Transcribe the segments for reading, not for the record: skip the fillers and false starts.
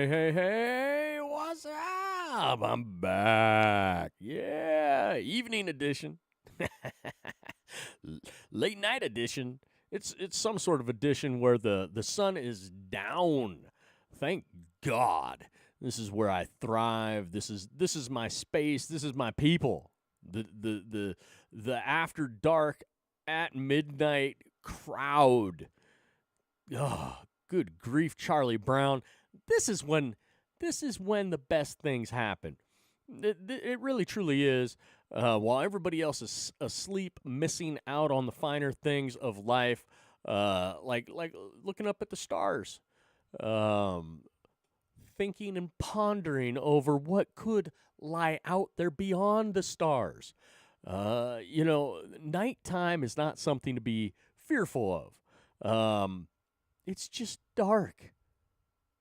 Hey, what's up? I'm back. Yeah, evening edition. Late night edition. It's some sort of edition where the sun is down. Thank God. This is where I thrive. This is my space. This is my people. The after dark at midnight crowd. Oh, good grief, Charlie Brown. This is when the best things happen. It really truly is. While everybody else is asleep, missing out on the finer things of life, like looking up at the stars, thinking and pondering over what could lie out there beyond the stars. Nighttime is not something to be fearful of. It's just dark.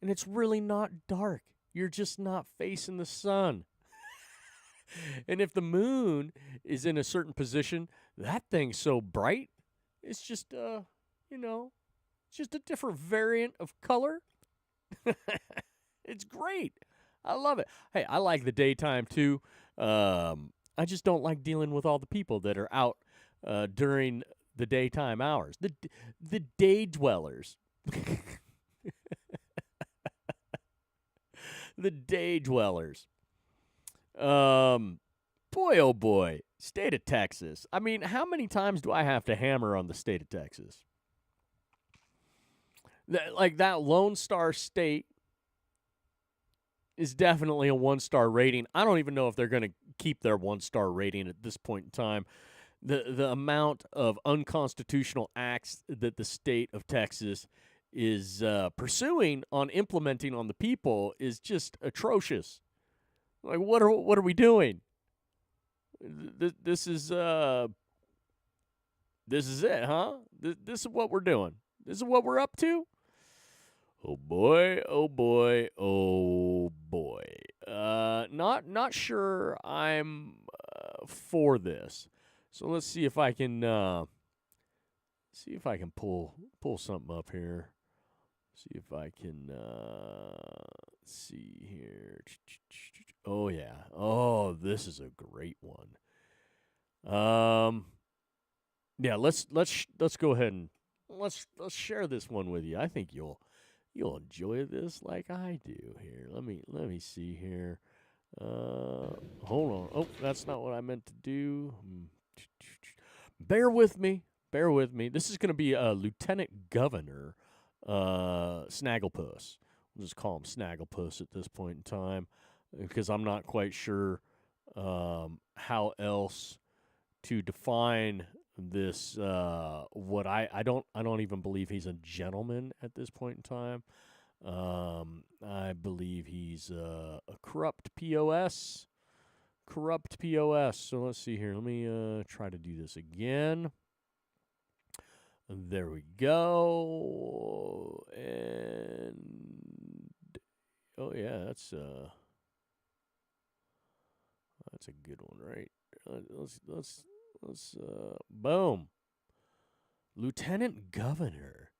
And it's really not dark. You're just not facing the sun. And if the moon is in a certain position, that thing's so bright, it's just, just a different variant of color. It's great. I love it. Hey, I like the daytime too. I just don't like dealing with all the people that are out during the daytime hours. The day dwellers. The day dwellers. Boy, oh boy. State of Texas. I mean, how many times do I have to hammer on the state of Texas? That Lone Star State is definitely a 1-star rating. I don't even know if they're going to keep their 1-star rating at this point in time. The amount of unconstitutional acts that the state of Texas is pursuing on implementing on the people is just atrocious. Like, what are we doing? This is it, huh? This is what we're doing. This is what we're up to. Oh boy, oh boy, oh boy. Not sure I'm for this. So let's see if I can pull something up here. See if I can see here. Oh yeah. Oh, this is a great one. Yeah, let's go ahead and let's share this one with you. I think you'll enjoy this like I do here. Let me see here. Hold on. Oh, that's not what I meant to do. Bear with me. This is going to be a Lieutenant Governor Snagglepuss. We'll just call him Snagglepuss at this point in time because I'm not quite sure how else to define this. What I don't even believe he's a gentleman at this point in time. I believe he's a corrupt POS. So let's see here. Let me try to do this again. There we go. And oh yeah, that's a good one, right? Let's boom. Lieutenant Governor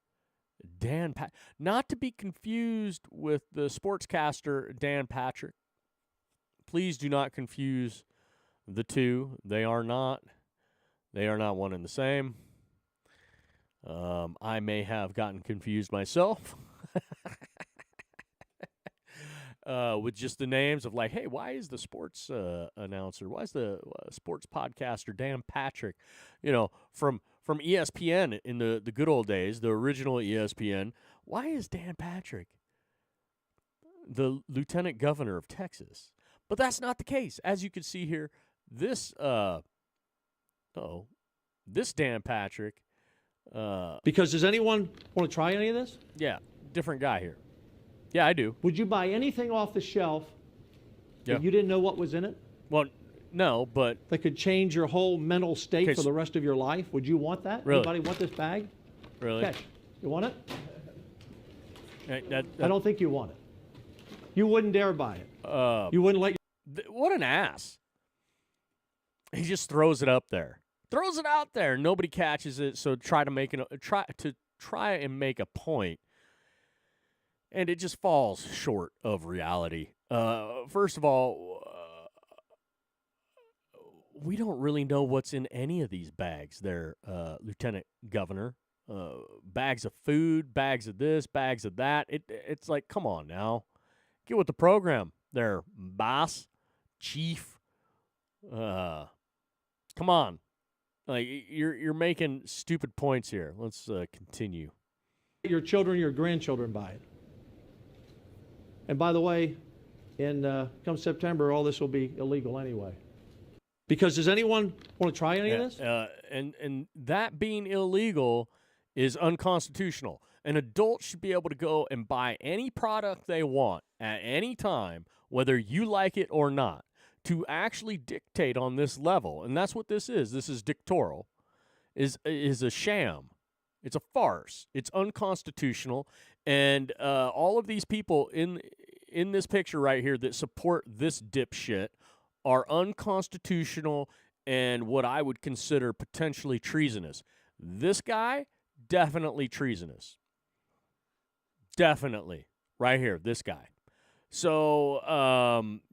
Dan not to be confused with the sportscaster Dan Patrick. Please do not confuse the two. They are not one and the same. I may have gotten confused myself with just the names of like, hey, why is the sports announcer, why is the sports podcaster Dan Patrick, from ESPN in the good old days, the original ESPN, why is Dan Patrick the Lieutenant Governor of Texas? But that's not the case. As you can see here, this Dan Patrick. Because does anyone want to try any of this? Yeah, different guy here. Yeah, I do. Would you buy anything off the shelf Yeah. that you didn't know what was in it? Well, no, but That could change your whole mental state Okay, for so- the rest of your life? Would you want that? Really? Anybody want this bag? really, Okay. You want it? that, I don't think you want it. You wouldn't dare buy it. You wouldn't let what an ass. He just throws it up there. Throws it out there. Nobody catches it, so try and make a point. and it just falls short of reality. First of all, we don't really know what's in any of these bags there, Lieutenant Governor. Bags of food, bags of this, bags of that. It's like, come on now. Get with the program there, boss, chief. Come on. Like, you're making stupid points here. Let's continue. Your children, your grandchildren buy it. And by the way, come September, all this will be illegal anyway. Because does anyone want to try any of this? And that being illegal is unconstitutional. An adult should be able to go and buy any product they want at any time, whether you like it or not. To actually dictate on this level, and that's what this is. This is dictatorial, is a sham. It's a farce. It's unconstitutional, and all of these people in this picture right here that support this dipshit are unconstitutional and what I would consider potentially treasonous. This guy, definitely treasonous. Definitely. Right here, this guy. So,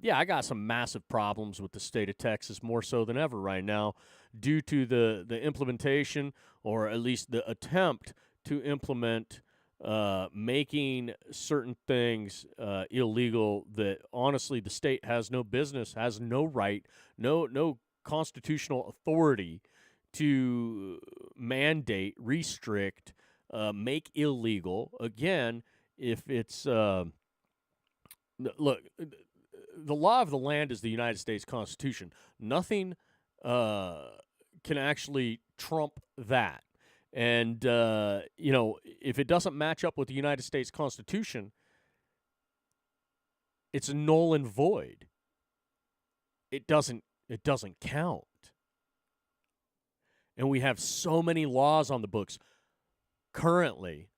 yeah, I got some massive problems with the state of Texas, more so than ever right now, due to the implementation, or at least the attempt to implement making certain things illegal that, honestly, the state has no business, has no right, no constitutional authority to mandate, restrict, make illegal. Again, if it's look, the law of the land is the United States Constitution. Nothing can actually trump that. And, if it doesn't match up with the United States Constitution, it's null and void. It doesn't count. And we have so many laws on the books currently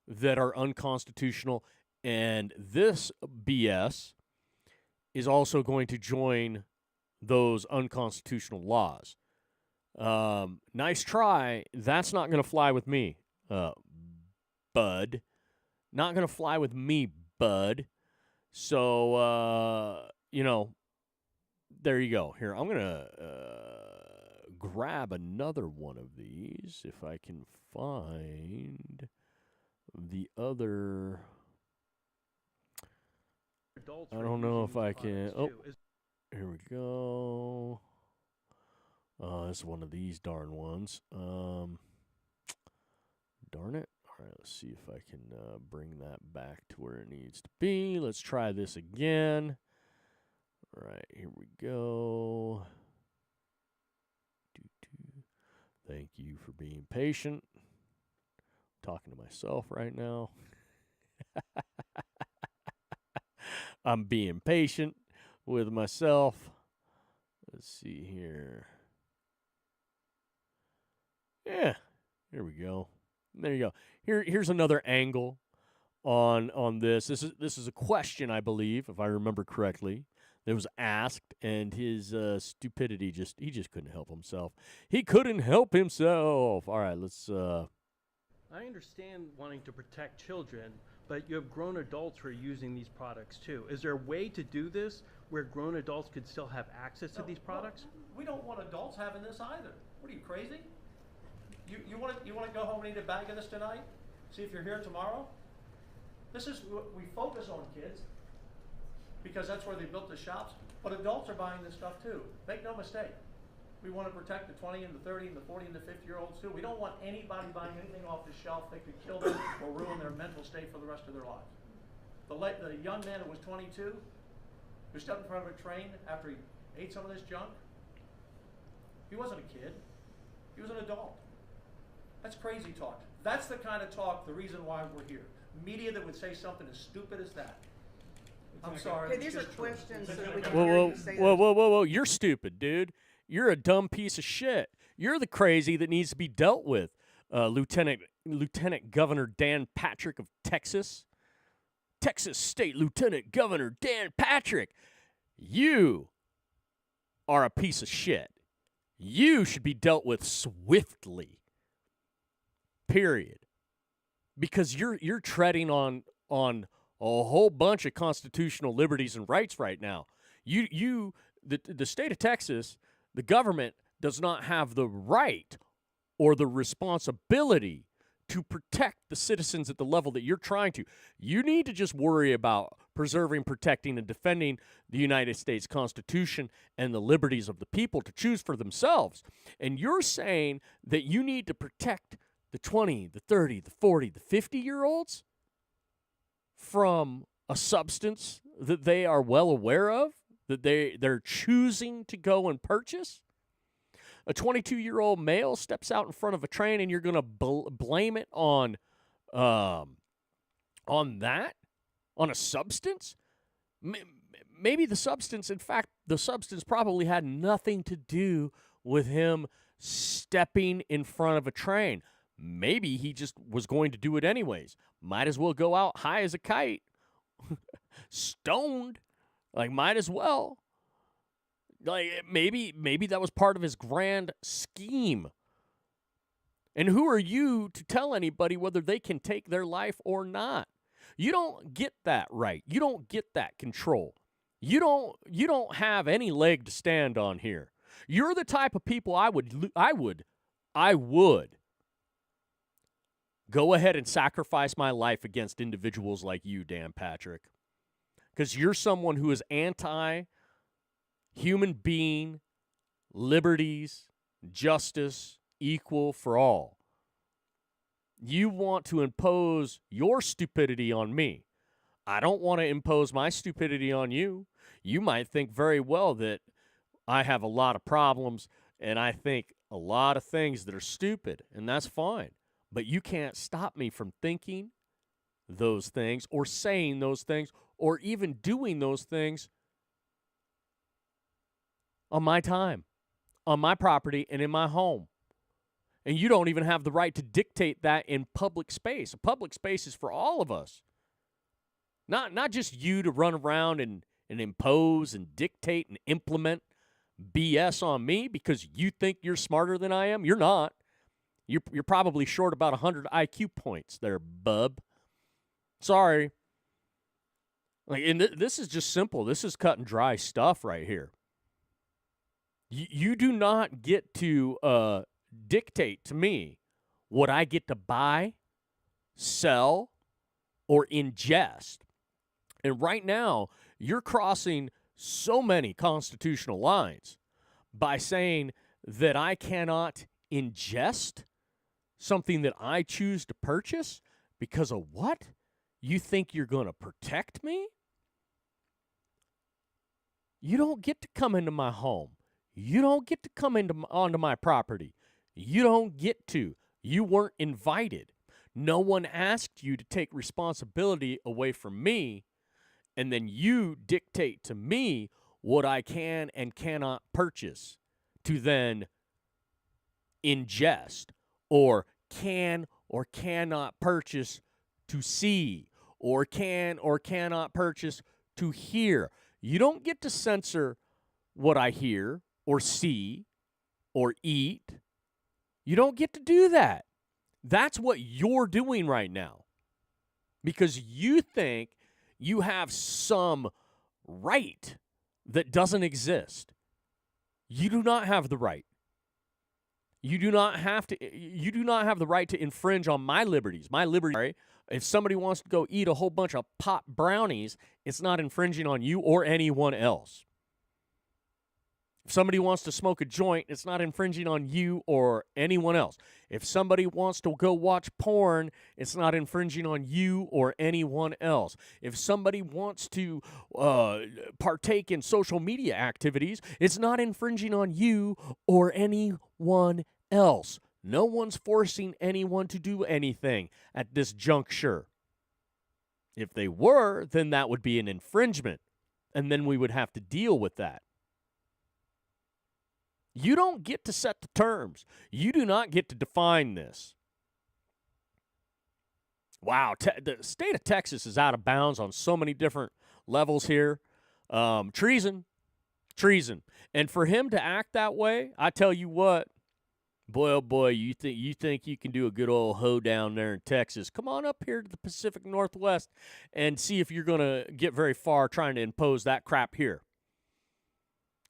that are unconstitutional, and this BS is also going to join those unconstitutional laws. Nice try. That's not going to fly with me, bud. Not going to fly with me, bud. So, there you go. Here, I'm going to grab another one of these if I can find the other. I don't know if I can. Oh, here we go. It's one of these darn ones. Darn it. All right, let's see if I can bring that back to where it needs to be. Let's try this again. All right, here we go. Thank you for being patient. I'm talking to myself right now. I'm being patient with myself. Let's see here. Yeah, here we go. There you go. Here's another angle on this. This is a question, I believe, if I remember correctly, that was asked, and his stupidity he just couldn't help himself. He couldn't help himself. All right, let's. I understand wanting to protect children, but you have grown adults who are using these products too. Is there a way to do this where grown adults could still have access to these products? We don't want adults having this either. What are you, crazy? You want to go home and eat a bag of this tonight? See if you're here tomorrow? We focus on kids because that's where they built the shops, but adults are buying this stuff too. Make no mistake. We want to protect the 20 and the 30 and the 40 and the 50-year-olds too. We don't want anybody buying anything off the shelf that could kill them or ruin their mental state for the rest of their lives. The young man who was 22, who stepped in front of a train after he ate some of this junk, he wasn't a kid. He was an adult. That's crazy talk. That's the kind of talk, the reason why we're here. Media that would say something as stupid as that. I'm sorry. Okay, these are questions so we can Whoa, hear whoa, you say whoa, those. whoa, whoa, whoa! You're stupid, dude. You're a dumb piece of shit. You're the crazy that needs to be dealt with, Lieutenant Governor Dan Patrick of Texas. Texas State Lieutenant Governor Dan Patrick. You are a piece of shit. You should be dealt with swiftly. Period. Because you're treading on a whole bunch of constitutional liberties and rights right now. The state of Texas, the government does not have the right or the responsibility to protect the citizens at the level that you're trying to. You need to just worry about preserving, protecting, and defending the United States Constitution and the liberties of the people to choose for themselves. And you're saying that you need to protect the 20, the 30, the 40, the 50-year-olds from a substance that they are well aware of, that they're choosing to go and purchase? A 22-year-old male steps out in front of a train, and you're going to blame it on that, on a substance? Maybe the substance, in fact, the substance probably had nothing to do with him stepping in front of a train. Maybe he just was going to do it anyways. Might as well go out high as a kite, stoned. Like, might as well. Like, maybe that was part of his grand scheme. And who are you to tell anybody whether they can take their life or not? You don't get that right. You don't get that control. You don't have any leg to stand on here. You're the type of people I would go ahead and sacrifice my life against individuals like you, Dan Patrick. Because you're someone who is anti-human being, liberties, justice, equal for all. You want to impose your stupidity on me. I don't want to impose my stupidity on you. You might think very well that I have a lot of problems and I think a lot of things that are stupid, and that's fine. But you can't stop me from thinking those things or saying those things or even doing those things on my time, on my property, and in my home. And you don't even have the right to dictate that in public space. A public space is for all of us. Not just you to run around and impose and dictate and implement BS on me because you think you're smarter than I am. You're not. You're probably short about 100 IQ points there, bub. Sorry. Like, and this is just simple. This is cut and dry stuff right here. You do not get to dictate to me what I get to buy, sell, or ingest. And right now, you're crossing so many constitutional lines by saying that I cannot ingest something that I choose to purchase because of what? You think you're going to protect me? You don't get to come into my home. You don't get to come onto my property. You don't get to. You weren't invited. No one asked you to take responsibility away from me, and then you dictate to me what I can and cannot purchase to then ingest or can or cannot purchase to see or can or cannot purchase to hear. You don't get to censor what I hear or see or eat. You don't get to do that. That's what you're doing right now because you think you have some right that doesn't exist. You do not have the right. You do not have the right to infringe on my liberties. My liberty. If somebody wants to go eat a whole bunch of pot brownies, it's not infringing on you or anyone else. If somebody wants to smoke a joint, it's not infringing on you or anyone else. If somebody wants to go watch porn, it's not infringing on you or anyone else. If somebody wants to partake in social media activities, it's not infringing on you or anyone else. No one's forcing anyone to do anything at this juncture. If they were, then that would be an infringement, and then we would have to deal with that. You don't get to set the terms. You do not get to define this. Wow, the state of Texas is out of bounds on so many different levels here. Treason. And for him to act that way, I tell you what, Boy, oh boy, you think you can do a good old hoe down there in Texas? Come on up here to the Pacific Northwest and see if you're gonna get very far trying to impose that crap here.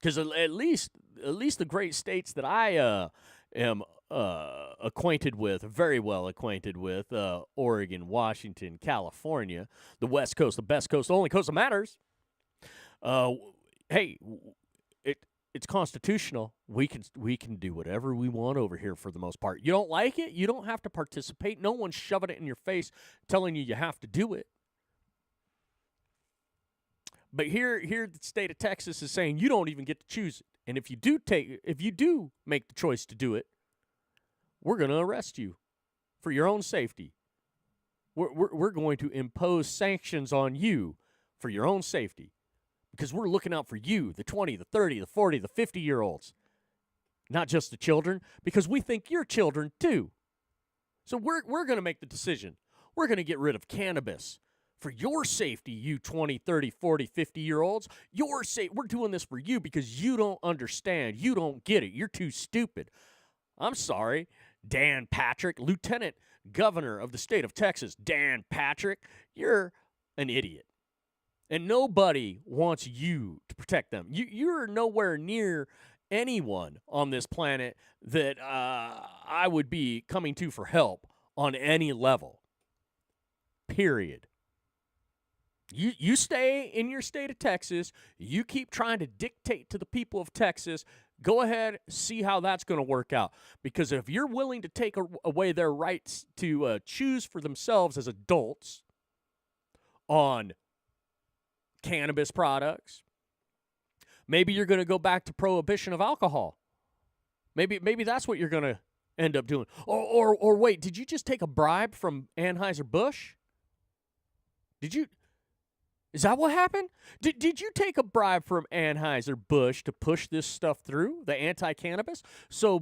Because at least the great states that I am acquainted with, very well acquainted with, Oregon, Washington, California, the West Coast, the best coast, the only coast that matters. Uh, hey, it's constitutional. We can do whatever we want over here for the most part. You don't like it, you don't have to participate. No one's shoving it in your face, telling you have to do it. But here, the state of Texas is saying you don't even get to choose it. And if you do make the choice to do it, we're going to arrest you for your own safety. We're going to impose sanctions on you for your own safety because we're looking out for you, the 20, the 30, the 40, the 50-year-olds, not just the children, because we think you're children too. So we're going to make the decision. We're going to get rid of cannabis for your safety, you 20, 30, 40, 50-year-olds. We're doing this for you because you don't understand. You don't get it. You're too stupid. I'm sorry, Dan Patrick, Lieutenant Governor of the state of Texas, Dan Patrick, you're an idiot. And nobody wants you to protect them. You're nowhere near anyone on this planet that I would be coming to for help on any level. Period. You stay in your state of Texas. You keep trying to dictate to the people of Texas. Go ahead, see how that's going to work out. Because if you're willing to take away their rights to choose for themselves as adults on cannabis products, maybe you're going to go back to prohibition of alcohol. Maybe that's what you're going to end up doing. Or wait, did you just take a bribe from Anheuser-Busch? Is that what happened? Did you take a bribe from Anheuser-Busch to push this stuff through, the anti-cannabis, so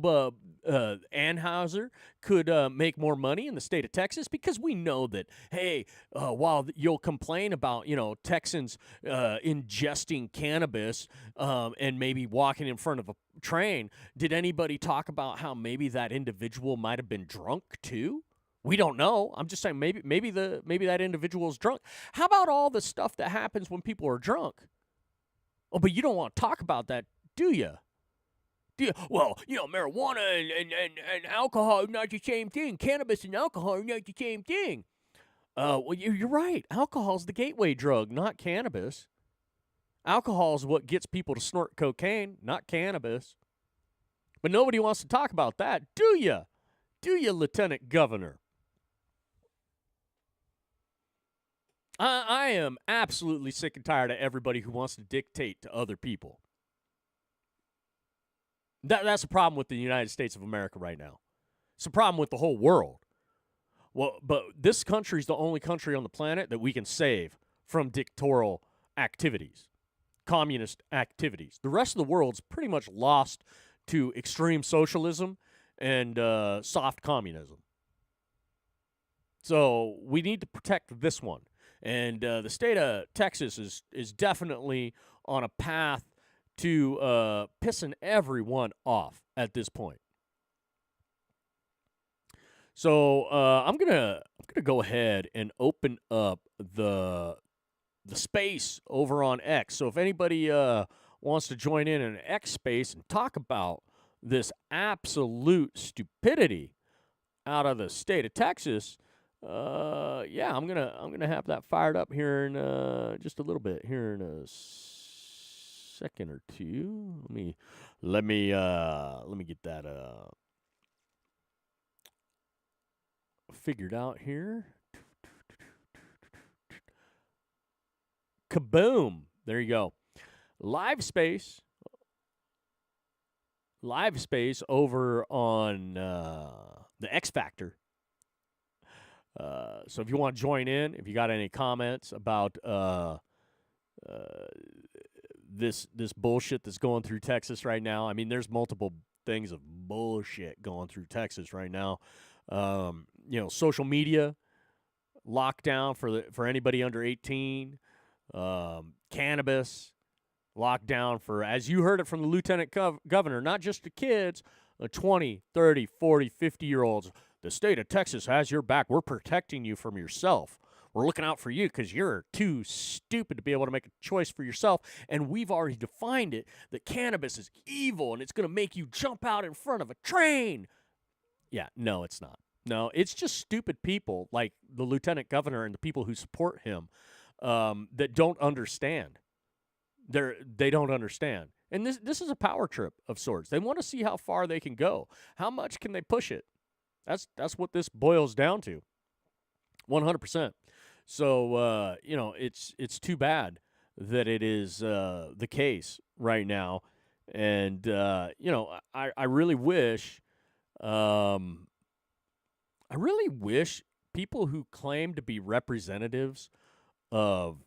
Anheuser could make more money in the state of Texas? Because we know that, hey, while you'll complain about, Texans ingesting cannabis and maybe walking in front of a train, did anybody talk about how maybe that individual might have been drunk too? We don't know. I'm just saying maybe that individual is drunk. How about all the stuff that happens when people are drunk? Oh, but you don't want to talk about that, do you? Well, marijuana and alcohol are not the same thing. Cannabis and alcohol are not the same thing. Well, you're right. Alcohol's the gateway drug, not cannabis. Alcohol is what gets people to snort cocaine, not cannabis. But nobody wants to talk about that, do you? Do you, Lieutenant Governor? I am absolutely sick and tired of everybody who wants to dictate to other people. That's a problem with the United States of America right now. It's a problem with the whole world. Well, but this country is the only country on the planet that we can save from dictatorial activities, communist activities. The rest of the world's pretty much lost to extreme socialism and soft communism. So we need to protect this one. And the state of Texas is definitely on a path to pissing everyone off at this point. So I'm gonna go ahead and open up the space over on X. So if anybody wants to join in an X space and talk about this absolute stupidity out of the state of Texas, yeah, I'm gonna have that fired up here in just a little bit, here in a second or two. Let me get that figured out here. Kaboom! There you go. Live space over on the X Factor. So if you want to join in, if you got any comments about this bullshit that's going through Texas right now, I mean, there's multiple things of bullshit going through Texas right now. Social media lockdown for anybody under 18. Cannabis lockdown for, as you heard it from the Lieutenant Governor, not just the kids, 20, 30, 40, 50-year-olds. The state of Texas has your back. We're protecting you from yourself. We're looking out for you because you're too stupid to be able to make a choice for yourself. And we've already defined it that cannabis is evil and it's going to make you jump out in front of a train. Yeah, no, it's not. No, it's just stupid people like the lieutenant governor and the people who support him that don't understand. They don't understand. And this is a power trip of sorts. They want to see how far they can go. How much can they push it? That's what this boils down to. 100%. So it's too bad that it is the case right now. And I really wish people who claim to be representatives of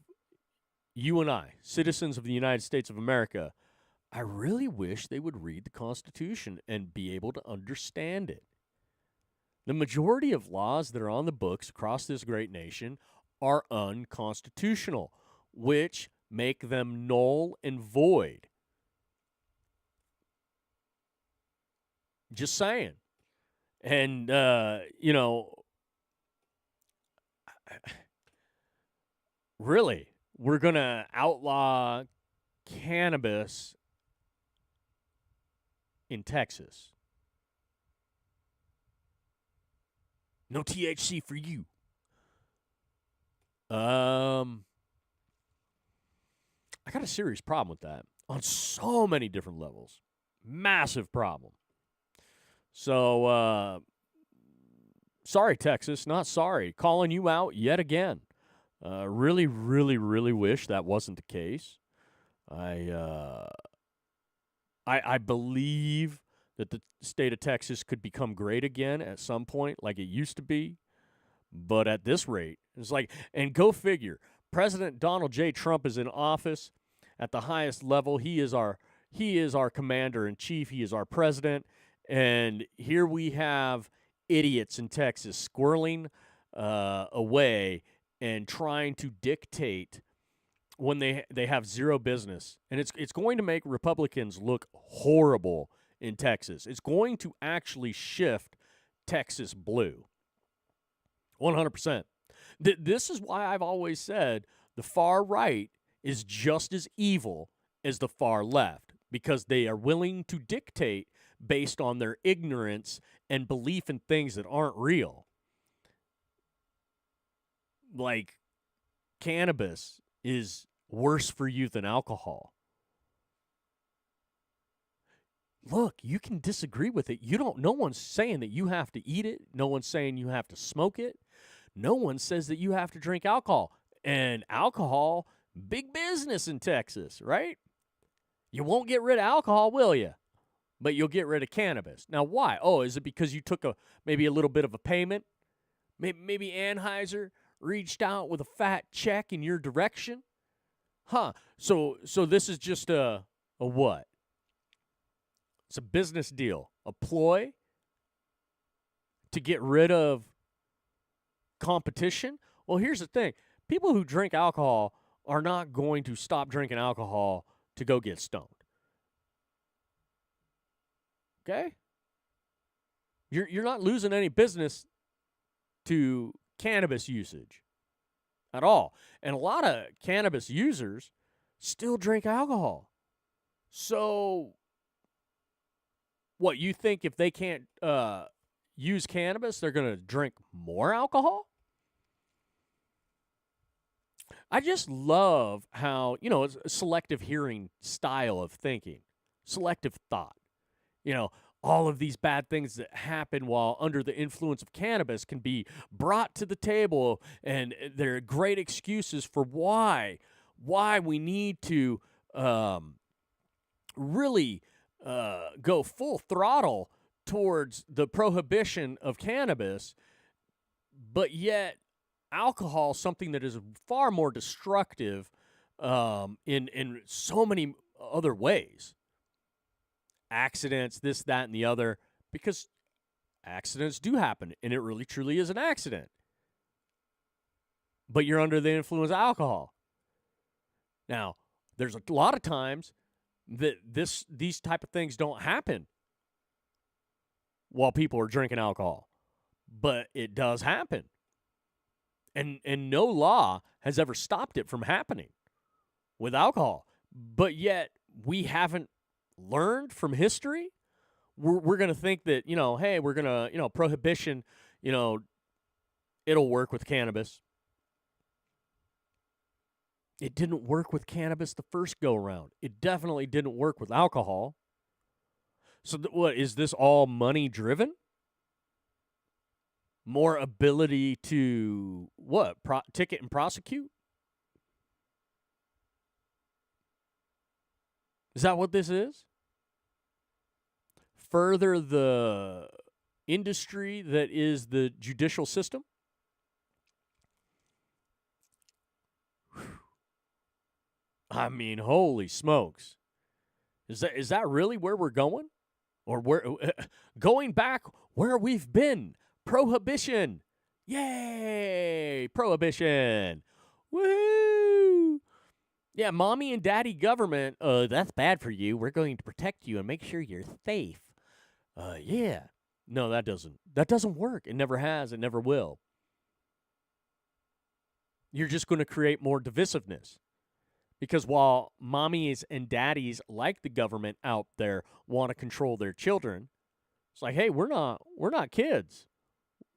you and I, citizens of the United States of America, I really wish they would read the Constitution and be able to understand it. The majority of laws that are on the books across this great nation are unconstitutional, which make them null and void. Just saying. And, really, we're going to outlaw cannabis in Texas. No THC for you. I got a serious problem with that on so many different levels. Massive problem. So, sorry, Texas, not sorry. Calling you out yet again. Really, really, really wish that wasn't the case. I believe that the state of Texas could become great again at some point, like it used to be. But at this rate, it's like, and go figure, President Donald J. Trump is in office at the highest level. He is our commander in chief. He is our president. And here we have idiots in Texas squirreling away and trying to dictate when they have zero business. And it's going to make Republicans look horrible in Texas. It's going to actually shift Texas blue. 100%. This is why I've always said the far right is just as evil as the far left, because they are willing to dictate based on their ignorance and belief in things that aren't real. Like, cannabis is worse for you than alcohol. Look, you can disagree with it. No one's saying that you have to eat it. No one's saying you have to smoke it. No one says that you have to drink alcohol. And alcohol, big business in Texas, right? You won't get rid of alcohol, will you? But you'll get rid of cannabis. Now, why? Oh, is it because you took maybe a little bit of a payment? Maybe Anheuser reached out with a fat check in your direction? Huh. So this is just a what? It's a business deal, a ploy to get rid of competition? Well, here's the thing. People who drink alcohol are not going to stop drinking alcohol to go get stoned. Okay? You're not losing any business to cannabis usage at all. And a lot of cannabis users still drink alcohol. So what, you think if they can't use cannabis, they're going to drink more alcohol? I just love how, it's a selective hearing style of thinking, selective thought. All of these bad things that happen while under the influence of cannabis can be brought to the table, and there are great excuses for why we need to really go full throttle towards the prohibition of cannabis, but yet alcohol, something that is far more destructive in so many other ways. Accidents, this, that, and the other, because accidents do happen, and it really, truly is an accident. But you're under the influence of alcohol. Now, there's a lot of times that these type of things don't happen. while people are drinking alcohol. But it does happen. And no law has ever stopped it from happening with alcohol. But yet we haven't learned from history. We're going to think that, hey, we're going to, prohibition, it'll work with cannabis. It didn't work with cannabis the first go around. It definitely didn't work with alcohol. So what, is this all money driven? More ability to what? Ticket and prosecute? Is that what this is? Further the industry that is the judicial system? I mean, holy smokes. Is that really where we're going? Or where going back where we've been? Prohibition. Yay! Prohibition. Woo! Yeah, mommy and daddy government, that's bad for you. We're going to protect you and make sure you're safe. Yeah. No, that doesn't work. It never has. It never will. You're just going to create more divisiveness. Because while mommies and daddies like the government out there want to control their children, it's like, hey, we're not kids.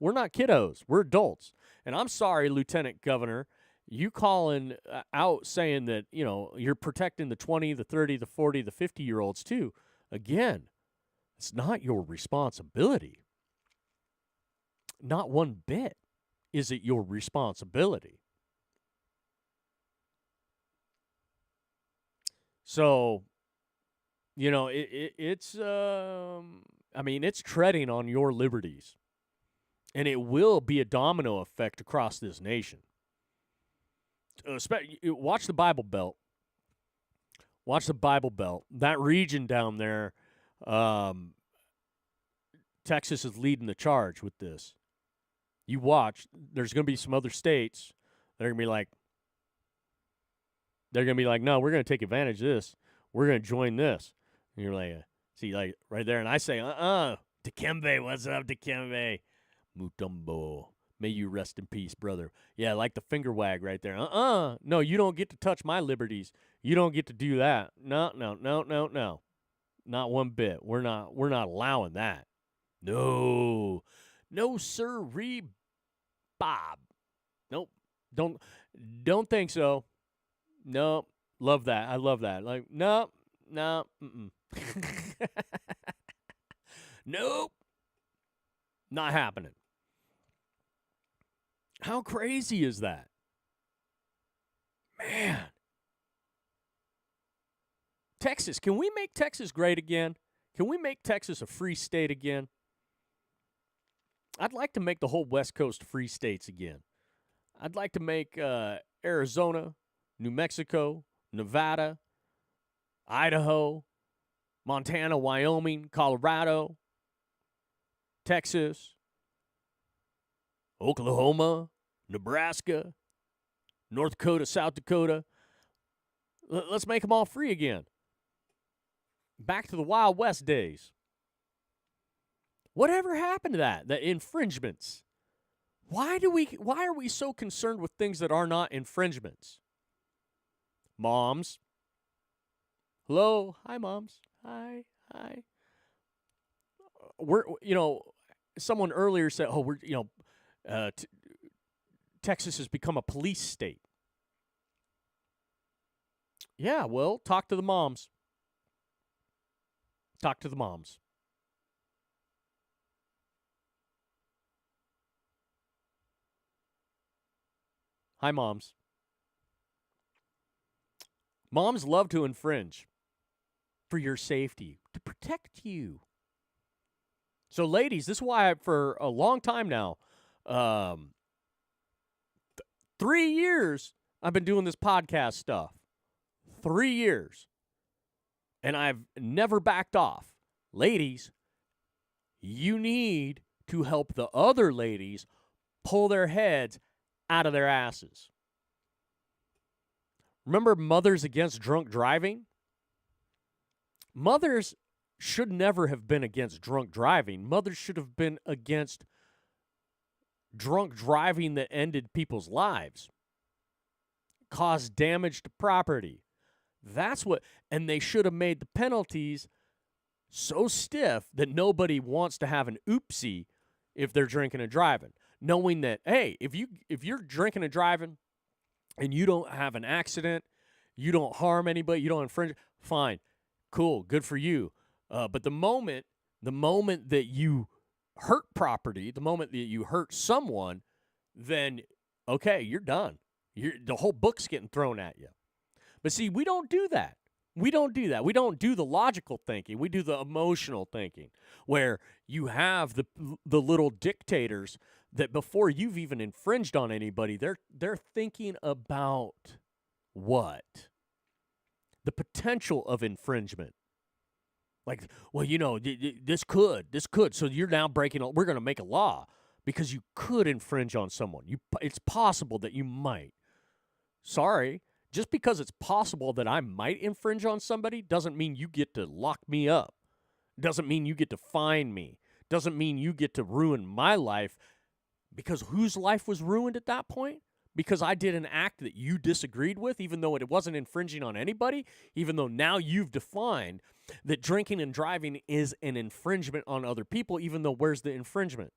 We're not kiddos. We're adults. And I'm sorry, Lieutenant Governor, you calling out saying that, you're protecting the 20, the 30, the 40, the 50-year-olds too. Again, it's not your responsibility. Not one bit is it your responsibility. So, it's treading on your liberties. And it will be a domino effect across this nation. Watch the Bible Belt. Watch the Bible Belt. That region down there, Texas is leading the charge with this. You watch, there's going to be some other states that are going to be like, no, we're going to take advantage of this. We're going to join this. And you're like, see, like right there. And I say, Dikembe, what's up, Dikembe? Mutombo. May you rest in peace, brother. Yeah, like the finger wag right there. No, you don't get to touch my liberties. You don't get to do that. No. Not one bit. We're not allowing that. No, sirree, Bob. Nope. Don't think so. Nope. Love that. I love that. Like, no. Nope. Not happening. How crazy is that? Man. Texas, can we make Texas great again? Can we make Texas a free state again? I'd like to make the whole West Coast free states again. I'd like to make Arizona, New Mexico, Nevada, Idaho, Montana, Wyoming, Colorado, Texas, Oklahoma, Nebraska, North Dakota, South Dakota. Let's make them all free again. Back to the Wild West days. Whatever happened to that? The infringements. Why are we so concerned with things that are not infringements? Moms. Hello. Hi, moms. Hi. Someone earlier said, Texas has become a police state. Yeah, well, talk to the moms. Talk to the moms. Hi, moms. Moms love to infringe for your safety, to protect you. So, ladies, this is why for a long time now, 3 years, I've been doing this podcast stuff. 3 years. And I've never backed off. Ladies, you need to help the other ladies pull their heads out of their asses. Remember Mothers Against Drunk Driving? Mothers should never have been against drunk driving. Mothers should have been against drunk driving that ended people's lives, caused damage to property. That's what, and they should have made the penalties so stiff that nobody wants to have an oopsie if they're drinking and driving, knowing that, hey, if you're drinking and driving and you don't have an accident, you don't harm anybody, you don't infringe, fine, cool, good for you. But the moment that you hurt property, the moment that you hurt someone, then okay, you're done. The whole book's getting thrown at you. But see, we don't do that. We don't do that. We don't do the logical thinking. We do the emotional thinking, where you have the little dictators that before you've even infringed on anybody, they're thinking about what? The potential of infringement. Like, well, this could. So you're now we're going to make a law because you could infringe on someone. It's possible that you might. Sorry. Just because it's possible that I might infringe on somebody doesn't mean you get to lock me up. Doesn't mean you get to fine me. Doesn't mean you get to ruin my life. Because whose life was ruined at that point? Because I did an act that you disagreed with, even though it wasn't infringing on anybody, even though now you've defined that drinking and driving is an infringement on other people, even though where's the infringement?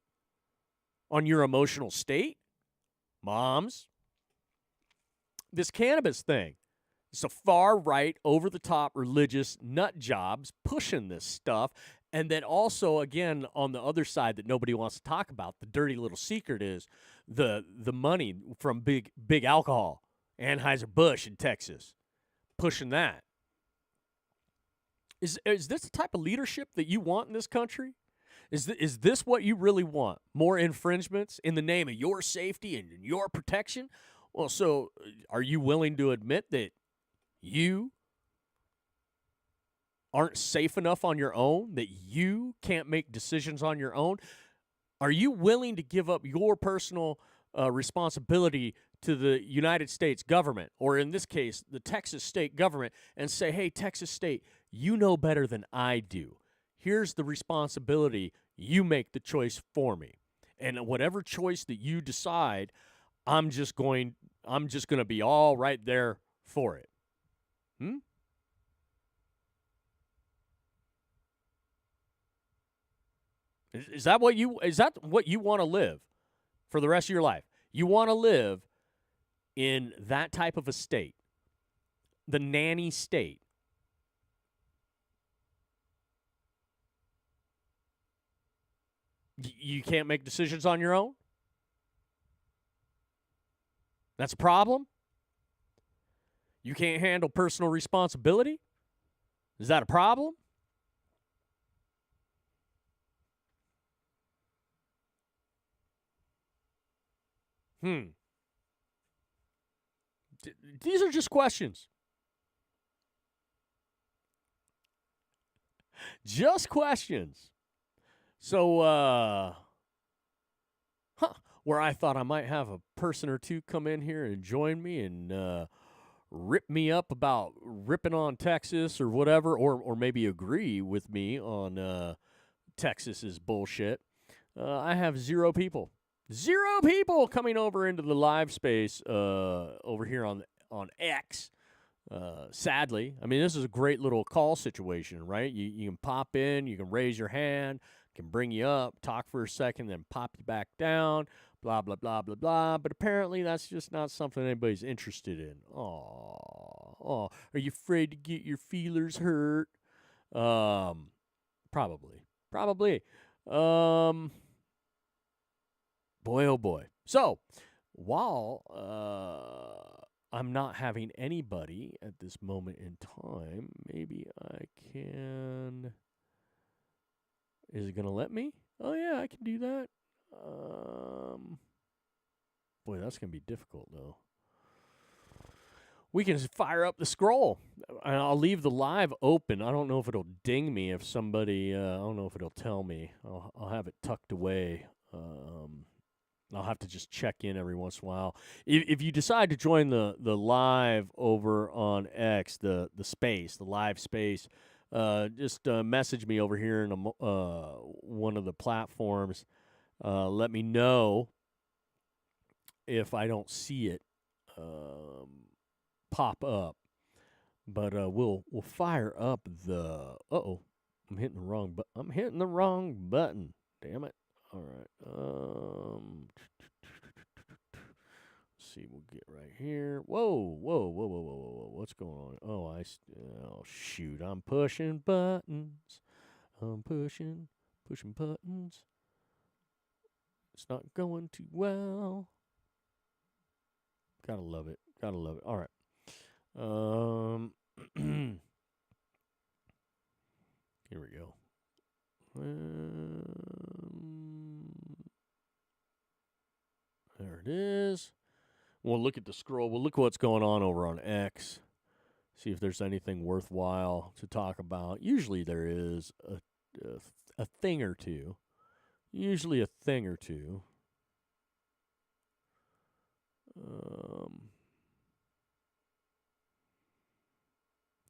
On your emotional state? Moms? This cannabis thing. It's a far-right, over-the-top religious nut jobs pushing this stuff. And then also, again, on the other side that nobody wants to talk about, the dirty little secret is the money from big alcohol. Anheuser-Busch in Texas. Pushing that. Is this the type of leadership that you want in this country? Is this what you really want? More infringements in the name of your safety and your protection? Well, so are you willing to admit that you aren't safe enough on your own, that you can't make decisions on your own? Are you willing to give up your personal responsibility to the United States government, or in this case, the Texas state government, and say, hey, Texas state, you know better than I do. Here's the responsibility. You make the choice for me. And whatever choice that you decide, I'm just going to be all right there for it. Is that what you want to live for the rest of your life? You want to live in that type of a state, the nanny state. You can't make decisions on your own? That's a problem? You can't handle personal responsibility? Is that a problem? These are just questions. Just questions. So, where I thought I might have a person or two come in here and join me and rip me up about ripping on Texas or whatever, or maybe agree with me on Texas's bullshit. I have zero people coming over into the live space over here on X. Sadly, I mean, this is a great little call situation, right? You can pop in, you can raise your hand, can bring you up, talk for a second, then pop you back down, blah, blah, blah, blah, blah. But apparently that's just not something anybody's interested in. Oh, are you afraid to get your feelers hurt? Probably. Boy, oh boy. So, while I'm not having anybody at this moment in time, maybe I can... Is it going to let me? Oh, yeah, I can do that. Boy, that's going to be difficult, though. We can fire up the scroll. I'll leave the live open. I don't know if it'll ding me if somebody... I don't know if it'll tell me. I'll have it tucked away. I'll have to just check in every once in a while. If you decide to join the live over on X, the space, the live space, just message me over here in one of the platforms. Let me know if I don't see it pop up. But we'll fire up the. I'm hitting the wrong button. Damn it! All right. Let's see. We'll get right here. Whoa! What's going on? Oh shoot! I'm pushing buttons. I'm pushing buttons. It's not going too well. Gotta love it. All right. Here we go. There it is. We'll look at the scroll. We'll look what's going on over on X. See if there's anything worthwhile to talk about. Usually there is a thing or two.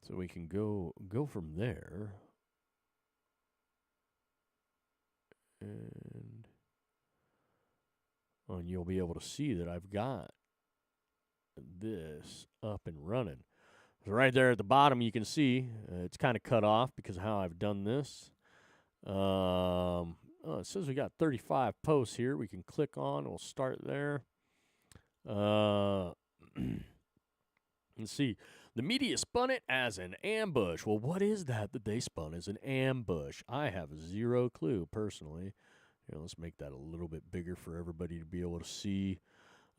So we can go from there. And you'll be able to see that I've got this up and running. So right there at the bottom, you can see it's kind of cut off because of how I've done this. It says we got 35 posts here. We can click on. We'll start there. Let's see. The media spun it as an ambush. Well, what is that they spun as an ambush? I have zero clue, personally. Let's make that a little bit bigger for everybody to be able to see.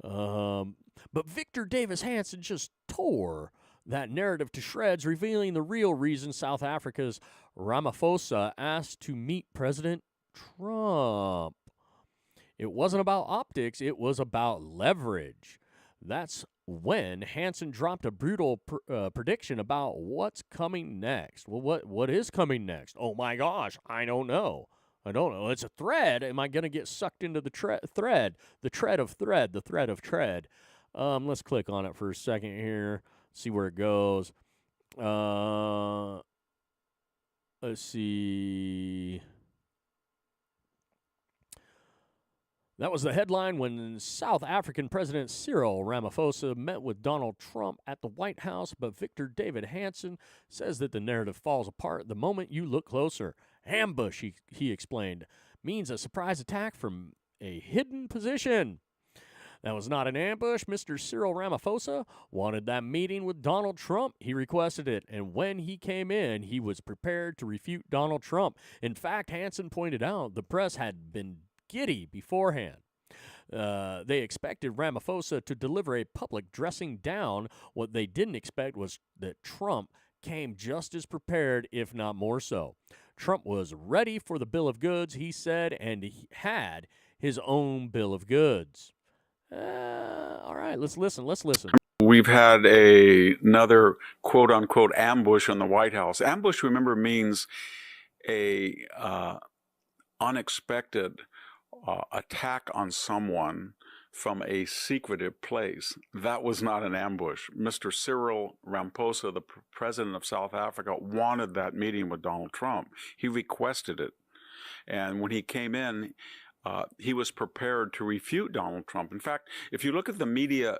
But Victor Davis Hanson just tore that narrative to shreds, revealing the real reason South Africa's Ramaphosa asked to meet President Trump. It wasn't about optics. It was about leverage. That's when Hanson dropped a brutal prediction about what's coming next. Well, what is coming next? Oh, my gosh, I don't know. It's a thread. Am I going to get sucked into the thread? The thread of thread. Let's click on it for a second here, see where it goes. Let's see. That was the headline when South African President Cyril Ramaphosa met with Donald Trump at the White House, but Victor David Hanson says that the narrative falls apart the moment you look closer. Ambush, he explained, means a surprise attack from a hidden position. That was not an ambush. Mr. Cyril Ramaphosa wanted that meeting with Donald Trump. He requested it, and when he came in, he was prepared to refute Donald Trump. In fact, Hanson pointed out the press had been giddy beforehand. They expected Ramaphosa to deliver a public dressing down. What they didn't expect was that Trump came just as prepared, if not more so. Trump was ready for the bill of goods, he said, and he had his own bill of goods. All right, let's listen. We've had another quote-unquote ambush on the White House. Ambush, remember, means a unexpected attack on someone from a secretive place. That was not an ambush. Mr. Cyril Ramaphosa, the president of South Africa, wanted that meeting with Donald Trump. He requested it. And when he came in, he was prepared to refute Donald Trump. In fact, if you look at the media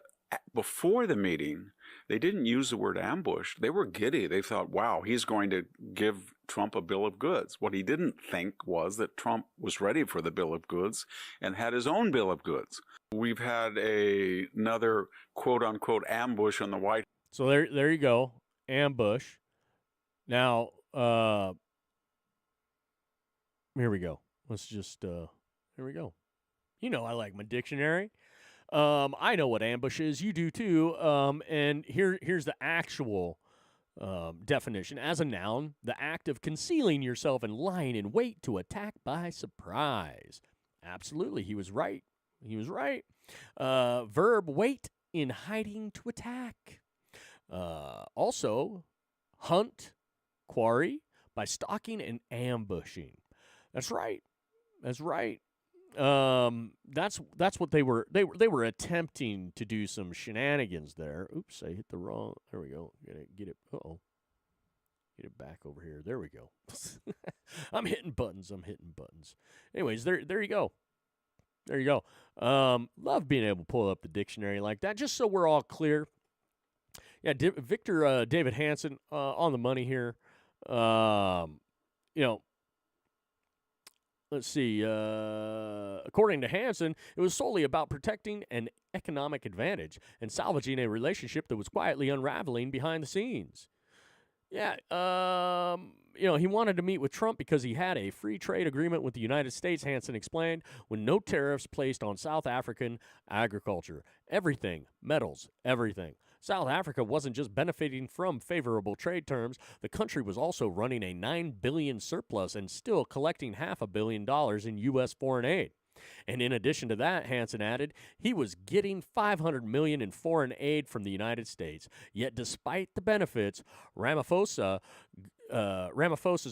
before the meeting, they didn't use the word ambush. They were giddy. They thought, wow, he's going to give Trump a bill of goods. What he didn't think was that Trump was ready for the bill of goods and had his own bill of goods. We've had another quote-unquote ambush on the White House. So there you go, ambush. Now, here we go. Let's just, here we go. I like my dictionary. I know what ambush is. You do too. And here's the actual definition. As a noun, the act of concealing yourself and lying in wait to attack by surprise. Absolutely. He was right. Verb, wait in hiding to attack. Also, hunt, quarry, by stalking and ambushing. That's right. That's what they were attempting to do some shenanigans there. Oops, I hit the wrong. There we go. Get it. Uh-oh. Get it back over here. There we go. I'm hitting buttons. Anyways, there you go. There you go. Love being able to pull up the dictionary like that, just so we're all clear. Yeah, Victor David Hansen on the money here. Let's see. According to Hansen, it was solely about protecting an economic advantage and salvaging a relationship that was quietly unraveling behind the scenes. Yeah, he wanted to meet with Trump because he had a free trade agreement with the United States, Hansen explained, with no tariffs placed on South African agriculture. Everything, metals, everything. South Africa wasn't just benefiting from favorable trade terms, the country was also running a $9 billion surplus and still collecting $500 million in U.S. foreign aid. And in addition to that, Hansen added, he was getting $500 million in foreign aid from the United States. Yet despite the benefits, Ramaphosa's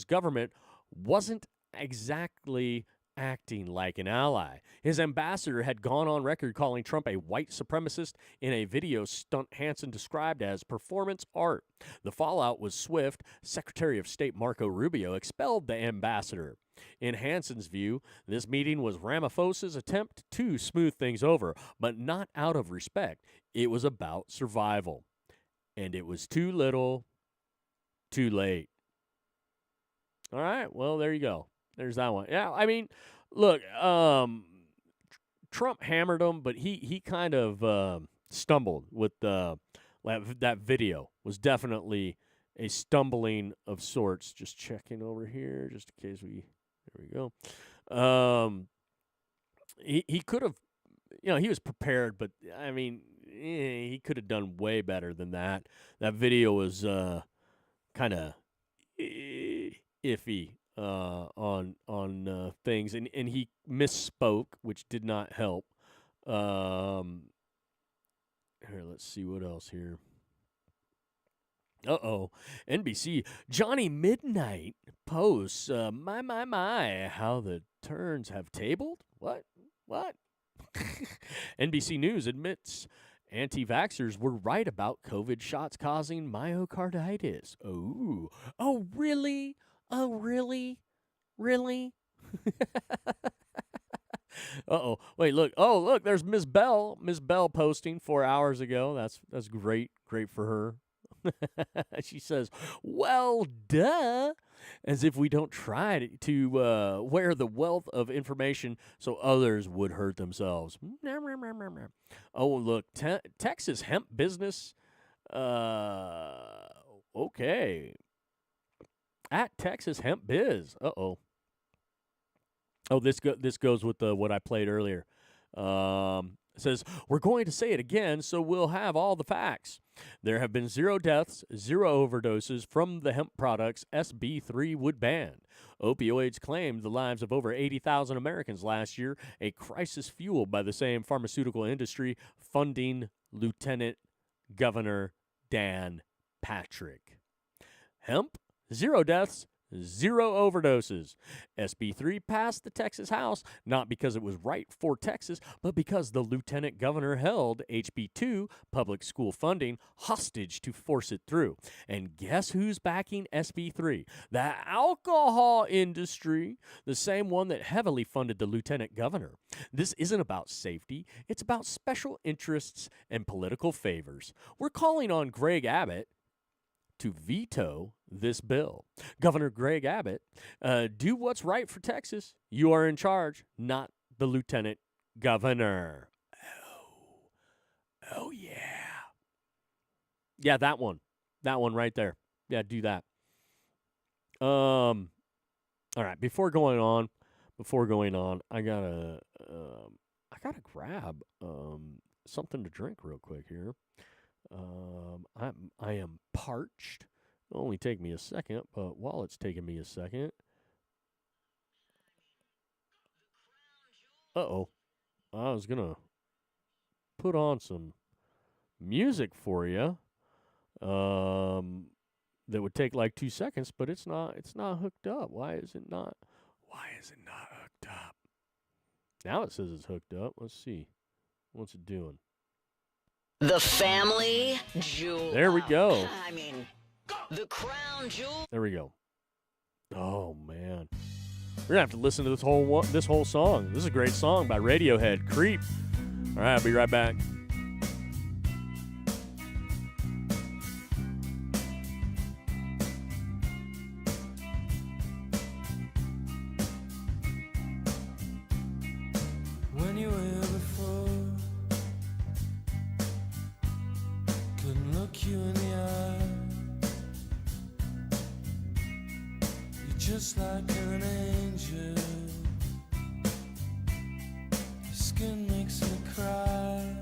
government wasn't exactly acting like an ally. His ambassador had gone on record calling Trump a white supremacist in a video stunt Hansen described as performance art. The fallout was swift. Secretary of State Marco Rubio expelled the ambassador. In Hansen's view, this meeting was Ramaphosa's attempt to smooth things over, but not out of respect. It was about survival. And it was too little, too late. All right, well, there you go. There's that one. Yeah, I mean, look, Trump hammered him, but he kind of stumbled with that video. Was definitely a stumbling of sorts. Just checking over here, just in case we. There we go. He could have, he was prepared, but I mean, he could have done way better than that. That video was kind of iffy on things, and he misspoke, which did not help. Here, let's see what else here. NBC, Johnny Midnight posts, my, how the turns have tabled? What? NBC News admits anti-vaxxers were right about COVID shots causing myocarditis. Oh, really? Really? Wait, look. Oh, look, there's Ms. Bell. Ms. Bell posting 4 hours ago. That's great for her. She says, well, duh, as if we don't try to wear the wealth of information so others would hurt themselves. Oh, look, Texas hemp business. Okay. At Texas Hemp Biz. Oh, this goes with what I played earlier. It says, we're going to say it again, so we'll have all the facts. There have been 0 deaths, 0 overdoses from the hemp products SB3 would ban. Opioids claimed the lives of over 80,000 Americans last year, a crisis fueled by the same pharmaceutical industry funding Lieutenant Governor Dan Patrick. Hemp, 0 deaths, 0 overdoses. SB3 passed the Texas House, not because it was right for Texas, but because the lieutenant governor held HB2, public school funding, hostage to force it through. And guess who's backing SB3? The alcohol industry, the same one that heavily funded the lieutenant governor. This isn't about safety. It's about special interests and political favors. We're calling on Greg Abbott to veto this bill. Governor Greg Abbott, do what's right for Texas. You are in charge, not the lieutenant governor. Oh yeah. Yeah, that one right there. Yeah, do that. All right, before going on, I gotta grab something to drink real quick here. I am parched. It'll only take me a second, but while it's taking me a second, I was gonna put on some music for you. That would take like 2 seconds, but it's not hooked up. Why is it not hooked up? Now it says it's hooked up. Let's see. What's it doing? The family jewel. There we go. I mean, go The crown jewel. There we go. Oh man, we're gonna have to listen to this whole song. This is a great song by Radiohead, Creep. All right, I'll be right back. When you were here before, couldn't look you in the eye. You're just like an angel. Your skin makes me cry.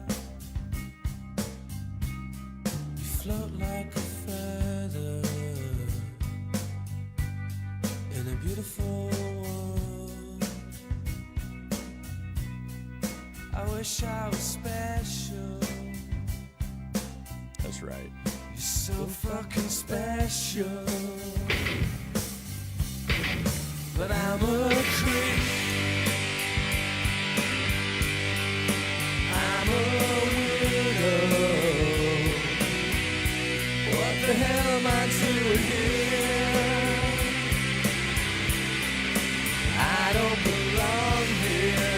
You float like a feather in a beautiful world. I wish I was special. That's right. You're so fucking special. But I'm a creep. I'm a widow. What the hell am I doing here? I don't belong here.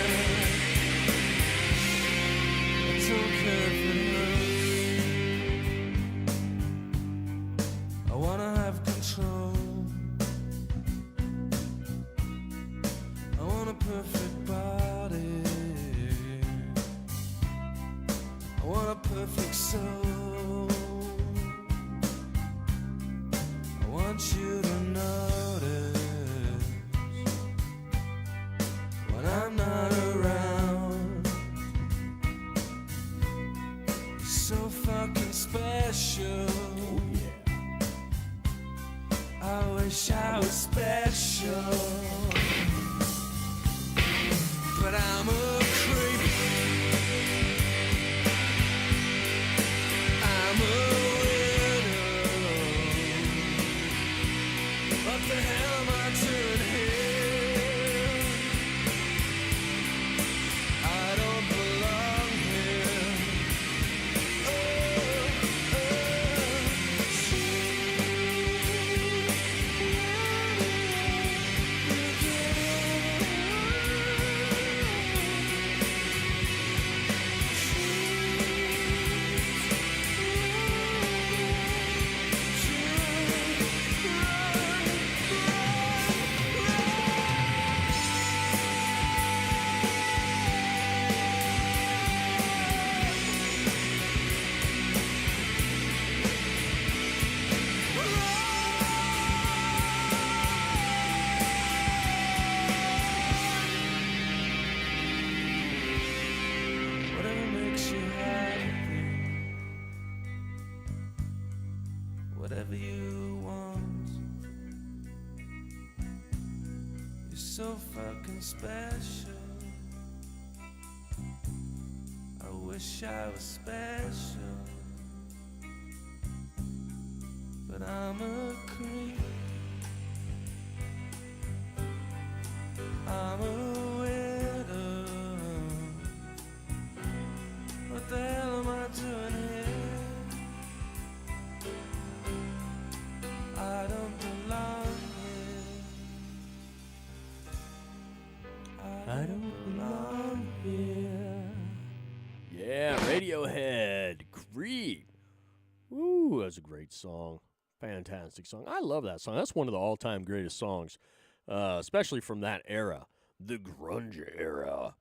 I don't care if it hurts. I wanna have control. I want a perfect body. I want a perfect soul. I want you to notice when I'm not around. You're so fucking special. I wish I was special. But I'm a creep. I'm a widow. What the hell am I doing here? I don't belong here. Whatever makes you happy, whatever you want. You're so fucking special. I wish I was special, but I'm a creep. I'm a widow. What the hell am I doing here? I don't belong here. I don't belong here. Yeah, Radiohead, Creep. Ooh, that's a great song. Fantastic song. I love that song. That's one of the all-time greatest songs, especially from that era, the grunge era.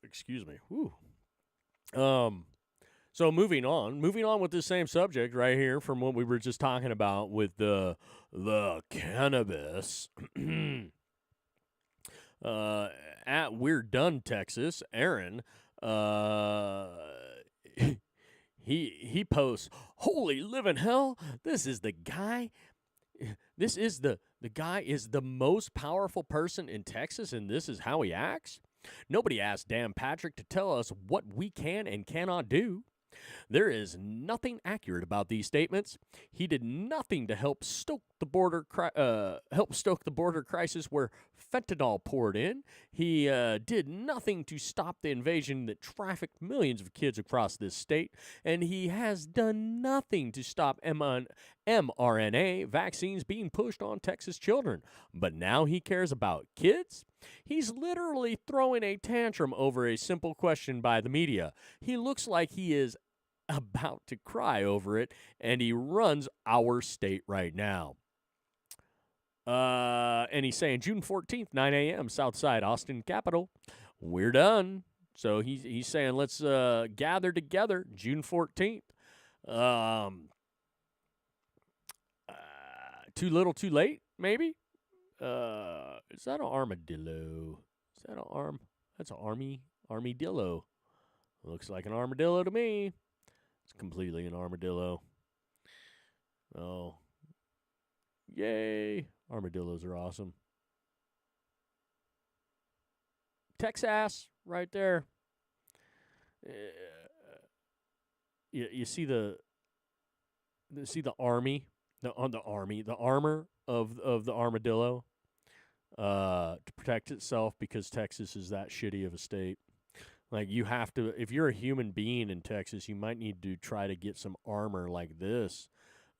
Excuse me. Whew. So moving on with this same subject right here from what we were just talking about with the cannabis. At We're Done, Texas, Aaron, he posts, "Holy living hell! This is the guy. This is the guy is the most powerful person in Texas, and this is how he acts. Nobody asked Dan Patrick to tell us what we can and cannot do. There is nothing accurate about these statements. He did nothing to help stoke the border crisis where fentanyl poured in. He did nothing to stop the invasion that trafficked millions of kids across this state, and he has done nothing to stop mRNA vaccines being pushed on Texas children. But now he cares about kids? He's literally throwing a tantrum over a simple question by the media. He looks like he is about to cry over it, and he runs our state right now. And he's saying June 14th, 9 a.m., Southside, Austin Capitol. We're done. So he's saying let's gather together June 14th. Too little, too late, maybe? Is that an armadillo? Is that an arm? That's an armadillo. Looks like an armadillo to me. It's completely an armadillo. Oh. Yay. Armadillos are awesome. Texas, right there. You see the army, the armor of the armadillo to protect itself because Texas is that shitty of a state. Like, you have to, if you're a human being in Texas, you might need to try to get some armor like this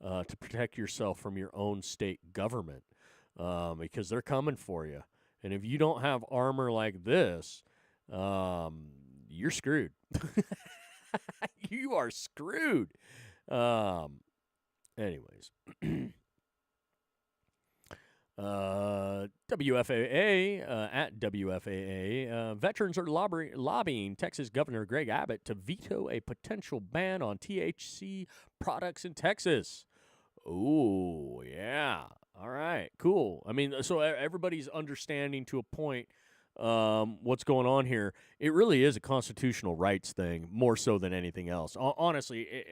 to protect yourself from your own state government because they're coming for you. And if you don't have armor like this, you're screwed. You are screwed. Anyways. WFAA, at WFAA, veterans are lobbying Texas Governor Greg Abbott to veto a potential ban on THC products in Texas. Oh, yeah. All right, cool. I mean, so everybody's understanding to a point what's going on here. It really is a constitutional rights thing, more so than anything else. Honestly,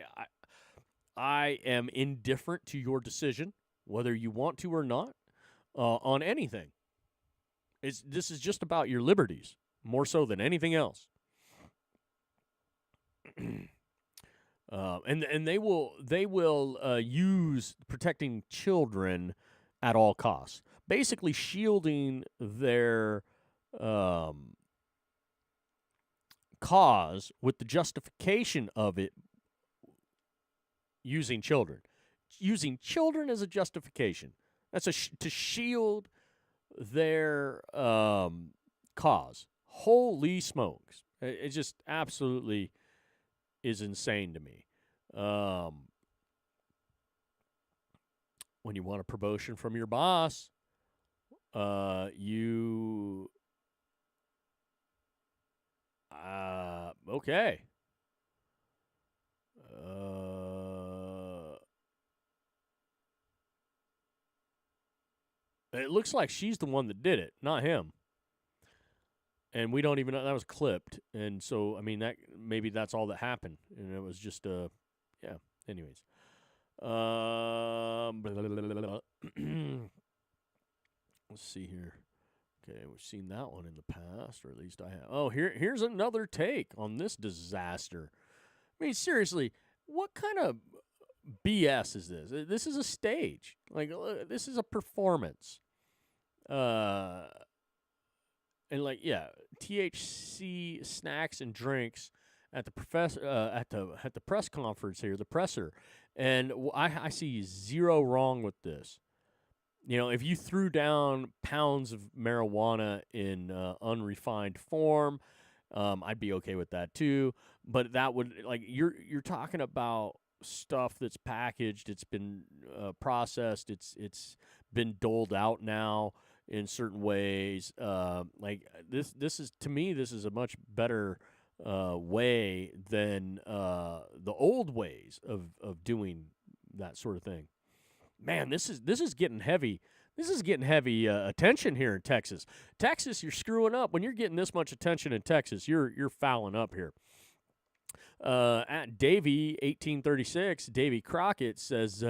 I am indifferent to your decision, whether you want to or not. On anything. This is just about your liberties, more so than anything else. And they will use protecting children at all costs, basically shielding their cause with the justification of it using children as a justification. That's to shield their cause. Holy smokes. It just absolutely is insane to me. When you want a promotion from your boss, you... okay. It looks like she's the one that did it, not him. And we don't even know that was clipped. And so, I mean, that maybe that's all that happened. And it was just, yeah. Anyways. Let's see here. Okay, we've seen that one in the past, or at least I have. Oh, here's another take on this disaster. I mean, seriously, what kind of BS is this? This is a stage. Like, this is a performance. And like, yeah, THC snacks and drinks at the at the press conference here, the presser, and I see zero wrong with this. You know, if you threw down pounds of marijuana in unrefined form, I'd be okay with that too. But that would, like, you're talking about stuff that's packaged, it's been processed, it's been doled out now in certain ways. Like this is, to me, this is a much better way than the old ways of doing that sort of thing. Man, this is getting heavy. This is getting heavy attention here in Texas. Texas, you're screwing up when you're getting this much attention in Texas. You're fouling up here. At Davy 1836, Davy Crockett says,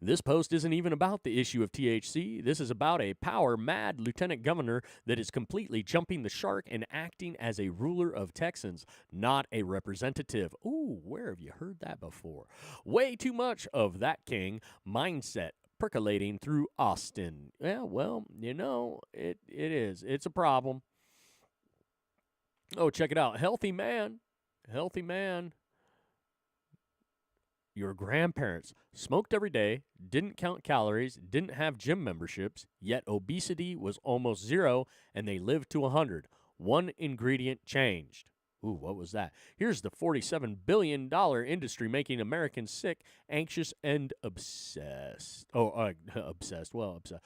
this post isn't even about the issue of THC. This is about a power-mad lieutenant governor that is completely jumping the shark and acting as a ruler of Texans, not a representative. Ooh, where have you heard that before? Way too much of that king mindset percolating through Austin. Yeah, well, it is. It's a problem. Oh, check it out. Healthy man. Your grandparents smoked every day, didn't count calories, didn't have gym memberships, yet obesity was almost zero, and they lived to 100. One ingredient changed. Ooh, what was that? Here's the $47 billion industry making Americans sick, anxious, and obsessed. Oh, obsessed. Well, obsessed.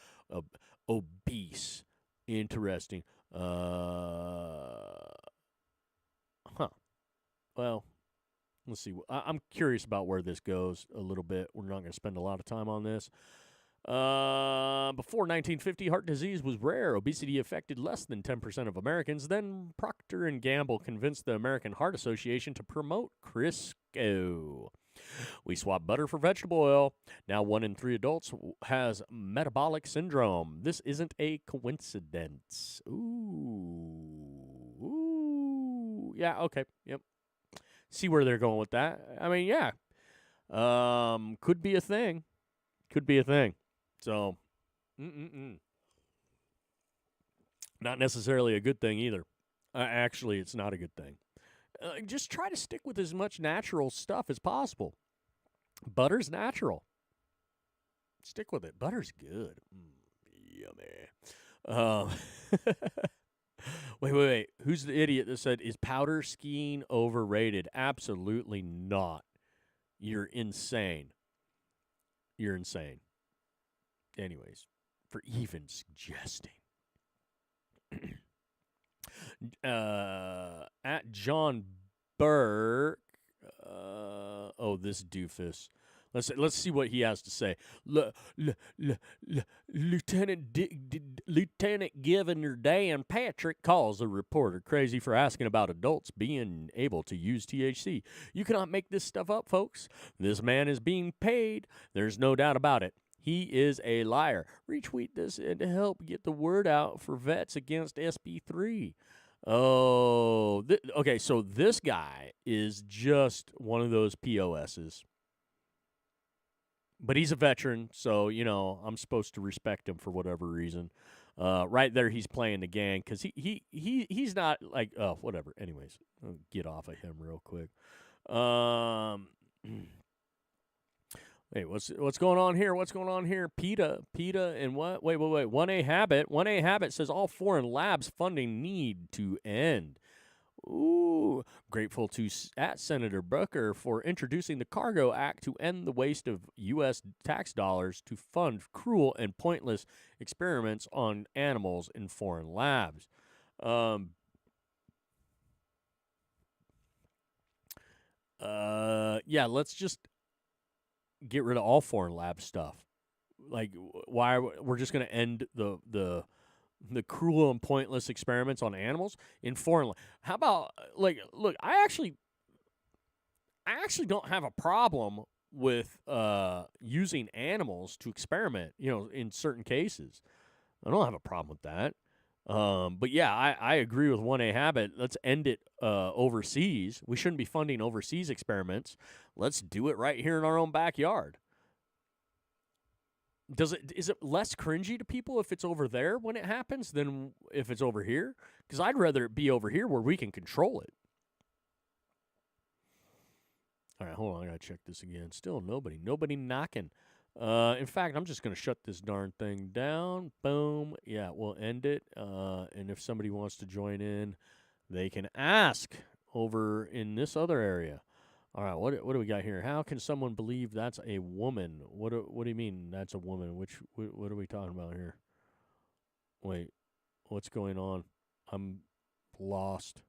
Obese. Interesting. Well, let's see. I'm curious about where this goes a little bit. We're not going to spend a lot of time on this. Before 1950, heart disease was rare. Obesity affected less than 10% of Americans. Then Procter & Gamble convinced the American Heart Association to promote Crisco. We swap butter for vegetable oil. Now 1 in 3 adults has metabolic syndrome. This isn't a coincidence. Ooh. Yeah, okay. Yep. See where they're going with that. I mean, yeah. Could be a thing. So, not necessarily a good thing either. Actually, it's not a good thing. Just try to stick with as much natural stuff as possible. Butter's natural. Stick with it. Butter's good. Yummy. Wait. Who's the idiot that said, is powder skiing overrated? Absolutely not. You're insane. Anyways, for even suggesting. At John Burke. This doofus. Let's see what he has to say. Lieutenant Governor Dan Patrick calls a reporter crazy for asking about adults being able to use THC. You cannot make this stuff up, folks. This man is being paid. There's no doubt about it. He is a liar. Retweet this and help get the word out for vets against SB3. Oh, okay, so this guy is just one of those POSs. But he's a veteran, so, I'm supposed to respect him for whatever reason. Right there, he's playing the gang because he's not like, whatever. Anyways, I'll get off of him real quick. Wait, what's going on here? PETA, and what? Wait. 1A Habit says all foreign labs funding need to end. Ooh, grateful to Senator Booker for introducing the Cargo Act to end the waste of U.S. tax dollars to fund cruel and pointless experiments on animals in foreign labs. Let's just get rid of all foreign lab stuff. Like, why we're just going to end the cruel and pointless experiments on animals in foreign lab. How about, look, I actually don't have a problem with using animals to experiment, in certain cases. I don't have a problem with that. But yeah, I agree with 1A Habit. Let's end it overseas. We shouldn't be funding overseas experiments. Let's do it right here in our own backyard. Is it less cringy to people if it's over there when it happens than if it's over here? Because I'd rather it be over here where we can control it. All right, hold on. I got to check this again. Still nobody knocking. In fact, I'm just going to shut this darn thing down. Boom. Yeah, we'll end it. And if somebody wants to join in, they can ask over in this other area. All right, what do we got here? How can someone believe that's a woman? What do you mean that's a woman? What are we talking about here? Wait, what's going on? I'm lost.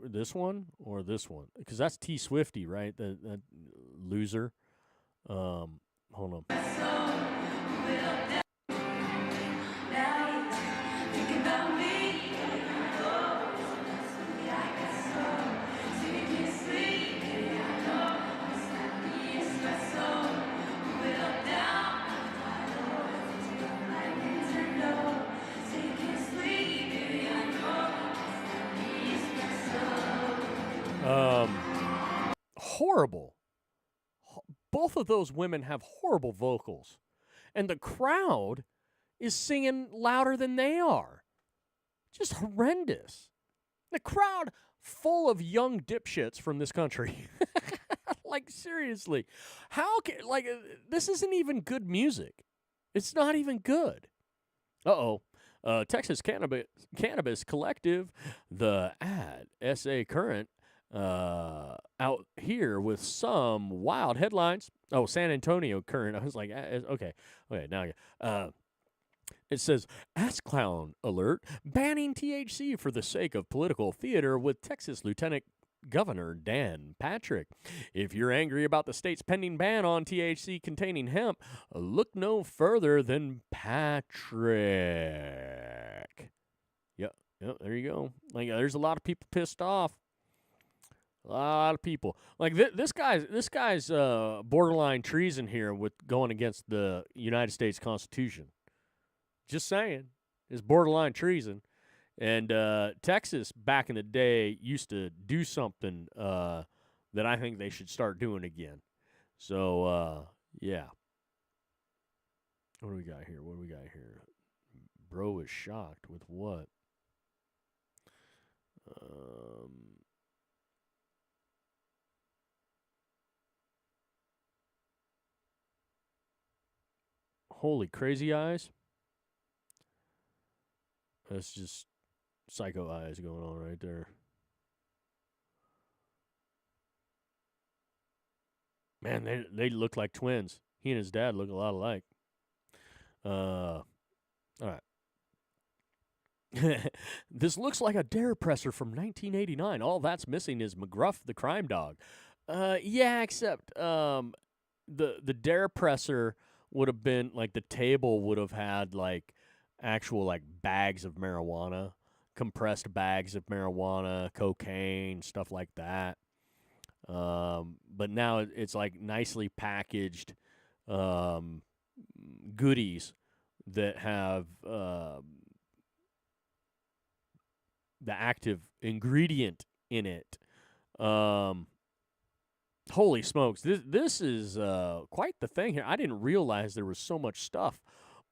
This one or this one? Because that's T Swifty, right? That loser. Hold on. Horrible. Both of those women have horrible vocals, and the crowd is singing louder than they are. Just horrendous. The crowd full of young dipshits from this country. Like, seriously. How can, like, this isn't even good music. It's not even good. Uh-oh. Texas Cannabis Collective, the ad, SA Current, out here with some wild headlines. Oh, San Antonio Current. I was like, okay, now I get, it says, Ass Clown Alert, banning THC for the sake of political theater with Texas Lieutenant Governor Dan Patrick. If you're angry about the state's pending ban on THC-containing hemp, look no further than Patrick. Yep, there you go. Like, there's a lot of people pissed off. A lot of people. Like, this guy's borderline treason here with going against the United States Constitution. Just saying. It's borderline treason. And Texas, back in the day, used to do something that I think they should start doing again. So, yeah. What do we got here? Bro is shocked with what? Holy crazy eyes. That's just psycho eyes going on right there. Man, they look like twins. He and his dad look a lot alike. All right. This looks like a dare presser from 1989. All that's missing is McGruff the crime dog. Yeah, except the dare presser would have been like the table would have had like actual like bags of marijuana, compressed bags of marijuana, cocaine, stuff like that. But now it's like nicely packaged goodies that have the active ingredient in it. Holy smokes, this is quite the thing here. I didn't realize there was so much stuff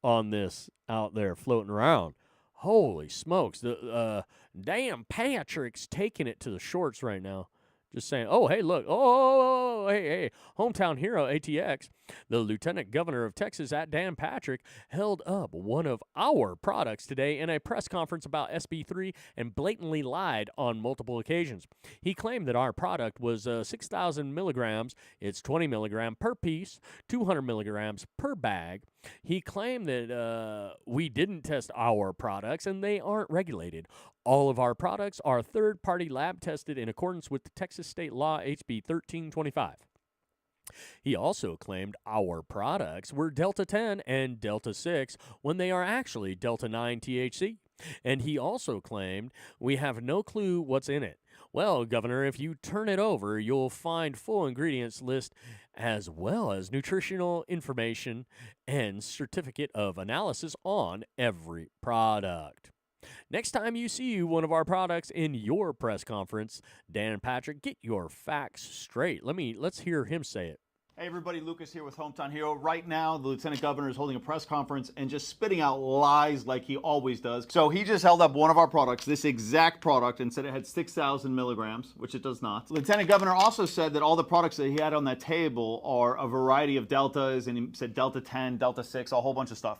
on this out there floating around. Holy smokes, the damn Patrick's taking it to the shorts right now. Just saying, oh, hey, look. Oh, hey. Hometown hero, ATX. The Lieutenant Governor of Texas, at Dan Patrick, held up one of our products today in a press conference about SB3 and blatantly lied on multiple occasions. He claimed that our product was 6,000 milligrams. It's 20 milligram per piece, 200 milligrams per bag. He claimed that we didn't test our products and they aren't regulated. All of our products are third-party lab tested in accordance with the Texas state law HB 1325. He also claimed our products were Delta 10 and Delta 6 when they are actually Delta 9 THC. And he also claimed we have no clue what's in it. Well, Governor, if you turn it over, you'll find full ingredients list as well as nutritional information and certificate of analysis on every product. Next time you see one of our products in your press conference, Dan and Patrick, get your facts straight. Let's hear him say it. Hey everybody, Lucas here with Hometown Hero. Right now, the Lieutenant Governor is holding a press conference and just spitting out lies like he always does. So he just held up one of our products, this exact product, and said it had 6,000 milligrams, which it does not. Lieutenant Governor also said that all the products that he had on that table are a variety of deltas, and he said Delta 10, Delta 6, a whole bunch of stuff.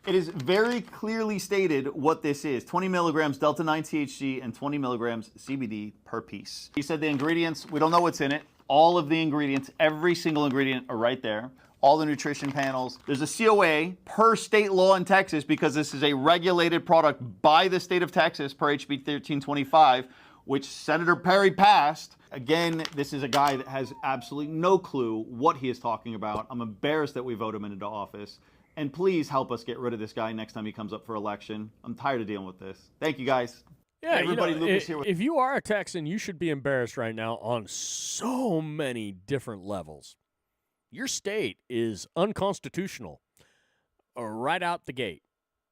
It is very clearly stated what this is. 20 milligrams Delta 9 THC and 20 milligrams CBD per piece. He said the ingredients, we don't know what's in it. All of the ingredients, every single ingredient are right there. All the nutrition panels. There's a COA per state law in Texas because this is a regulated product by the state of Texas per HB 1325, which Senator Perry passed. Again, this is a guy that has absolutely no clue what he is talking about. I'm embarrassed that we vote him into office. And please help us get rid of this guy next time he comes up for election. I'm tired of dealing with this. Thank you, guys. Yeah, hey, everybody, Lucas here. If you are a Texan, you should be embarrassed right now on so many different levels. Your state is unconstitutional right out the gate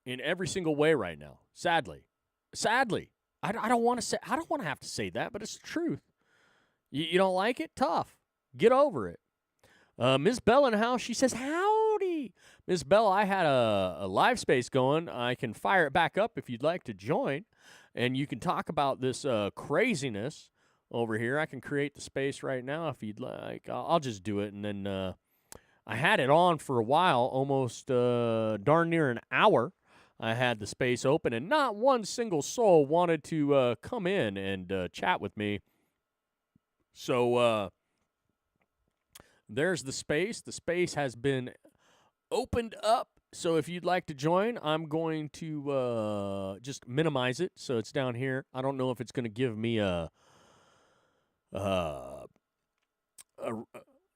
in every single way right now. Sadly, I don't want to have to say that, but it's the truth. You don't like it? Tough. Get over it. Ms. Bell in the house, she says, howdy. Ms. Bell, I had a live space going. I can fire it back up if you'd like to join. And you can talk about this craziness over here. I can create the space right now if you'd like. I'll just do it. And then I had it on for a while, almost darn near an hour. I had the space open, and not one single soul wanted to come in and chat with me. So there's the space. The space has been opened up. So if you'd like to join, I'm going to just minimize it so it's down here. I don't know if it's going to give me a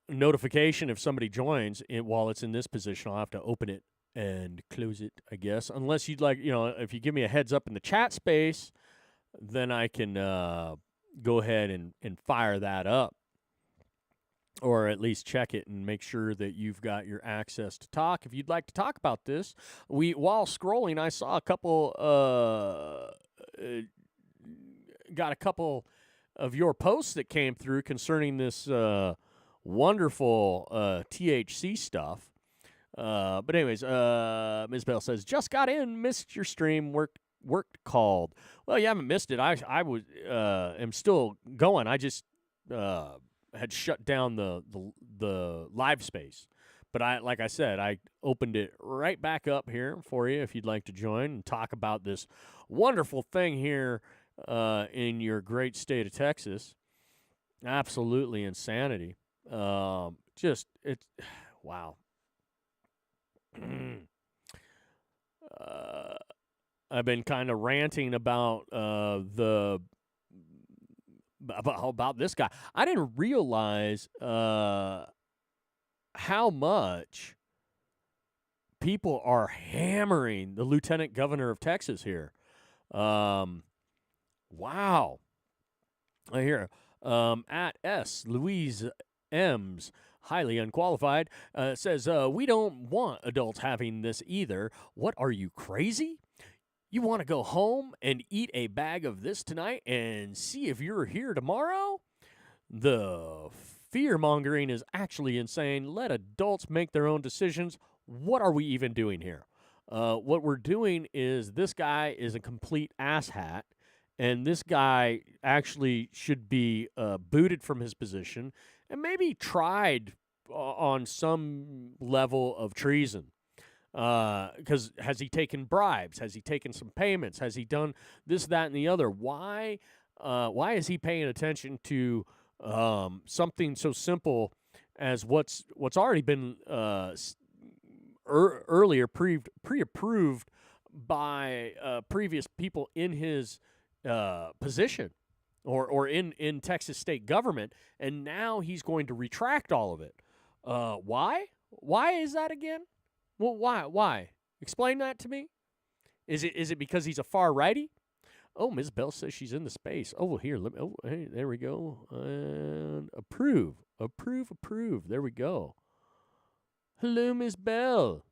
notification if somebody joins while it's in this position. I'll have to open it and close it, I guess. Unless you'd like, if you give me a heads up in the chat space, then I can go ahead and fire that up. Or at least check it and make sure that you've got your access to talk. If you'd like to talk about this, while scrolling, I saw a couple, got a couple of your posts that came through concerning this wonderful THC stuff. But anyways, Ms. Bell says, just got in, missed your stream, worked called. Well, you haven't missed it. I am still going. I just had shut down the live space. But like I said, I opened it right back up here for you if you'd like to join and talk about this wonderful thing here in your great state of Texas. Absolutely insanity. Wow. I've been kind of ranting about about this guy. I didn't realize how much people are hammering the lieutenant governor of Texas here. Wow. I hear at S. Louise M's, highly unqualified, says, we don't want adults having this either. What, are you crazy? You want to go home and eat a bag of this tonight and see if you're here tomorrow? The fear-mongering is actually insane. Let adults make their own decisions. What are we even doing here? What we're doing is this guy is a complete asshat, and this guy actually should be booted from his position and maybe tried on some level of treason. Because has he taken bribes? Has he taken some payments? Has he done this, that, and the other? Why is he paying attention to something so simple as what's already been earlier pre-approved by previous people in his position or in Texas state government, and now he's going to retract all of it. Why? Why is that again? Well, why? Explain that to me. Is it because he's a far righty? Oh, Ms. Bell says she's in the space. Oh, well, here, hey, there we go. And approve. There we go. Hello, Ms. Bell.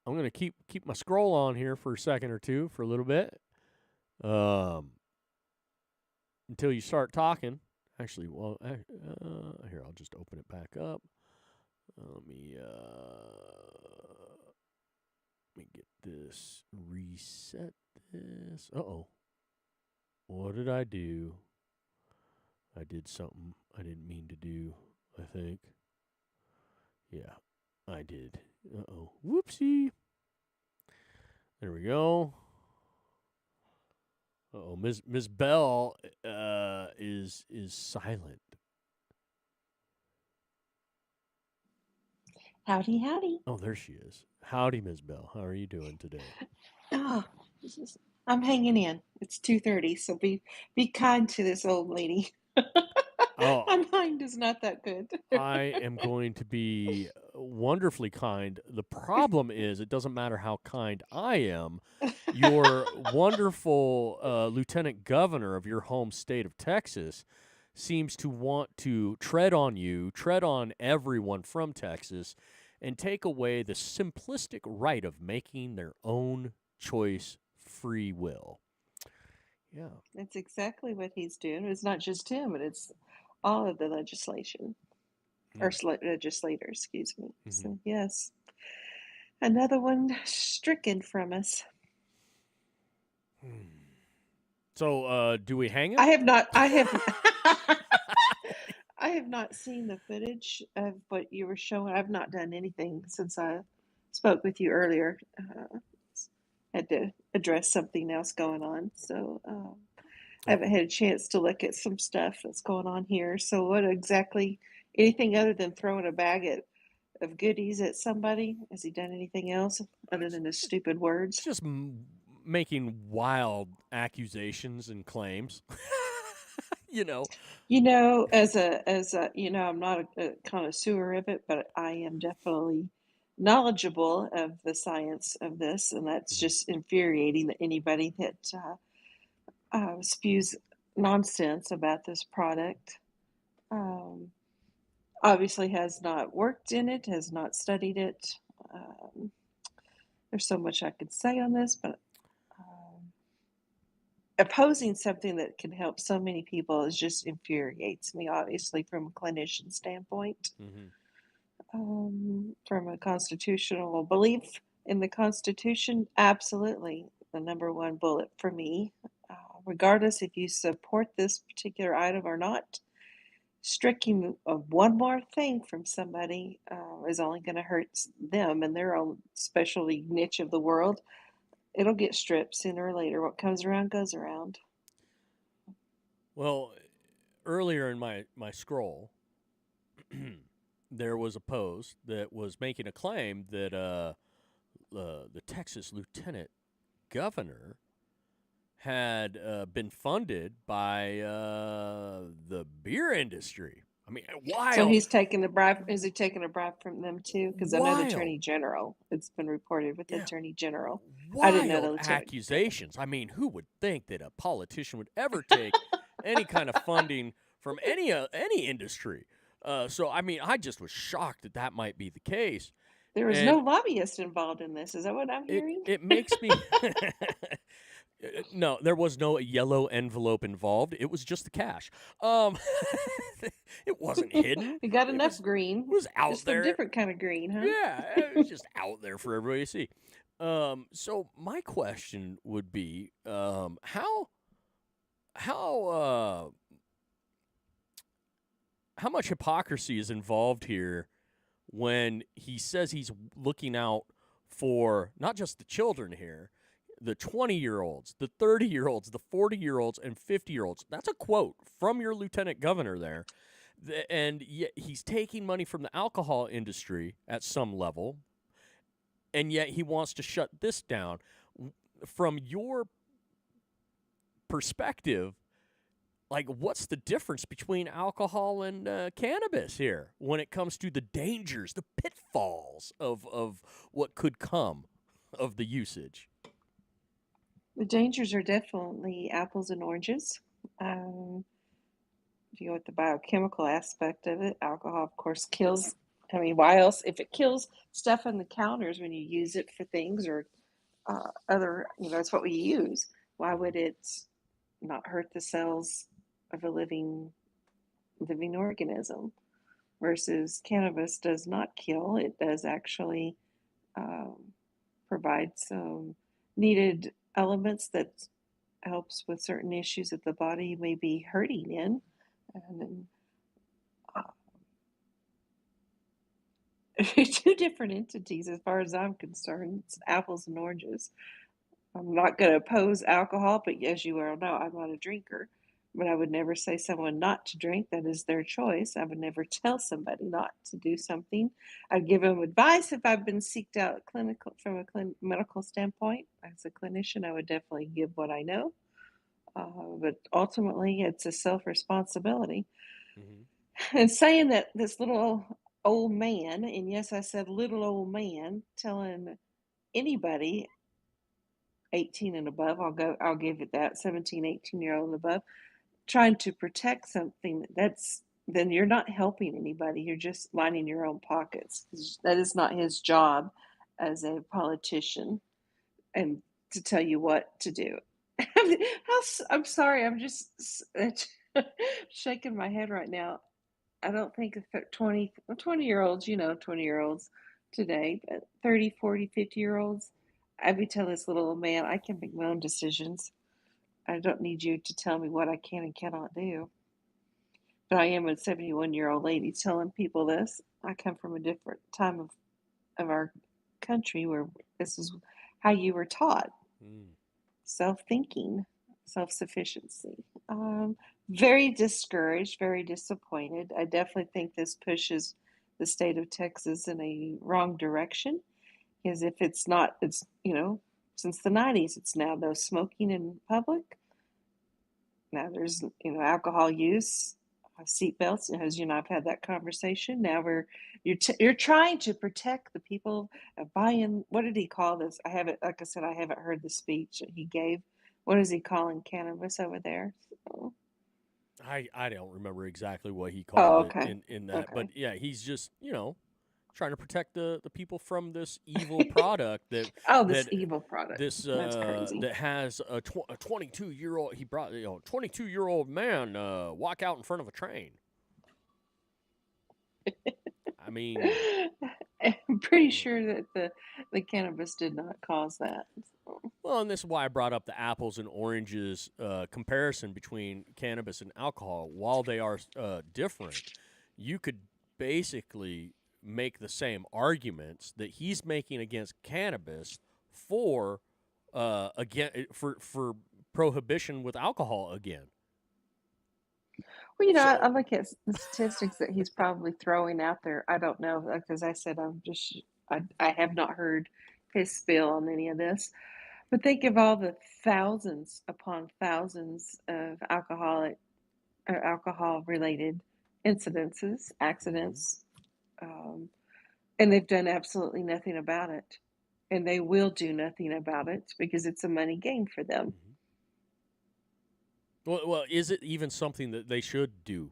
I'm going to keep my scroll on here for a second or two, for a little bit, until you start talking. Actually, well, here, I'll just open it back up. Let me get this, reset this. Uh-oh. What did I do? I did something I didn't mean to do, I think. Yeah, I did. Uh-oh. Whoopsie. There we go. Uh-oh, Ms. Bell is silent. Howdy, howdy. Oh, there she is. Howdy, Ms. Bell. How are you doing today? Oh, I'm hanging in. It's 2:30, so be kind to this old lady. Oh, My mind is not that good. I am going to be wonderfully kind. The problem is, it doesn't matter how kind I am. Your wonderful lieutenant governor of your home state of Texas seems to want to tread on you, tread on everyone from Texas, and take away the simplistic right of making their own choice, free will. Yeah. That's exactly what he's doing. It's not just him, but it's all of the legislation or Mm. legislators, excuse me. Mm-hmm. So yes, another one stricken from us. So, do we hang I him? have not. I have. I have not seen the footage of what you were showing. I've not done anything since I spoke with you earlier. Had to address something else going on, so I haven't had a chance to look at some stuff that's going on here. So, what exactly? Anything other than throwing a bag of goodies at somebody? Has he done anything else other than his stupid words? Just making wild accusations and claims. you know. I'm not a connoisseur of it, but I am definitely knowledgeable of the science of this, and that's Mhm. just infuriating that anybody that spews nonsense about this product um, obviously has not worked in it, has not studied it. Um, there's so much I could say on this, but opposing something that can help so many people is just infuriates me, obviously, from a clinician standpoint. Mhm. From a constitutional belief in the Constitution, absolutely the number one bullet for me. Regardless if you support this particular item or not, striking one more thing from somebody is only going to hurt them in their own specialty niche of the world. It'll get stripped sooner or later. What comes around goes around. Well, earlier in my scroll, there was a post that was making a claim that the Texas lieutenant governor had been funded by the beer industry. I mean, So wild, he's taking a bribe. Is he taking a bribe from them too? Because I know the wild, attorney general. It's been reported with the yeah, attorney general. I didn't know the wild lieutenant. accusations. I mean, who would think that a politician would ever take any kind of funding from any industry? So, I mean, I just was shocked that that might be the case, There was no and lobbyist involved in this. Is that what I'm it hearing? it makes me. No, there was no yellow envelope involved. It was just the cash. Um, it wasn't hidden. We got It enough was green. out Just a there. different kind of green, huh? Yeah, it was just out there for everybody to see. So my question would be, how how much hypocrisy is involved here when he says he's looking out for not just the children here, the 20-year-olds, the 30-year-olds, the 40-year-olds, and 50-year-olds. That's a quote from your lieutenant governor there. And yet he's taking money from the alcohol industry at some level, and yet he wants to shut this down. From your perspective, like, what's the difference between alcohol and cannabis here when it comes to the dangers, the pitfalls of what could come of the usage? The dangers are definitely apples and oranges. Um, if you go with the biochemical aspect of it, alcohol, of course, kills. I mean, why else? If it kills stuff on the counters when you use it for things or other, it's what we use. Why would it not hurt the cells of a living organism? Versus cannabis does not kill; it does actually um, provide some needed elements that helps with certain issues that the body may be hurting in. And uh, two different entities, as far as I'm concerned. It's apples and oranges. I'm not going to oppose alcohol, but as you well know, I'm not a drinker. But I would never say someone not to drink. That is their choice. I would never tell somebody not to do something. I'd give them advice if I've been seeked out from a medical standpoint. As a clinician, I would definitely give what I know. But ultimately, it's a self responsibility. Mm-hmm. And saying that this little old man, and yes, I said little old man, telling anybody 18 and above, I'll give it that, 17, 18-year-old and above, trying to protect something then you're not helping anybody. You're just lining your own pockets. That is not his job as a politician and to tell you what to do. I'm sorry. I'm just shaking my head right now. I don't think 20-year-olds, 20-year-olds today, but 30, 40, 50-year-olds, I would tell this little old man, I can make my own decisions. I don't need you to tell me what I can and cannot do. But I am a 71-year-old lady telling people this. I come from a different time of our country where this is how you were taught. Self-thinking, self-sufficiency. Very discouraged, very disappointed. I definitely think this pushes the state of Texas in a wrong direction. Because if it's not, it's, since the 90s, it's now no smoking in public. Now there's, alcohol use, seatbelts. As you and I've had that conversation. Now you're trying to protect the people of buying. What did he call this? I haven't, like I said, I haven't heard the speech that he gave. What is he calling cannabis over there? So, I don't remember exactly what he oh, called it okay. in that, but Okay. yeah, he's just trying to protect the people from this evil product Oh, this that evil product. That's crazy. that has a 22-year-old. He brought 22-year-old man walk out in front of a train. I mean, I'm pretty sure that the cannabis did not cause that. So, well, and this is why I brought up the apples and oranges comparison between cannabis and alcohol. While they are different, you could basically make the same arguments that he's making against cannabis for for prohibition with alcohol again. well, I So look at the statistics that he's probably throwing out there. I don't know, because I said I have not heard his spill on any of this. But think of all the thousands upon thousands of alcohol-related incidences, accidents, um, and they've done absolutely nothing about it. And they will do nothing about it because it's a money game for them. well, is it even something that they should do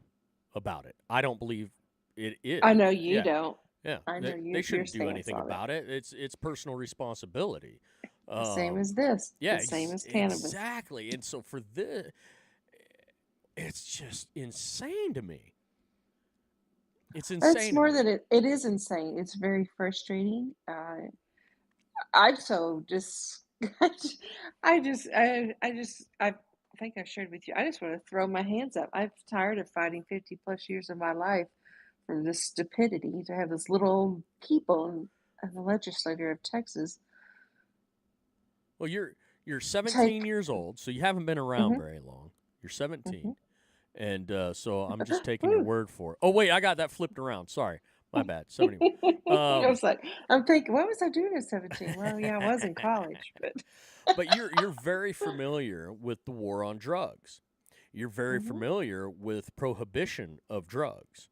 about it? I don't believe it is. I know you Yeah, don't. yeah. I know They your shouldn't do stance anything on it. about it. It's personal responsibility. The same Um, as this, yeah, the same as cannabis. exactly. And so for this, it's just insane to me. It's It's insane to more me. than it is insane. It's very frustrating. I'm so just, I think I shared with you. I just want to throw my hands up. I'm tired of fighting 50 plus years of my life for this stupidity to have this little people in the legislature of Texas Well, you're 17 take. years old, so you haven't been around Hmm. very long. You're 17, Hmm. and so I'm just taking your Woo. word for it. Oh wait, I got that flipped around. Sorry, my bad. 71. I was like, I'm thinking, what was I doing at 17? Well, yeah, I was in college, but But you're very familiar with the war on drugs. You're very hmm. familiar with prohibition of drugs.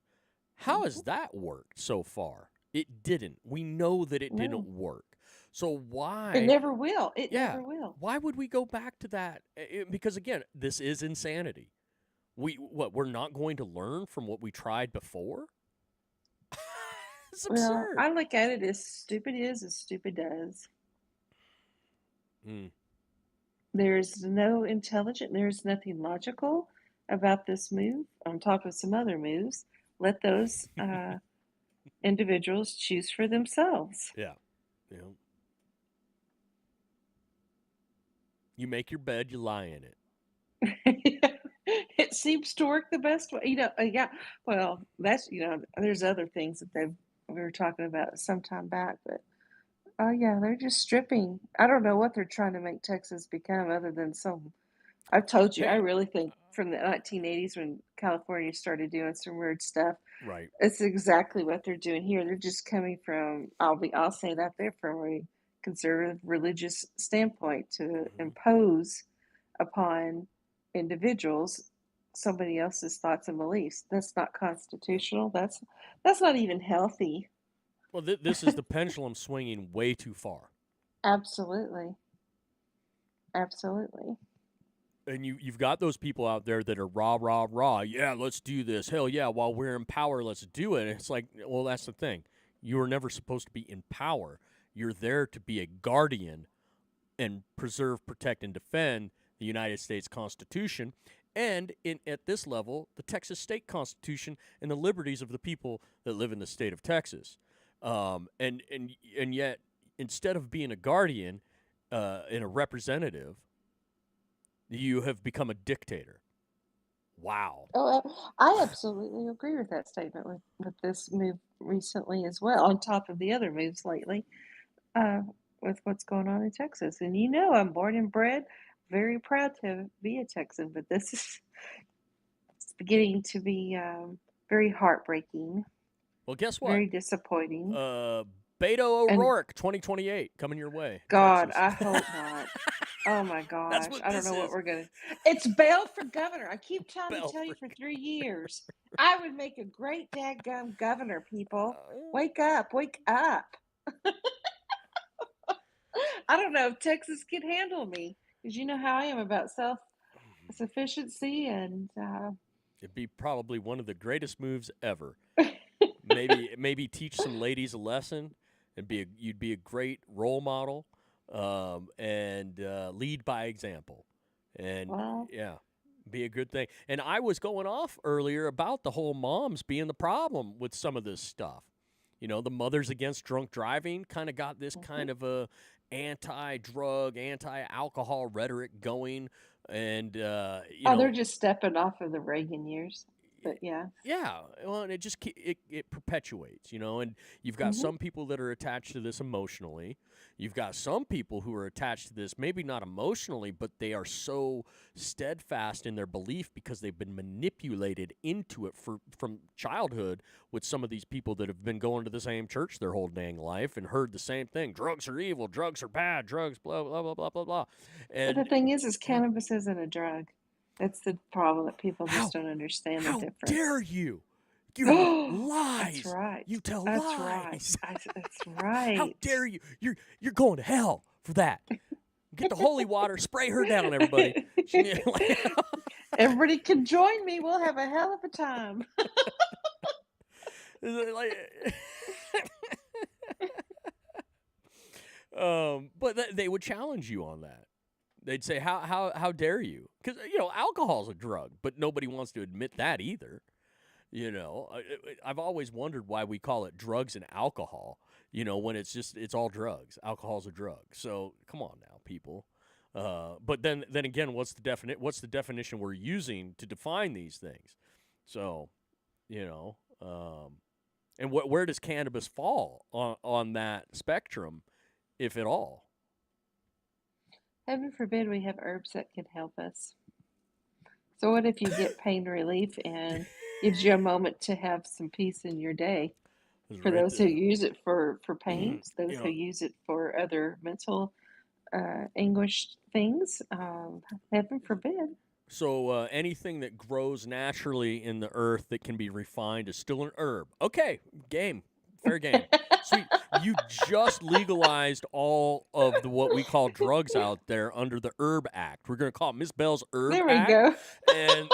How Hmm. has that worked so far? It didn't. We know that it didn't No, work. So it why? never will. It Yeah, never will. why would we go back to that? Because again, this is insanity. We're not going to learn from what we tried before? It's Well, absurd. I look at it as stupid is as stupid does. Mm. There's no intelligent, there's nothing logical about this move on top of some other moves. Let those individuals choose for themselves. Yeah. You know, you make your bed, you lie in it. It seems to work the best way. Yeah. Well, that's, there's other things that we were talking about some time back, but oh yeah, they're just stripping. I don't know what they're trying to make Texas become other than some. I've told you, I Hey, really think from the 1980s when California started doing some weird stuff, right. it's exactly what they're doing here. They're just coming from, I'll say that they're from a conservative religious standpoint to Hmm. impose upon individuals somebody else's thoughts and beliefs. That's not Yeah. constitutional. That's not even healthy. Well, this is the pendulum swinging way too far. Absolutely. Absolutely. And you've got those people out there that are rah rah rah. Yeah, let's do this. Hell yeah, while we're in power, let's do it. It's like, well, that's the thing. You were never supposed to be in power. You're there to be a guardian and preserve, protect, and defend the United States Constitution, and at this level, the Texas State Constitution and the liberties of the people that live in the state of Texas. And yet, instead of being a guardian and a representative, you have become a dictator. Wow. Oh, I absolutely agree with that statement with this move recently as well, on top of the other moves lately, uh, with what's going on in Texas. And I'm born and bred, very proud to be a Texan, but this is it's beginning to be very heartbreaking, Well, guess what? very disappointing. Beto And O'Rourke, 2028, coming your way. God, Texas. I hope not. Oh my gosh, what I don't this know what is. we're gonna. It's bail for governor. I keep trying Bail to tell you for for 3 years. I would make a great dadgum governor. People, wake up, wake up. I don't know if Texas can handle me, because you know how I am about self-sufficiency and It'd be probably one of the greatest moves ever. Maybe teach some ladies a lesson, and you'd be a great role model, and lead by example, and well, yeah, be a good thing. And I was going off earlier about the whole moms being the problem with some of this stuff. The Mothers Against Drunk Driving kind of got this kind of a anti-drug, anti-alcohol rhetoric going, and they're just stepping off of the Reagan years. But yeah. Yeah, well, and it just it perpetuates, and you've got some people that are attached to this emotionally. You've got some people who are attached to this maybe not emotionally, but they are so steadfast in their belief because they've been manipulated into it from childhood with some of these people that have been going to the same church their whole dang life and heard the same thing: drugs are evil, drugs are bad, drugs blah blah blah blah blah blah. And But the thing is cannabis isn't a drug. That's the problem, that people just don't understand the how difference. dare you? You lies. That's right. You tell That's lies. right. That's right. How dare you? You're going to hell for that. Get the holy water, spray her down, everybody. Everybody can join me. We'll have a hell of a time. But they would challenge you on that. They'd say, how dare you? Because, alcohol's a drug, but nobody wants to admit that either. I've always wondered why we call it drugs and alcohol, when it's all drugs. Alcohol's a drug. So come on now, people. But then again, what's the definition we're using to define these things? So, and where does cannabis fall on that spectrum, if at all? Heaven forbid we have herbs that can help us. So what if you get pain relief and gives you a moment to have some peace in your day? For those who use it for pain, those who use it for other mental anguish things, heaven forbid. So anything that grows naturally in the earth that can be refined is still an herb. Okay, fair game. Sweet. You just legalized all of what we call drugs out there under the Herb Act. We're going to call it Miss Bell's Herb There we Act. go. And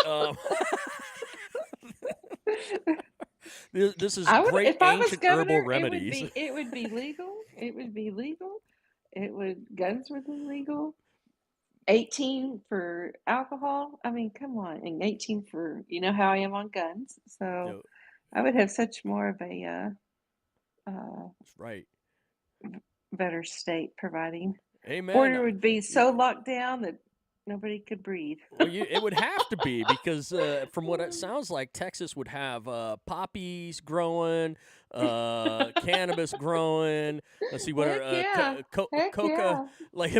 this is great if I was ancient governor, herbal remedies. It would be legal. It would be legal. Guns would be legal. 18 for alcohol. I mean, come on. And 18 for, how I am on guns. So I would have such more of a That's right. better state providing. Amen. Border would be so locked down that nobody could breathe. Well, it would have to be because from what it sounds like, Texas would have poppies growing, cannabis growing. Let's see what coca. Like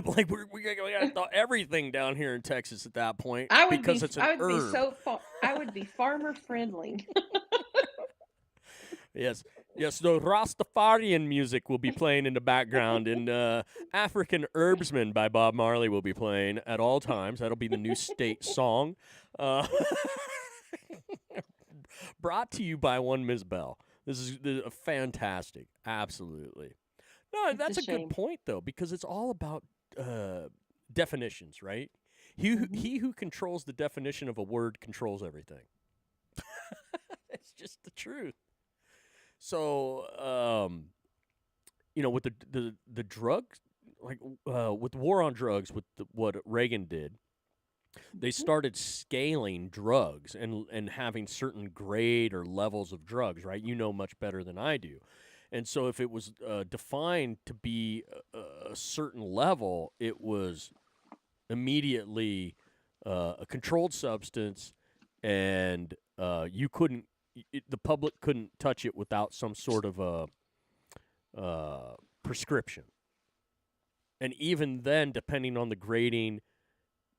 we got everything down here in Texas at that point because it's an herb. I would be farmer friendly. Yes, the Rastafarian music will be playing in the background, and African Herbsman by Bob Marley will be playing at all times. That'll be the new state song. Brought to you by one Ms. Bell. This is fantastic. Absolutely. No, that's a good point, though, because it's all about definitions, right? He who controls the definition of a word controls everything. It's just the truth. So, with the drugs, like with the war on drugs, with what Reagan did, They started scaling drugs and having certain grade or levels of drugs, right? You know much better than I do. And so if it was defined to be a certain level, it was immediately a controlled substance, and you couldn't, the public couldn't touch it without some sort of a prescription. And even then, depending on the grading,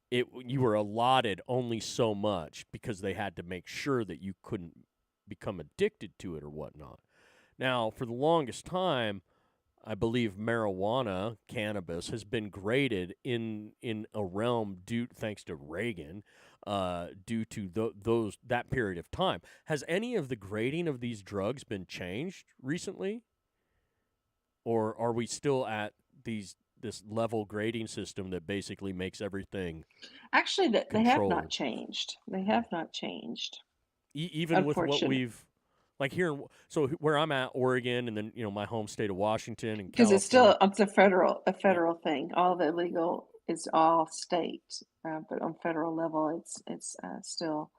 you were allotted only so much because they had to make sure that you couldn't become addicted to it or whatnot. Now, for the longest time, I believe marijuana, cannabis, has been graded in a realm thanks to Reagan, due to that period of time. Has any of the grading of these drugs been changed recently, or are we still at this level grading system that basically makes everything Actually, they have not controlled? changed. They have not changed. Even with what Unfortunately. we've, like here, so where I'm at, Oregon, and then my home state of Washington and Because California. it's a federal thing. All the illegal is all state, but on federal level, it's still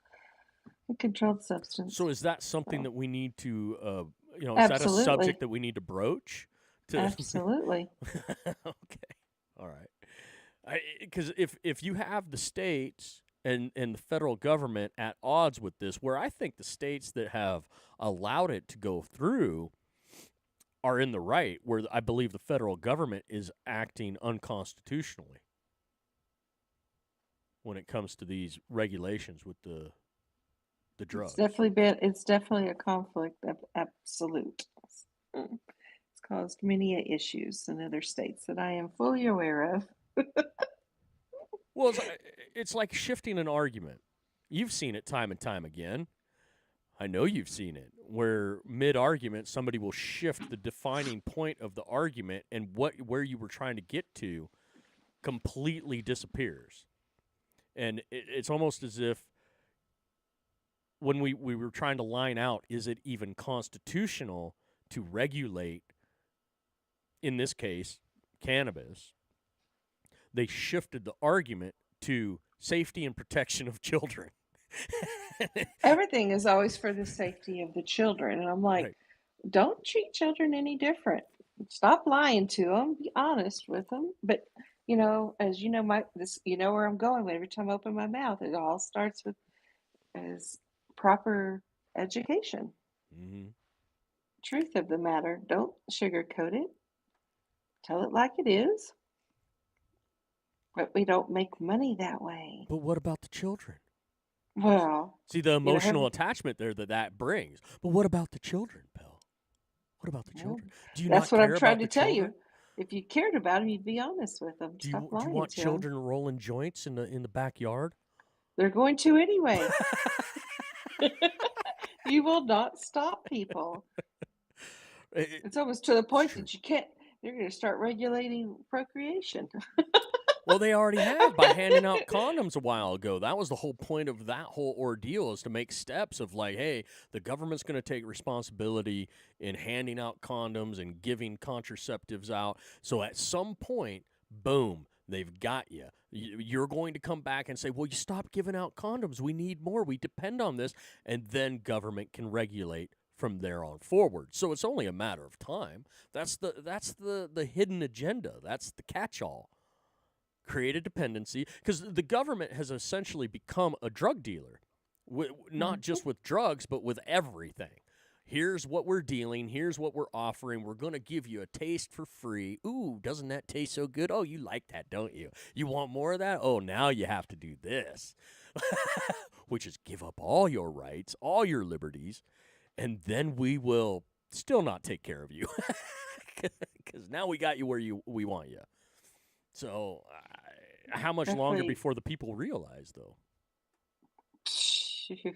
a controlled substance. So is that something So, that we need to, is that a absolutely, subject that we need to broach? absolutely. Okay, all right. Because if you have the states and the federal government at odds with this, where I think the states that have allowed it to go through are in the right, where I believe the federal government is acting unconstitutionally when it comes to these regulations with the drugs. It's definitely a conflict of absolute. It's caused many issues in other states that I am fully aware of. Well, it's like shifting an argument. You've seen it time and time again. I know you've seen it, where mid-argument somebody will shift the defining point of the argument, and where you were trying to get to completely disappears. And it's almost as if when we were trying to line out, is it even constitutional to regulate, in this case, cannabis, they shifted the argument to safety and protection of children. Everything is always for the safety of the children. And I'm like, Right. don't treat children any different. Stop lying to them. Be honest with them. But, as you know, where I'm going. Every time I open my mouth, it all starts with is proper education. Mm-hmm. Truth of the matter. Don't sugarcoat it. Tell it like it is. But we don't make money that way. But what about the children? Well, See the emotional attachment there that brings. But what about the children, Bill? What about the children? Do you that's not what care I'm trying about to the tell children? you. If you cared about them, you'd be honest with them. Do Stop you lying want to children rolling joints in the backyard? them. They're going to anyway. You will not stop people. It's almost to the point that you can't. They're going to start regulating procreation. Well, they already have by handing out condoms a while ago. That was the whole point of that whole ordeal, is to make steps of like, hey, the government's going to take responsibility in handing out condoms and giving contraceptives out. So at some point, boom, they've got you. You're going to come back and say, well, you stop giving out condoms. We need more. We depend on this. And then government can regulate from there on forward. So it's only a matter of time. That's the hidden agenda. That's the catch-all. Create a dependency, because the government has essentially become a drug dealer, not just with drugs, but with everything. Here's what we're dealing. Here's what we're offering. We're going to give you a taste for free. Ooh, doesn't that taste so good? Oh, you like that, don't you? You want more of that? Oh, now you have to do this, which is give up all your rights, all your liberties, and then we will still not take care of you, because now we got you where we want you. So, how much longer before the people realize, though? Shoot.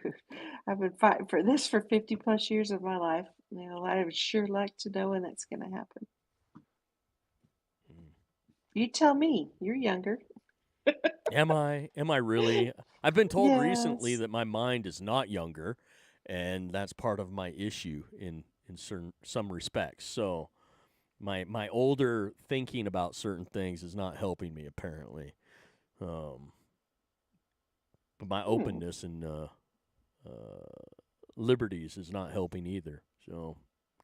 I've been fighting for this for 50 plus years of my life. I would sure like to know when that's going to happen. You tell me. You're younger. Am I really? I've been told recently Yes. that my mind is not younger, and that's part of my issue in some respects. So, my older thinking about certain things is not helping me, apparently. my openness and liberties is not helping either. So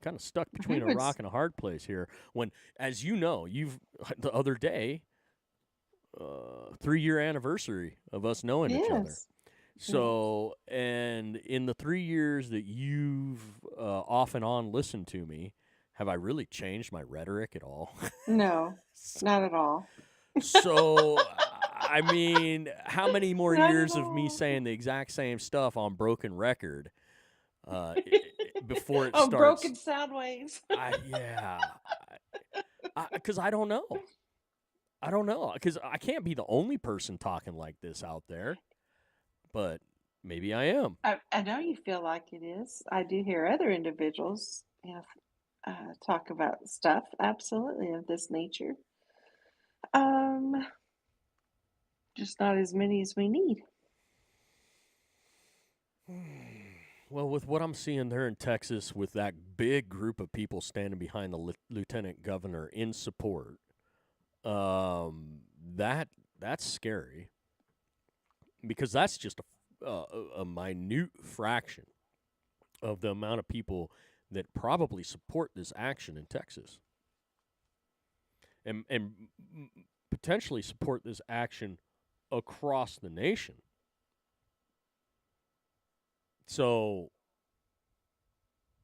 kind of stuck between a rock and a hard place here. When, as you know, you've the other day, 3-year anniversary of us knowing each other. Yes. So, and in the 3 years that you've off and on listened to me, have I really changed my rhetoric at all? No, not at all. So, I mean, how many more Not at years of me all. saying the exact same stuff on broken record before it Oh, starts? broken sound waves. Because I don't know. I don't know. Because I can't be the only person talking like this out there. But maybe I am. I know you feel like it is. I do hear other individuals talk about stuff absolutely of this nature. Just not as many as we need. Well, with what I'm seeing there in Texas, with that big group of people standing behind the lieutenant governor in support, that's scary, because that's just a minute fraction of the amount of people that probably support this action in Texas, and potentially support this action across the nation. So,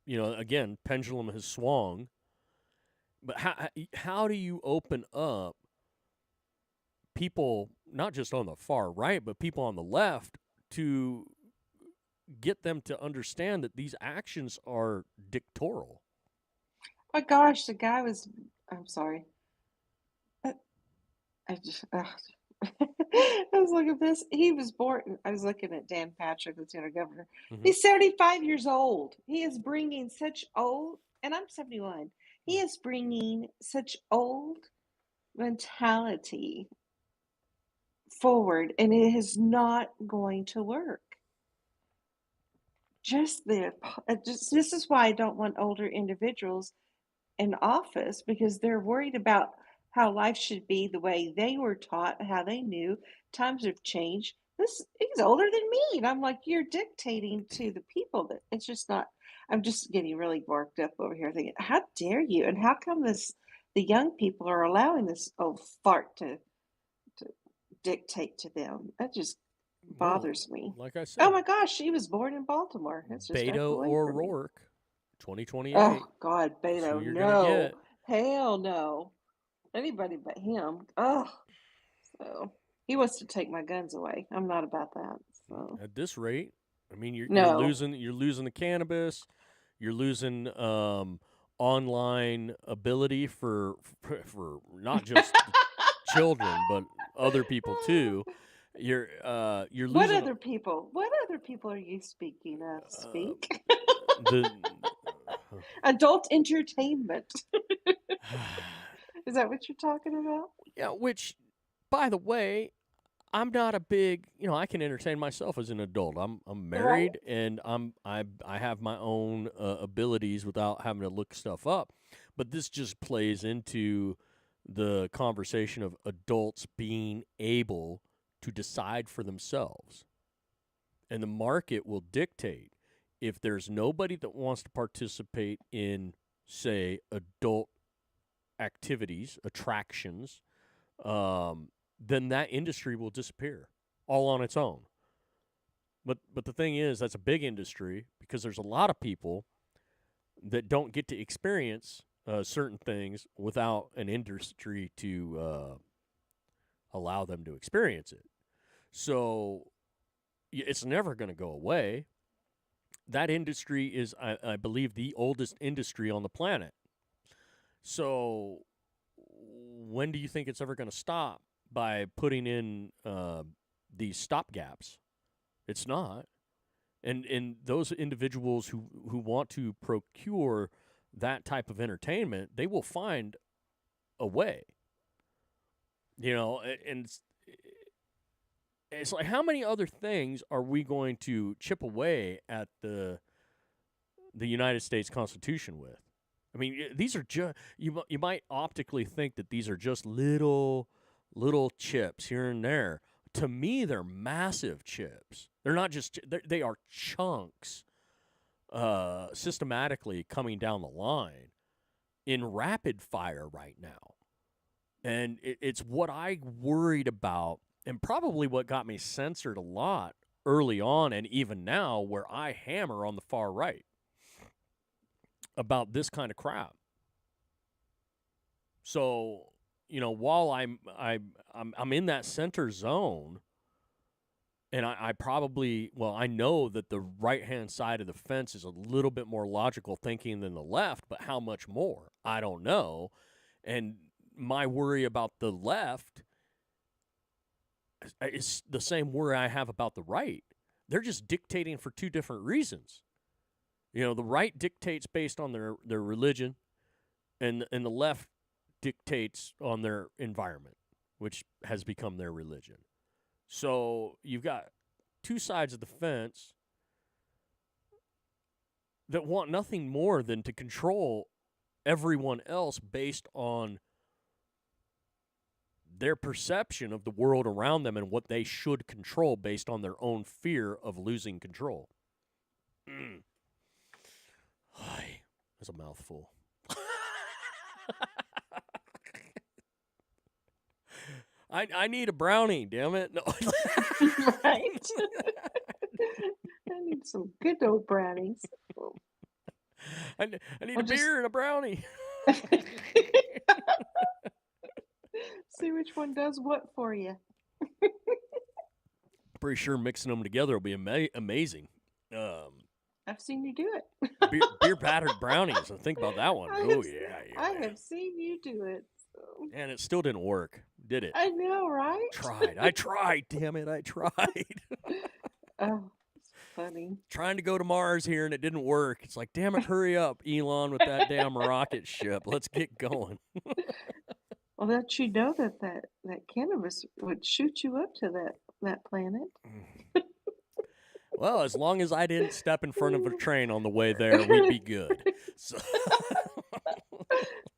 again, pendulum has swung. But how do you open up people, not just on the far right, but people on the left, to get them to understand that these actions are dictatorial? My gosh, the guy was. I'm sorry. I just. I was looking at this. He was born. I was looking at Dan Patrick, Lieutenant Governor. Mhm. He's 75 years old. He is bringing such old, and I'm 71. He is bringing such old mentality forward, and it is not going to work. Just this is why I don't want older individuals in office, because they're worried about how life should be the way they were taught, how they knew. Times have changed. He's older than me, and I'm like, you're dictating to the people. That it's just not. I'm just getting really worked up over here, thinking, how dare you? And how come the young people are allowing this old fart to dictate to them? That just bothers me. Like I said, Oh my gosh, she was born in Baltimore. That's just Beto away or from me. Rourke, 2028. Oh God, That's who Beto, you're gonna no, get. hell no, anybody but him. Oh, so he wants to take my guns away. I'm not about that. So At this rate, I mean, you're no, losing the cannabis. You're losing online ability for not just children but other people too. You're losing. What other people? What other people are you speaking of? Speak. the Adult entertainment. Is that what you're talking about? Yeah, which, by the way, I'm not a big, I can entertain myself as an adult. I'm married, and I have my own abilities without having to look stuff up. But this just plays into the conversation of adults being able to decide for themselves. And the market will dictate. If there's nobody that wants to participate in, say, adult activities, attractions, then that industry will disappear all on its own. But the thing is, that's a big industry, because there's a lot of people that don't get to experience certain things without an industry to allow them to experience it. So it's never going to go away. That industry is, I believe, the oldest industry on the planet. So when do you think it's ever going to stop by putting in these stopgaps? It's not. And those individuals who want to procure that type of entertainment, they will find a way. And it's like, how many other things are we going to chip away at the United States Constitution with? I mean, these are just, you might optically think that these are just little chips here and there. to me, they're massive chips. They're not just they are chunks systematically coming down the line in rapid fire right now. And it's what I worried about, and probably what got me censored a lot early on, and even now, where I hammer on the far right about this kind of crap. So, while I'm in that center zone, and I know that the right-hand side of the fence is a little bit more logical thinking than the left, but how much more? I don't know. And my worry about the left is the same worry I have about the right. They're just dictating for two different reasons. The right dictates based on their religion, and the left dictates on their environment, which has become their religion. So you've got two sides of the fence that want nothing more than to control everyone else based on their perception of the world around them and what they should control based on their own fear of losing control. That's a mouthful. I need a brownie, damn it. No. Right? I need some good old brownies. I need a beer and a brownie. See which one does what for you. Pretty sure mixing them together will be amazing. I've seen you do it. beer battered brownies. I think about that one. I have seen you do it. So. And it still didn't work, did it? I know, right? I tried. Damn it, I tried. Oh, it's funny. Trying to go to Mars here and it didn't work. It's like, damn it, hurry up, Elon, with that damn rocket ship. Let's get going. Well, don't you know that cannabis would shoot you up to that planet? Well, as long as I didn't step in front of a train on the way there, we'd be good. So.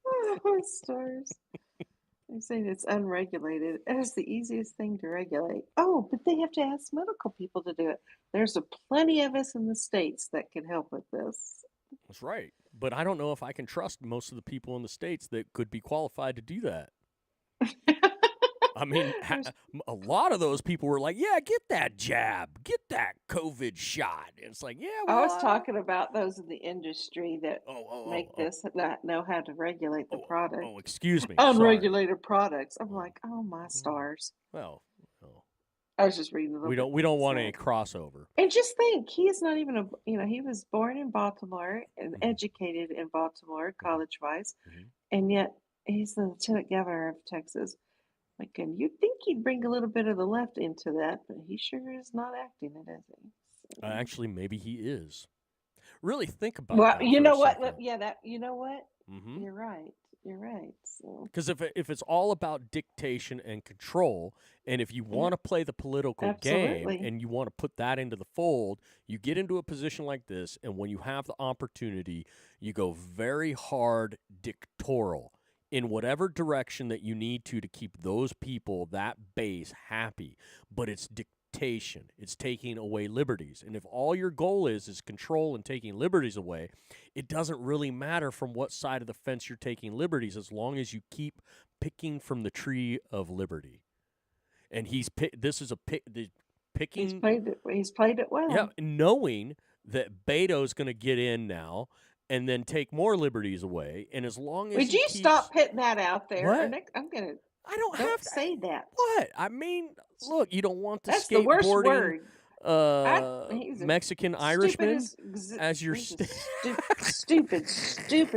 Oh, stars. They're saying it's unregulated. It's the easiest thing to regulate. Oh, but they have to ask medical people to do it. There's plenty of us in the States that can help with this. That's right. But I don't know if I can trust most of the people in the States that could be qualified to do that. I mean, a lot of those people were like, yeah, get that jab, get that COVID shot. And it's like, yeah, well, I was talking about those in the industry that make this not know how to regulate the product. Oh, excuse me. Unregulated products. I'm like, oh, my stars. Well, I was just reading we don't want any crossover. And just think, he is not even he was born in Baltimore and educated in Baltimore, college-wise, and yet he's the lieutenant governor of Texas. Like, and you'd think he'd bring a little bit of the left into that, but he sure is not acting it, is he? So. Actually, maybe he is. Really think about that. Well, you know what? Yeah, you know what? Mm-hmm. You're right. Because if it's all about dictation and control, and if you want to play the political game and you want to put that into the fold, you get into a position like this, and when you have the opportunity, you go very hard dictatorial in whatever direction that you need to keep those people, that base, happy. But it's dictation. It's taking away liberties. And if all your goal is control and taking liberties away, it doesn't really matter from what side of the fence you're taking liberties as long as you keep picking from the tree of liberty. And picking. He's played it well. Yeah, knowing that Beto's going to get in now and then take more liberties away. And as long as would you stop putting that out there? What? I'm gonna. I don't have to say that. What? I mean, look, you don't want the That's the worst skateboarding word. Mexican Irishman as your stupid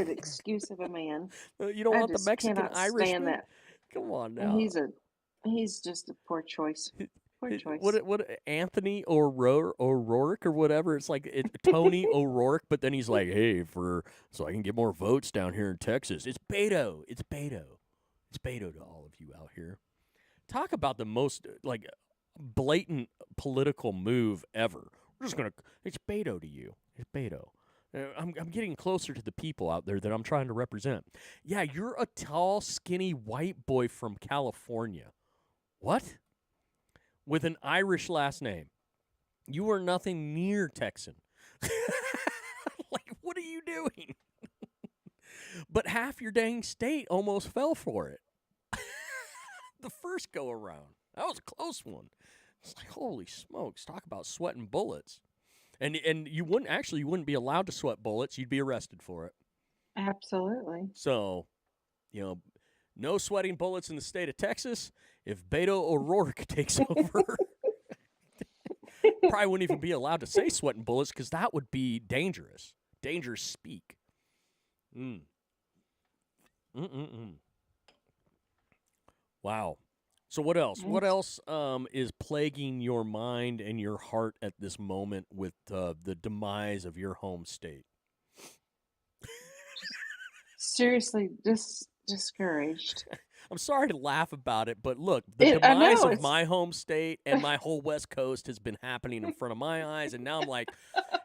excuse of a man. You don't want the Mexican Irishman. That. Come on now. He's just a poor choice. Poor choice. What Anthony O'Rourke or whatever? It's like Tony O'Rourke, but then he's like, hey, so I can get more votes down here in Texas. It's Beto. It's Beto. It's Beto to all of you out here. Talk about the most blatant political move ever. It's Beto to you. It's Beto. I'm getting closer to the people out there that I'm trying to represent. Yeah, you're a tall, skinny white boy from California. What? with an Irish last name. You are nothing near Texan. Like, what are you doing? But half your dang state almost fell for it. The first go around. That was a close one. It's like, holy smokes, talk about sweating bullets. And you wouldn't be allowed to sweat bullets. You'd be arrested for it. Absolutely. So, no sweating bullets in the state of Texas. If Beto O'Rourke takes over, probably wouldn't even be allowed to say sweating bullets because that would be dangerous. Dangerous speak. Wow. So what else? What else is plaguing your mind and your heart at this moment with the demise of your home state? Seriously, discouraged. I'm sorry to laugh about it, but look, the I demise know, of it's my home state and my whole West Coast has been happening in front of my eyes, and now I'm like,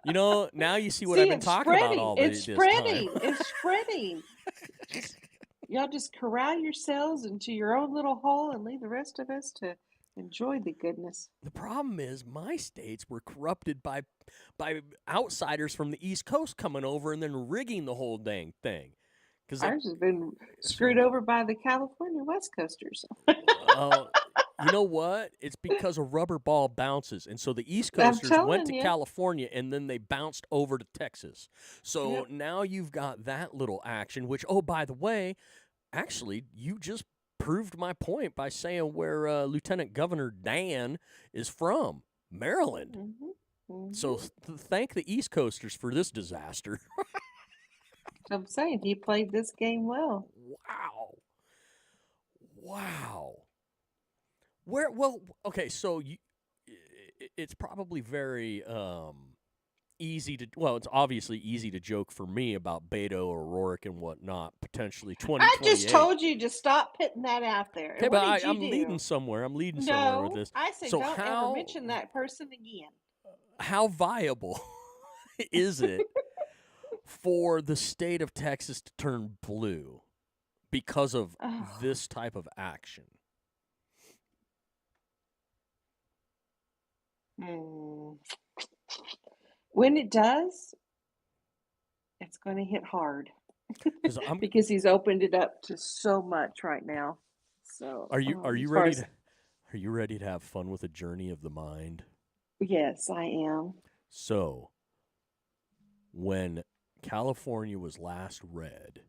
now you see what I've been it's talking spreading. about all It's this spreading. time. It's spreading. Y'all just corral yourselves into your own little hole and leave the rest of us to enjoy the goodness. The problem is my states were corrupted by outsiders from the East Coast coming over and then rigging the whole dang thing. Ours has been screwed over by the California West Coasters. You know what? It's because a rubber ball bounces. And so the East I'm Coasters went telling to you. California and then they bounced over to Texas. So now you've got that little action, which, oh, by the way, actually, you just proved my point by saying where Lieutenant Governor Dan is from, Maryland. So thank the East Coasters for this disaster. I'm saying he played this game well. Wow. Okay, so it's probably very easy to, it's obviously easy to joke for me about Beto O'Rourke and whatnot, potentially 2028. I just told you to stop putting that out there. Okay, And but what did you I'm do? leading somewhere. I'm leading somewhere with this. I said So don't ever mention that person again. How viable is it for the state of Texas to turn blue because of this type of action? When it does, it's going to hit hard because he's opened it up to so much right now. So are you ready? Are you ready to have fun with a journey of the mind? Yes, I am. So, when California was last red,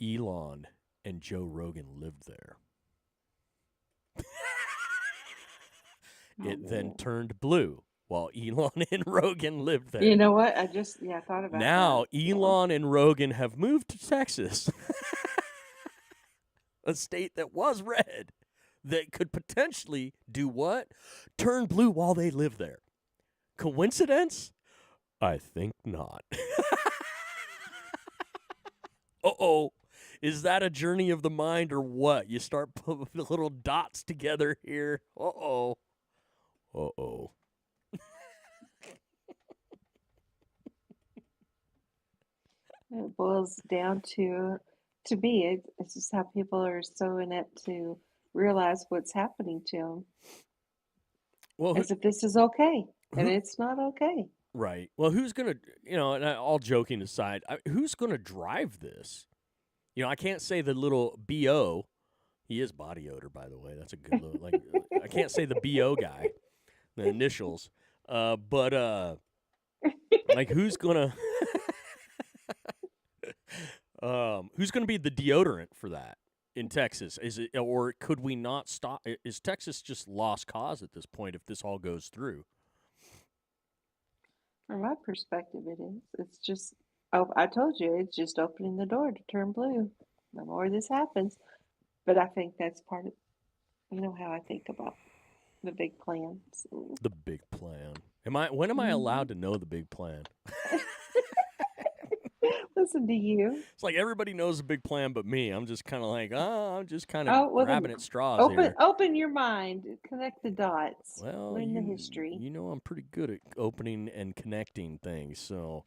Elon and Joe Rogan lived there. It then turned blue while Elon and Rogan lived there. You know what? I thought about now that. Elon and Rogan have moved to Texas, a state that was red, that could potentially do what? Turn blue while they live there. Coincidence? I think not. Uh-oh. Is that a journey of the mind or what? You start putting little dots together here. Uh-oh. Uh-oh. It boils down to me, it's just how people are so inept to realize what's happening to them. Well, as if this is okay, and it's not okay. Right. Well, who's going to, and all joking aside, who's going to drive this? I can't say the little B.O. He is body odor, by the way. That's a good little, I can't say the B.O. guy, the initials. But who's going to be the deodorant for that in Texas? Is it, or could we not stop? Is Texas just lost cause at this point if this all goes through? From my perspective, it is. It's just, I told you, it's just opening the door to turn blue. The more this happens. But I think that's part of, how I think about the big plan. So. The big plan. When am I allowed to know the big plan? Listen to you. It's like everybody knows the big plan but me. I'm just kind of like, I'm just kind of grabbing at straws here. Open your mind. Connect the dots. Well, learn the history. I'm pretty good at opening and connecting things, so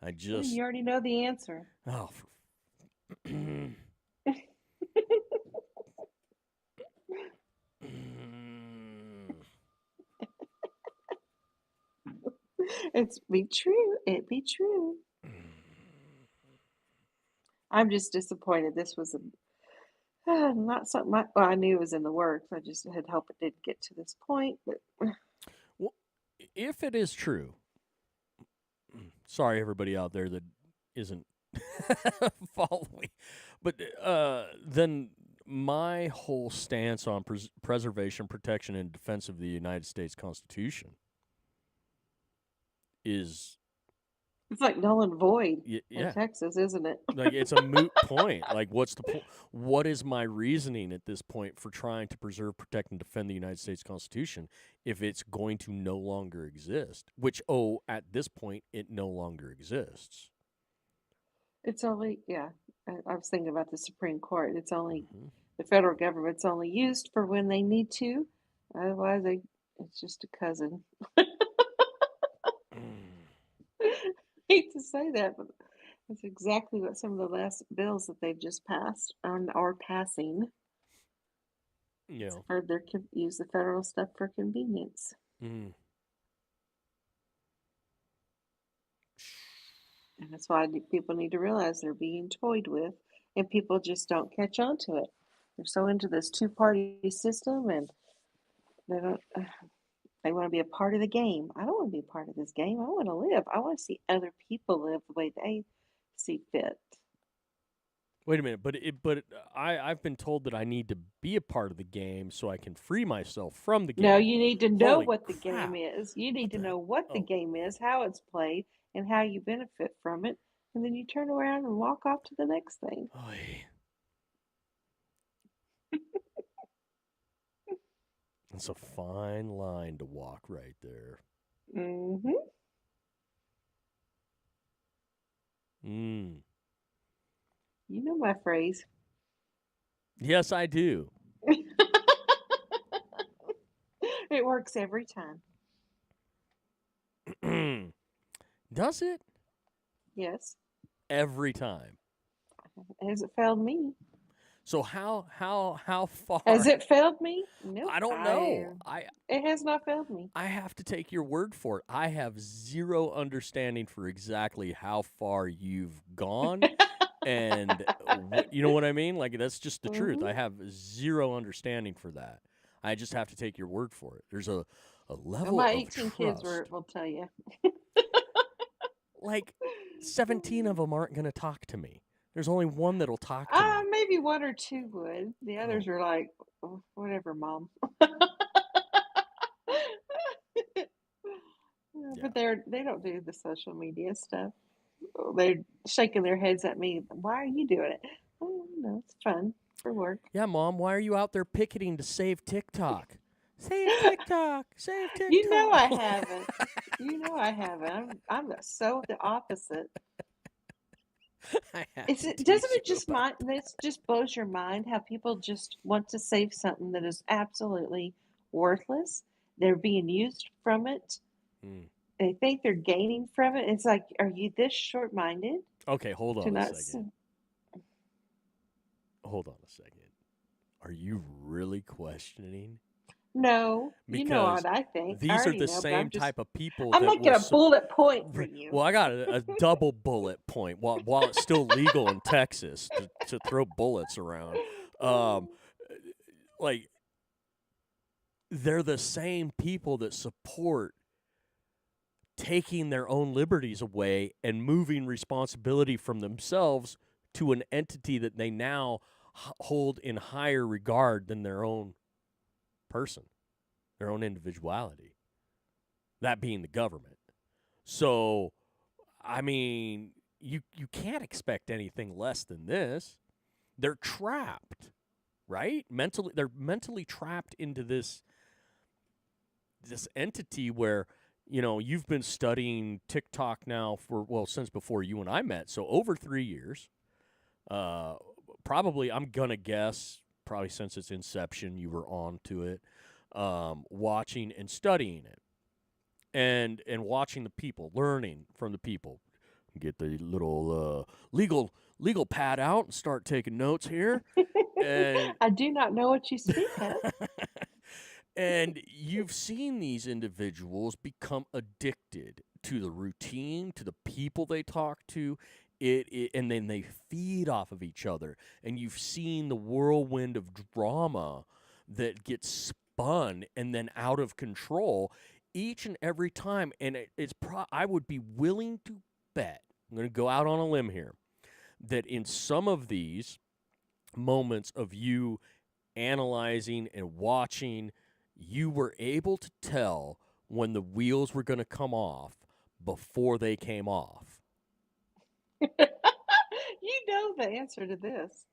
I just... You already know the answer. Oh, It's be true. It be true. I'm just disappointed. This was not something well, I knew it was in the works. I just had hoped it didn't get to this point. But Well, if it is true, sorry everybody out there that isn't following, but then my whole stance on preservation, protection, and defense of the United States Constitution is it's like null and void in yeah, Texas, isn't it? like it's a moot point. Like, what's the point? What is my reasoning at this point for trying to preserve, protect, and defend the United States Constitution if it's going to no longer exist? Which, at this point, it no longer exists. It's only, yeah. I was thinking about the Supreme Court. It's only Mhm. the federal government's only used for when they need to. Otherwise, it's just a cousin. Hate to say that, but that's exactly what some of the last bills that they've just passed are passing. Yeah. Or they use the federal stuff for convenience. Mm. And that's why people need to realize they're being toyed with, and people just don't catch on to it. They're so into this two-party system, and they don't. They want to be a part of the game. I don't want to be a part of this game. I want to live. I want to see other people live the way they see fit. Wait a minute, but I've been told that I need to be a part of the game so I can free myself from the game. No, you need to know Holy what the crap. game is. You need to the- know what the oh. game is, how it's played, and how you benefit from it. And then you turn around and walk off to the next thing. Oy. It's a fine line to walk right there. Mm-hmm. Mm. You know my phrase. Yes, I do. It works every time. Does it? Yes. Every time. Has it failed me? So how far? Has it failed me? No. I don't know. It has not failed me. I have to take your word for it. I have zero understanding for exactly how far you've gone. And you know what I mean? Like, that's just the truth. I have zero understanding for that. I just have to take your word for it. There's a level My of 18 trust. kids will tell you. Like, 17 of them aren't going to talk to me. There's only one that'll talk to me. Maybe one or two would. The others are like, oh, whatever, Mom. But they don't do the social media stuff. They're shaking their heads at me. Why are you doing it? Oh, no, it's fun for work. Yeah, Mom, why are you out there picketing to save TikTok? Save TikTok. Save TikTok. You know I haven't. You know I haven't. I'm so the opposite. Doesn't it just blows your mind how people just want to save something that is absolutely worthless? They're being used from it. They think they're gaining from it. It's like, are you this short-minded? Okay, hold on a second. Hold on a second. Are you really questioning? No, Because you know what I think. These are the same type of people. I'm that making will a bullet point for you. Well, I got a double bullet point while it's still legal in Texas to throw bullets around. Like, they're the same people that support taking their own liberties away and moving responsibility from themselves to an entity that they now hold in higher regard than their own person, their own individuality, that being the government. So, I mean, you can't expect anything less than this. They're trapped, right? They're mentally trapped into this entity where, you know, you've been studying TikTok now since before you and I met, so over 3 years. Probably, I'm gonna guess, probably since its inception, you were on to it, watching and studying it, and watching the people, learning from the people. Get the little legal pad out and start taking notes here. And I do not know what you speak of. And you've seen these individuals become addicted to the routine, to the people they talk to. And then they feed off of each other. And you've seen the whirlwind of drama that gets spun and then out of control each and every time. And I would be willing to bet, I'm going to go out on a limb here, that in some of these moments of you analyzing and watching, you were able to tell when the wheels were going to come off before they came off. You know the answer to this.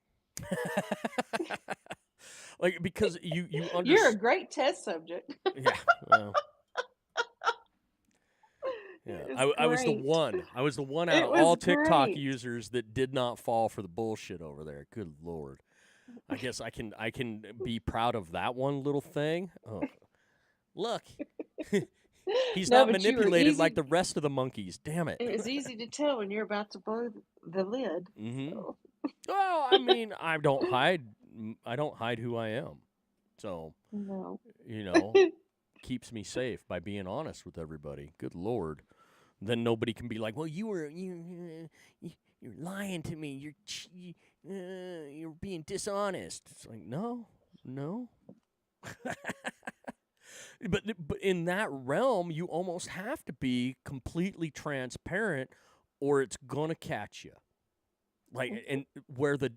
Like, because you You're a understand. great test subject. Yeah. Well, yeah. It I was the great. one. I was the one out It of all was TikTok great. users that did not fall for the bullshit over there. Good Lord. I guess I can be proud of that one little thing. Oh. Look. He's No, not but you were manipulated like easy. the rest of the monkeys. Damn it. It was easy to tell when you're about to blow the lid. Mhm. So. Well, I mean, I don't hide who I am. So, No. keeps me safe by being honest with everybody. Good Lord. Then nobody can be like, "Well, you're lying to me. You're being dishonest." It's like, no. But in that realm, you almost have to be completely transparent, or it's gonna catch you. Like, and where the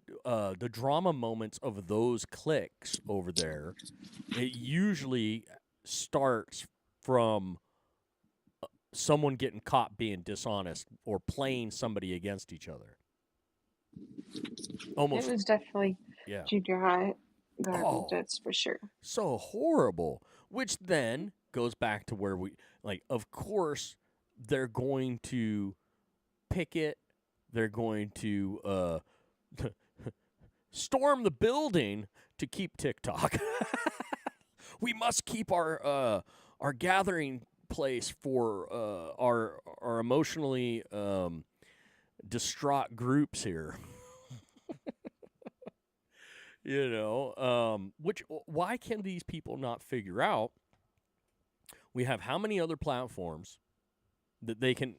drama moments of those clicks over there, it usually starts from someone getting caught being dishonest or playing somebody against each other. Almost, It was definitely yeah. junior high garbage, Oh. that's for sure. So horrible. Which then goes back to where of course, they're going to picket. They're going to storm the building to keep TikTok. We must keep our gathering place for our emotionally distraught groups here. Why can these people not figure out? We have how many other platforms that they can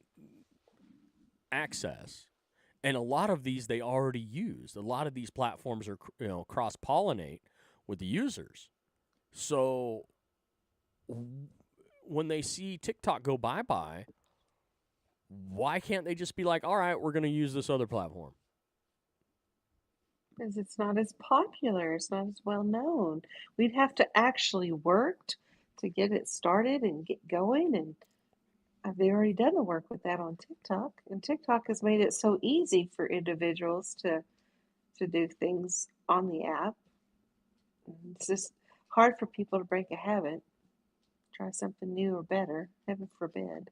access, and a lot of these they already use. A lot of these platforms are cross-pollinate with the users. So when they see TikTok go bye-bye, why can't they just be like, all right, we're going to use this other platform? Because it's not as popular, it's not as well known. We'd have to actually work to get it started and get going, and they've already done the work with that on TikTok. And TikTok has made it so easy for individuals to do things on the app. It's just hard for people to break a habit, try something new or better, heaven forbid,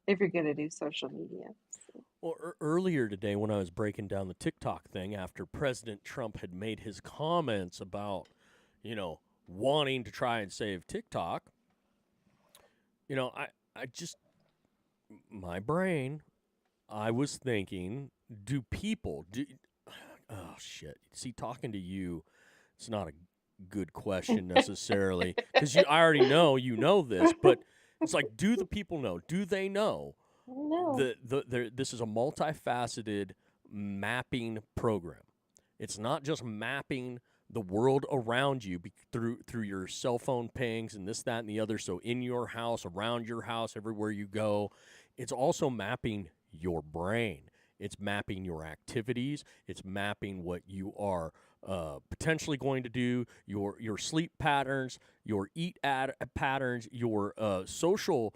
if you're going to do social media. Well, earlier today when I was breaking down the TikTok thing after President Trump had made his comments about, wanting to try and save TikTok, I just, my brain, I was thinking, oh, shit. See, talking to you, it's not a good question necessarily, because I already know this, but it's like, do the people know? Do they know? No. This is a multifaceted mapping program. It's not just mapping the world around you through your cell phone pings and this, that, and the other. So in your house, around your house, everywhere you go, it's also mapping your brain. It's mapping your activities. It's mapping what you are potentially going to do, your sleep patterns, your eat patterns, your social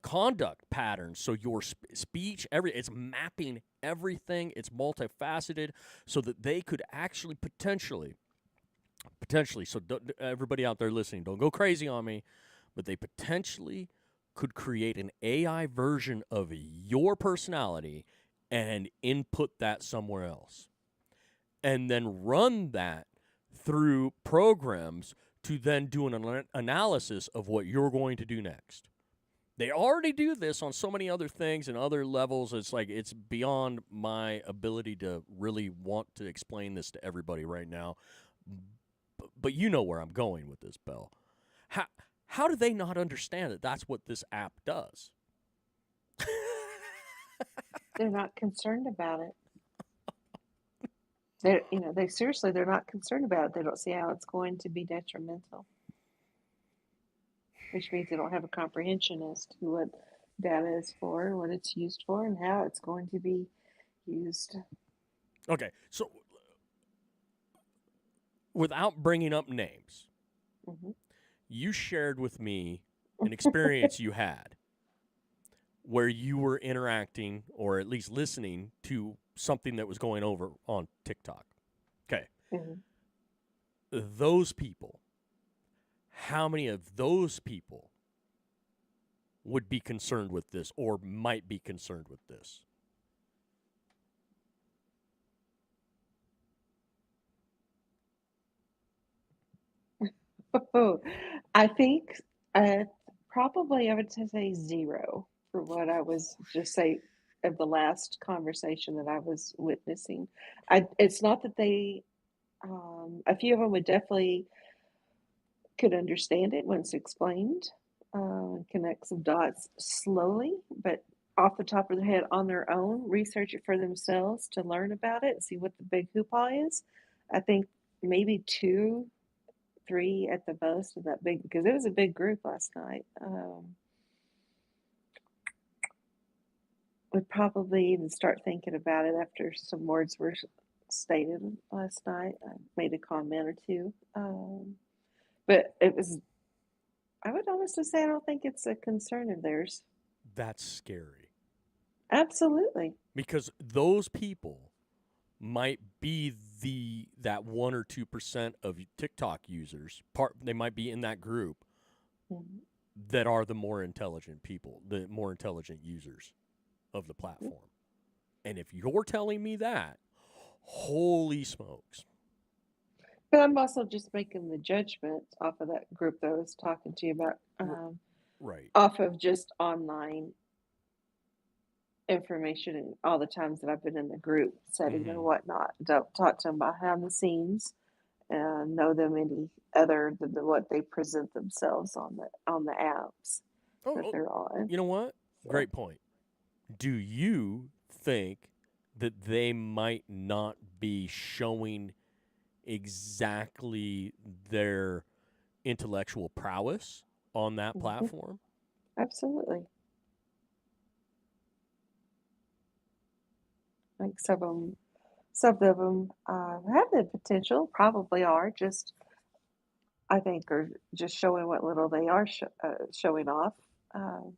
conduct patterns. So your speech, it's mapping everything. It's multifaceted so that they could actually potentially, so everybody out there listening, don't go crazy on me, but they potentially could create an AI version of your personality and input that somewhere else. And then run that through programs to then do an analysis of what you're going to do next. They already do this on so many other things and other levels. It's like it's beyond my ability to really want to explain this to everybody right now. But you know where I'm going with this, Belle. How do they not understand that that's what this app does? They're not concerned about it. They're not concerned about it. They don't see how it's going to be detrimental, which means they don't have a comprehension as to what data is for, what it's used for, and how it's going to be used. Okay, so without bringing up names, Hmm. you shared with me an experience you had where you were interacting or at least listening to something that was going over on TikTok. Okay. Hmm. Those people, how many of those people would be concerned with this or might be concerned with this? I think uh, probably I would say zero for what I was just say of the last conversation that I was witnessing. It's not that a few of them would definitely could understand it when it's explained, connect some dots slowly, but off the top of their head on their own, research it for themselves to learn about it, see what the big hoopla is. I think maybe two, three at the most of that big, because it was a big group last night. Would probably even start thinking about it after some words were stated last night. I made a comment or two. But it was, I would honestly say, I don't think it's a concern of theirs. That's scary Absolutely. because those people might be that 1 or 2% of TikTok users. They might be in that group Mhm. that are the more intelligent people, the more intelligent users of the platform. And if you're telling me that, holy smokes. But I'm also just making the judgment off of that group that I was talking to you about, Right. off of just online information and all the times that I've been in the group setting and Mhm. whatnot. Don't talk to them behind the scenes and know them any other than what they present themselves on the apps that Oh, they're on. you know what? So Great point. Do you think that they might not be showing exactly their intellectual prowess on that mhm, platform? absolutely. Like some of them have the potential, probably are just I think are just showing what little they are showing off. Um,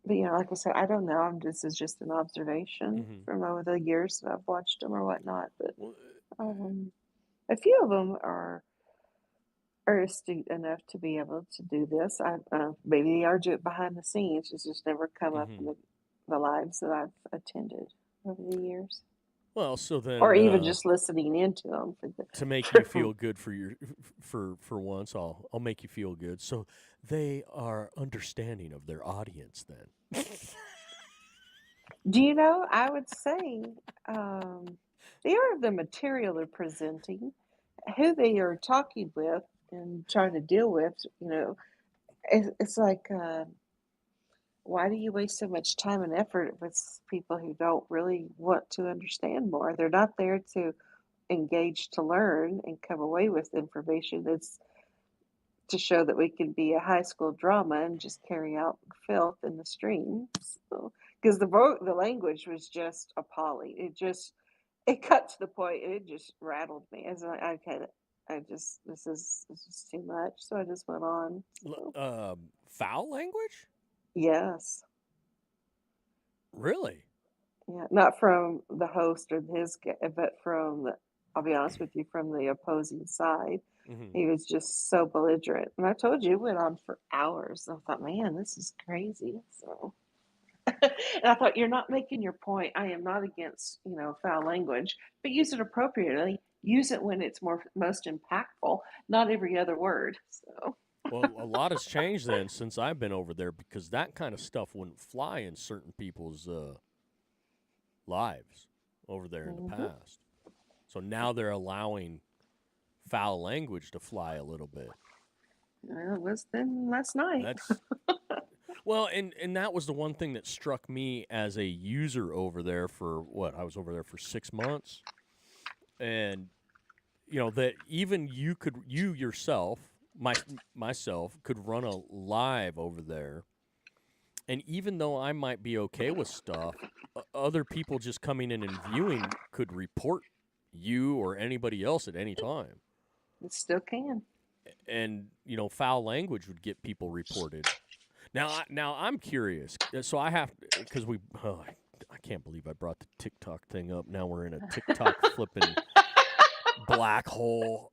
but like I said, I don't know. This is just an observation Mm-hmm. from over the years that I've watched them or whatnot. But Well, um, a few of them are astute enough to be able to do this. Maybe they are doing it behind the scenes. It's just never come up in mm-hmm. the lives that I've attended over the years, Well, so or then even just listening into them to make you for feel good for for once, I'll make you feel good. So they are understanding of their audience then. Do you know? I would say they are the material they're presenting, who they are talking with and trying to deal with. It's like, why do you waste so much time and effort with people who don't really want to understand more? They're not there to engage to learn and come away with information. It's to show that we can be a high school drama and just carry out filth in the stream. So, because the language was just appalling. It got to the point. It just rattled me. As okay, this is too much. So I just went on. So Foul language? yes, Really? yeah, not from the host or but I'll be honest with you, from the opposing side. Mm-hmm. He was just so belligerent, and I told you it went on for hours. I thought, man, this is crazy. So. And I thought, you're not making your point. I am not against, foul language, but use it appropriately. Use it when it's most impactful, not every other word. So, Well, a lot has changed then since I've been over there because that kind of stuff wouldn't fly in certain people's lives over there in the mhm. past. So now they're allowing foul language to fly a little bit. Well, it was then last night. That's Well, and that was the one thing that struck me as a user over there for what? I was over there for 6 months. And that even you yourself, myself could run a live over there. And even though I might be okay with stuff, other people just coming in and viewing could report you or anybody else at any time. It still can. And foul language would get people reported. Now I'm curious. So I have, because I can't believe I brought the TikTok thing up. Now we're in a TikTok flipping black hole.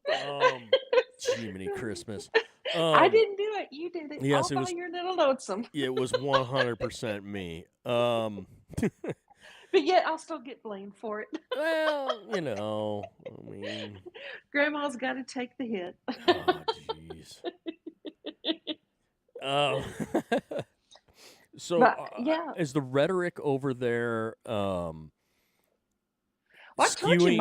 Jiminy Christmas. I didn't do it. You did it. Yes, All it by was. your little lonesome. It was 100% me. But yet I'll still get blamed for it. Well, I mean, Grandma's got to take the hit. oh jeez. So, But, yeah. is the rhetoric over there Well, I told you,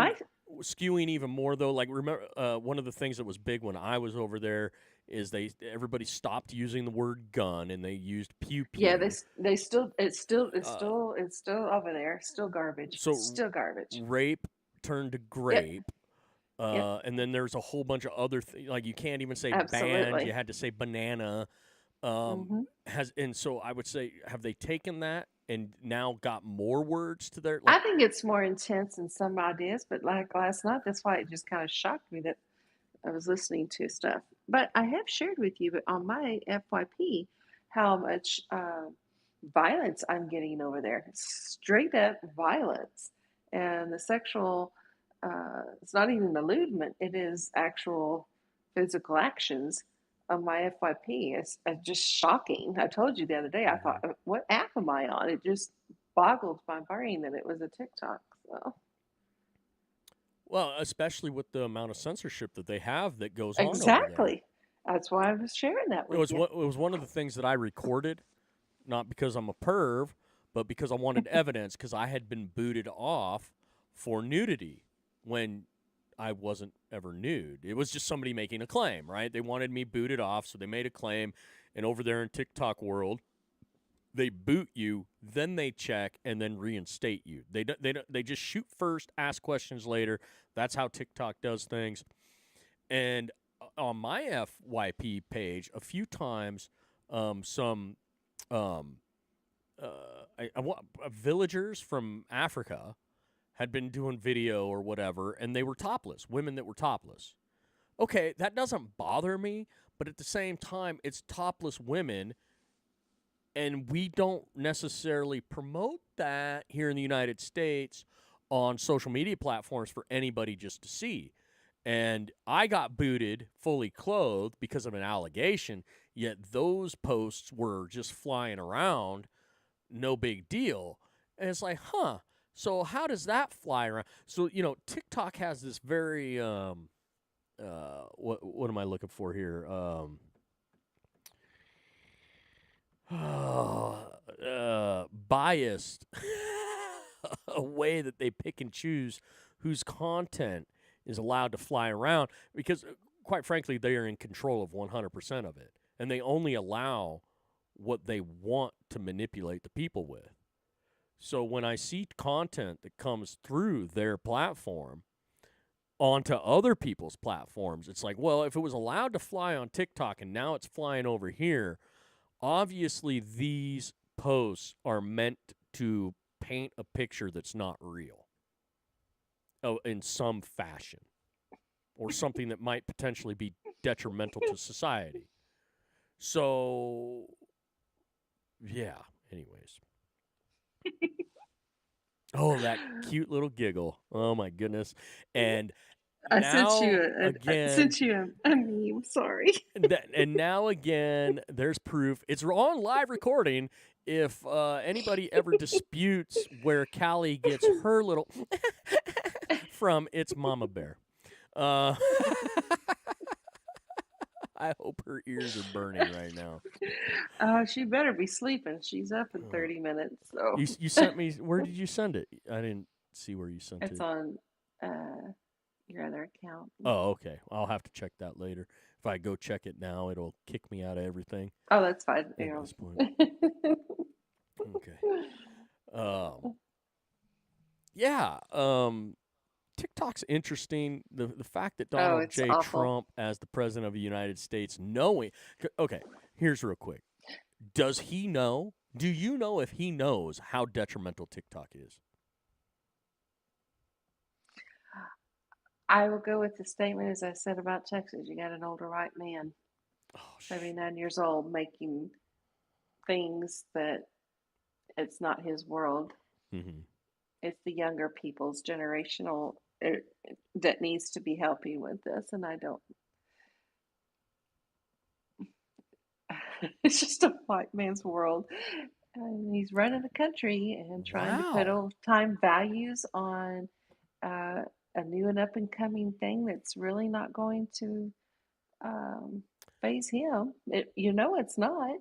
skewing even more though? Like, remember, one of the things that was big when I was over there is everybody stopped using the word gun and they used pew pew. Yeah, they still it's still over there, still garbage. So still garbage. Rape turned to grape. Yep. And then there's a whole bunch of other things, like you can't even say Absolutely. band, you had to say banana. And so I would say, have they taken that and now got more words to their? I think it's more intense in some ideas, but like last night, that's why it just kind of shocked me that I was listening to stuff. But I have shared with you, but on my FYP, how much violence I'm getting over there. Straight up violence. And the sexual, it's not even the lewdment, it is actual physical actions of my FYP. It's just shocking. I told you the other day, I thought, what app am I on? It just boggled my brain that it was a TikTok. So. Well, especially with the amount of censorship that they have that goes on. Exactly. That's why I was sharing that with you. It was one of the things that I recorded, not because I'm a perv, but because I wanted evidence, because I had been booted off for nudity when I wasn't ever nude. It was just somebody making a claim, right? They wanted me booted off, so they made a claim. And over there in TikTok world, they boot you, then they check, and then reinstate you. They just shoot first, ask questions later. That's how TikTok does things. And on my FYP page, a few times, villagers from Africa had been doing video or whatever, and they were topless, women that were topless. Okay, that doesn't bother me, but at the same time, it's topless women, and we don't necessarily promote that here in the United States on social media platforms for anybody just to see. And I got booted fully clothed because of an allegation, yet those posts were just flying around, no big deal. And it's like, huh, so how does that fly around? So, TikTok has this very, what am I looking for here? Biased a way that they pick and choose whose content is allowed to fly around, because quite frankly, they are in control of 100% of it, and they only allow what they want to manipulate the people with. So when I see content that comes through their platform onto other people's platforms, it's like, well, if it was allowed to fly on TikTok and now it's flying over here, obviously these posts are meant to paint a picture that's not real. In some fashion, or something that might potentially be detrimental to society. So, yeah, anyways. Oh, that cute little giggle. Oh, my goodness. And I now, sent you a meme, sorry. And now again, there's proof. It's on live recording. If anybody ever disputes where Callie gets her little from, it's Mama Bear. I hope her ears are burning right now. She better be sleeping. She's up in 30 minutes. So you sent me. Where did you send it? I didn't see where you sent it. It's on your other account. Oh, okay. I'll have to check that later. If I go check it now, it'll kick me out of everything Oh, that's fine. at Yeah. this point. Okay. Yeah. TikTok's interesting. The fact that Oh, Donald it's J. awful. Trump, as the president of the United States, knowing. Okay, here's real quick. Does he know? Do you know if he knows how detrimental TikTok is? I will go with the statement as I said about Texas. You got an older white man, Oh, 79 years old, making things that it's not his world. Mm-hmm. It's the younger people's generational that needs to be helping with this, and I don't. It's just a white man's world, and he's running the country and trying to put Wow. old time values on a new and up and coming thing that's really not going to phase him. It's not,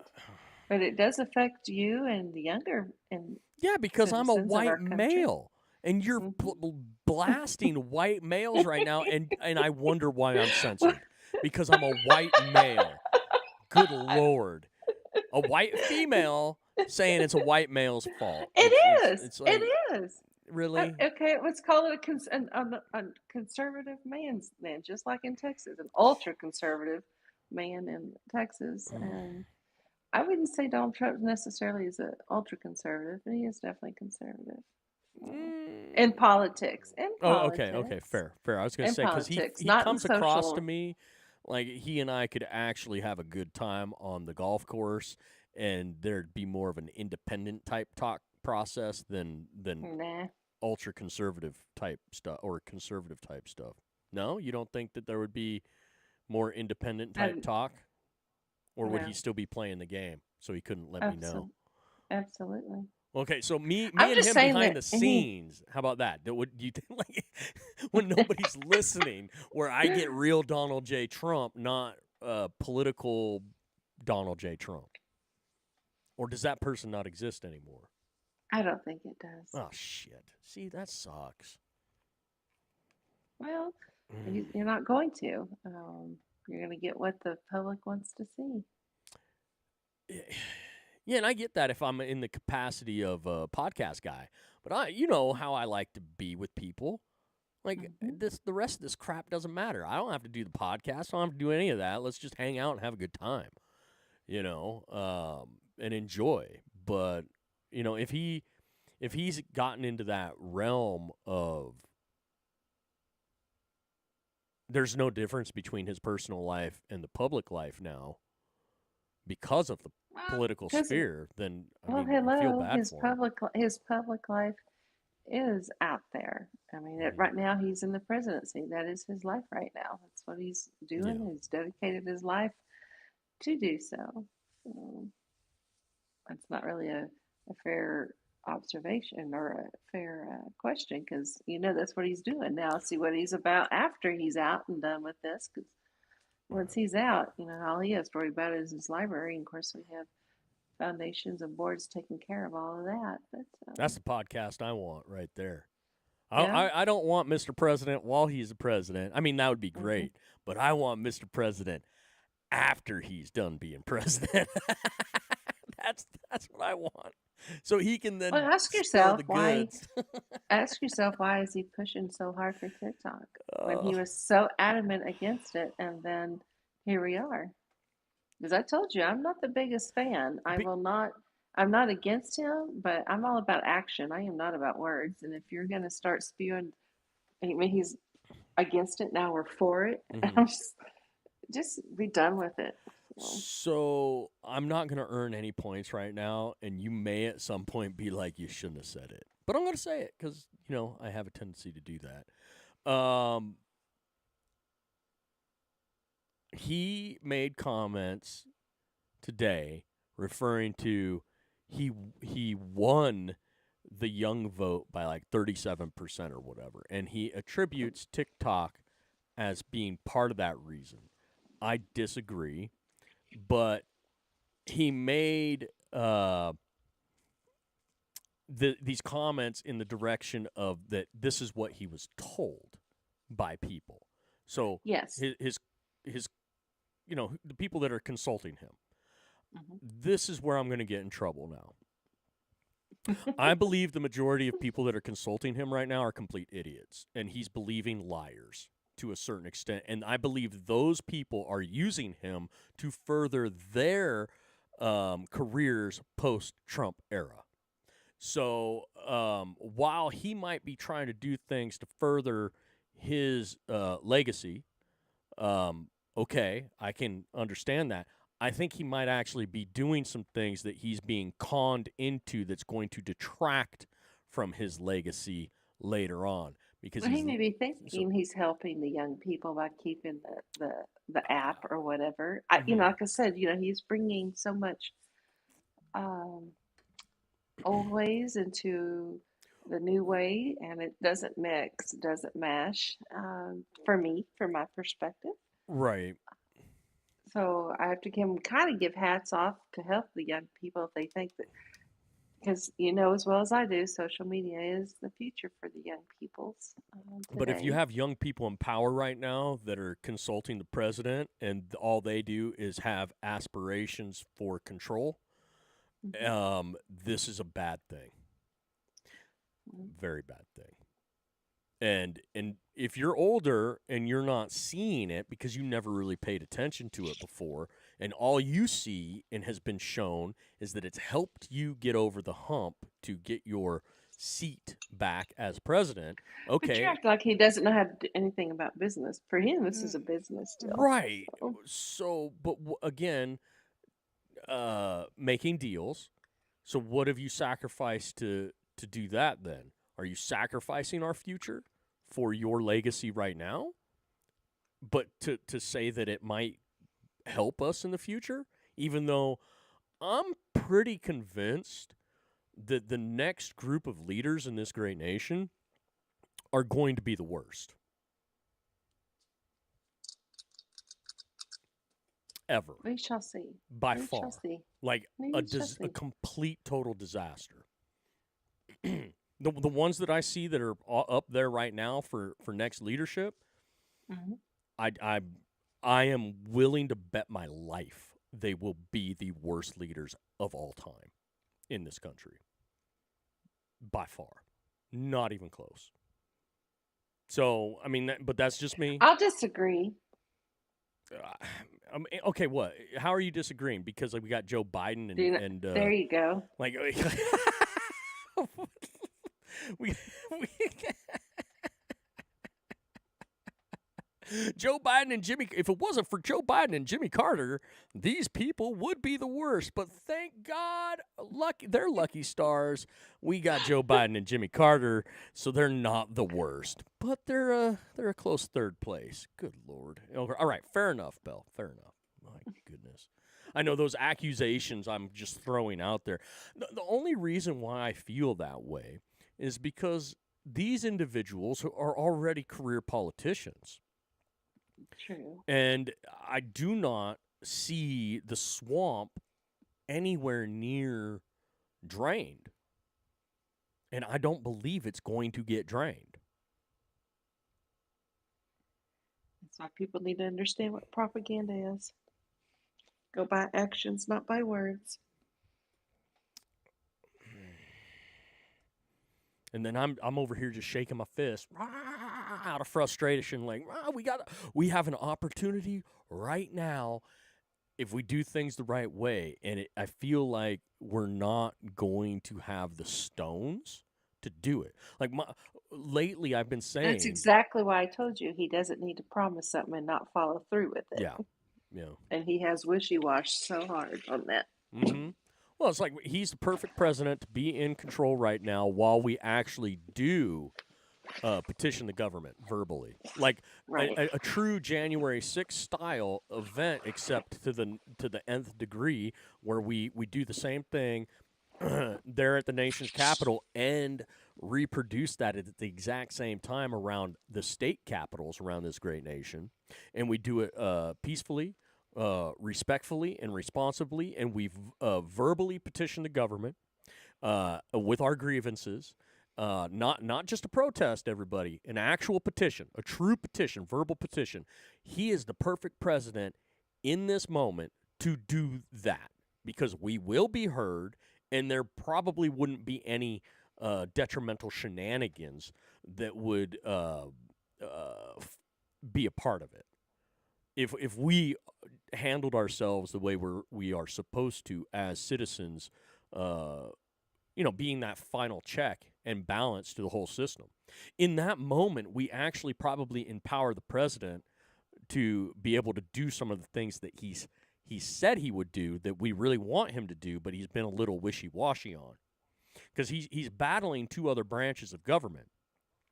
but it does affect you and the younger and Yeah, because I'm a citizens of our white country. male, and you're Mhm. blasting white males right now, and I wonder why I'm censored. Because I'm a white male. Good Lord. A white female saying it's a white male's fault. It's like, It is. really? Okay, let's call it a conservative man's then, just like in Texas, an ultra conservative man in Texas. And I wouldn't say Donald Trump necessarily is an ultra conservative, but he is definitely conservative in politics. In Oh, politics. okay, fair. I was gonna In say because politics, he not in comes across to social. me like he and I could actually have a good time on the golf course, and there'd be more of an independent type talk process than Nah. ultra conservative type stuff or conservative type stuff. No, you don't think that there would be more independent type talk, or would he No. still be playing the game so he couldn't let me know? Absolutely. Okay, so me I'm and just him saying behind that the scenes. How about that? Would you think like when nobody's listening, where I get real Donald J. Trump, not political Donald J. Trump, or does that person not exist anymore? I don't think it does. Oh shit! See, that sucks. Well, you're not going to. You're going to get what the public wants to see. Yeah, and I get that if I'm in the capacity of a podcast guy, but you know how I like to be with people. Like the rest of this crap doesn't matter. I don't have to do the podcast. I don't have to do any of that. Let's just hang out and have a good time, and enjoy. But if he's gotten into that realm of there's no difference between his personal life and the public life now because of the political sphere, then I feel hello, bad his for him. his public life is out there. I mean, right now he's in the presidency. That is his life right now. That's what he's doing. Yeah. He's dedicated his life to do so. So that's not really a fair observation or a fair question because that's what he's doing now. See what he's about after he's out and done with this. Because once he's out, all he has to worry about is his library. And of course, we have foundations and boards taking care of all of that. But That's the podcast I want right there. Yeah. I don't want Mr. President while he's the president. I mean, that would be great, but I want Mr. President after he's done being president. That's what I want. So he can then ask spill yourself the why. goods. Ask yourself why is he pushing so hard for TikTok when he was so adamant against it, and then here we are. Because I told you, I'm not the biggest fan. I'm not against him, but I'm all about action. I am not about words. And if you're going to start spewing, I mean, he's against it, now we're for it. I'm just be done with it. So I'm not going to earn any points right now, and you may at some point be like, you shouldn't have said it. But I'm going to say it because, I have a tendency to do that. He made comments today referring to he won the young vote by like 37% or whatever, and he attributes TikTok as being part of that reason. I disagree, but he made these comments in the direction of that this is what he was told by people. So Yes. his the people that are consulting him. Mhm. This is where I'm going to get in trouble now. I believe the majority of people that are consulting him right now are complete idiots, and he's believing liars to a certain extent. And I believe those people are using him to further their careers post-Trump era. So while he might be trying to do things to further his legacy, okay, I can understand that. I think he might actually be doing some things that he's being conned into that's going to detract from his legacy later on because Well, he he's may be so thinking he's helping the young people by keeping the app or whatever. Mhm. Like I said, he's bringing so much um, old ways into the new way, and it doesn't mix, doesn't mash. For me, from my perspective, right. so I have to kind of give hats off to help the young people if they think that, because as well as I do, social media is the future for the young peoples But if you today. have young people in power right now that are consulting the president and all they do is have aspirations for control, Mhm. this is a bad thing. Mhm. Very bad thing. And if you're older and you're not seeing it because you never really paid attention to it before, and all you see and has been shown is that it's helped you get over the hump to get your seat back as president, But you okay, act like he doesn't know how to do anything about business. For him, this is a business deal. right. So, So, but again, making deals. So, what have you sacrificed to do that? Then, are you sacrificing our future for your legacy right now? But to say that it might help us in the future, even though I'm pretty convinced that the next group of leaders in this great nation are going to be the worst ever we shall see. by We shall far. see. Like We shall a see. complete total disaster. The ones that I see that are up there right now for next leadership, Mhm. I I I am willing to bet my life they will be the worst leaders of all time in this country. By far. Not even close. So, I mean, but that's just me. I'll disagree. Okay, what? How are you disagreeing? Because like we got Joe Biden Do you know, and there you go. like we Joe Biden and Jimmy. If it wasn't for Joe Biden and Jimmy Carter, these people would be the worst. But thank God, they're lucky stars. We got Joe Biden and Jimmy Carter, so they're not the worst. But they're a close third place. Good Lord. All right, fair enough, Bell. Fair enough. My goodness. I know those accusations I'm just throwing out there. The only reason why I feel that way is because these individuals are already career politicians. True. And I do not see the swamp anywhere near drained. And I don't believe it's going to get drained. That's why people need to understand what propaganda is. Go by actions, not by words. And then I'm over here just shaking my fist out of frustration, like we have an opportunity right now if we do things the right way, and I feel like we're not going to have the stones to do it. Like lately, I've been That's saying, exactly why I told you he doesn't need to promise something and not follow through with it. yeah, yeah. And he has wishy-washed so hard on that. Mm-hmm. Well, it's like he's the perfect president to be in control right now while we actually do petition the government verbally, like Right. a true January 6th style event, except to the nth degree, where we do the same thing there at the nation's capital and reproduce that at the exact same time around the state capitals around this great nation, and we do it peacefully, respectfully, and responsibly, and we verbally petition the government with our grievances, not just a protest, everybody, an actual petition, a true petition, verbal petition. He is the perfect president in this moment to do that because we will be heard, and there probably wouldn't be any detrimental shenanigans that would be a part of it. If we handled ourselves the way we are supposed to as citizens, being that final check and balance to the whole system. In that moment, we actually probably empower the president to be able to do some of the things that he said he would do that we really want him to do, but he's been a little wishy-washy on. Because he's battling two other branches of government.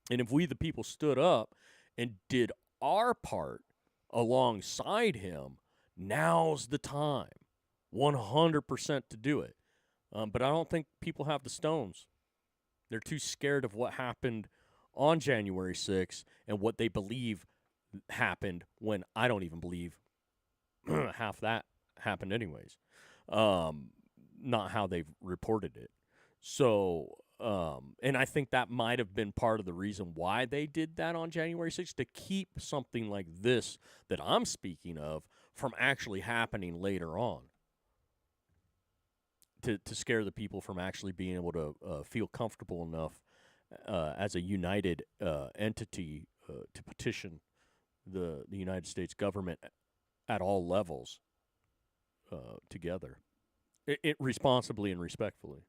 And if we, the people, stood up and did our part alongside him, now's the time, 100% to do it. But I don't think people have the stones. They're too scared of what happened on January 6th and what they believe happened when I don't even believe half that happened anyways. Not how they've reported it. So, and I think that might have been part of the reason why they did that on January 6th, to keep something like this that I'm speaking of from actually happening later on. To scare the people from actually being able to feel comfortable enough as a united entity to petition the United States government at all levels together, it responsibly and respectfully.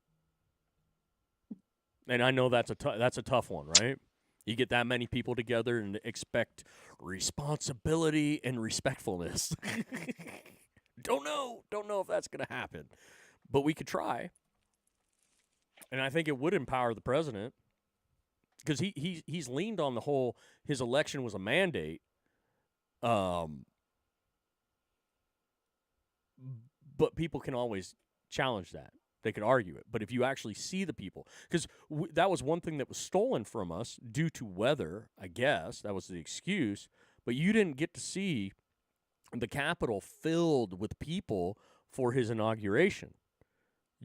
And I know that's a tough one, right? You get that many people together and expect responsibility and respectfulness. Don't know if that's going to happen. But we could try. And I think it would empower the president because he's leaned on the whole his election was a mandate. But people can always challenge that. They could argue it. But if you actually see the people, because that was one thing that was stolen from us due to weather, I guess. That was the excuse. But you didn't get to see the Capitol filled with people for his inauguration.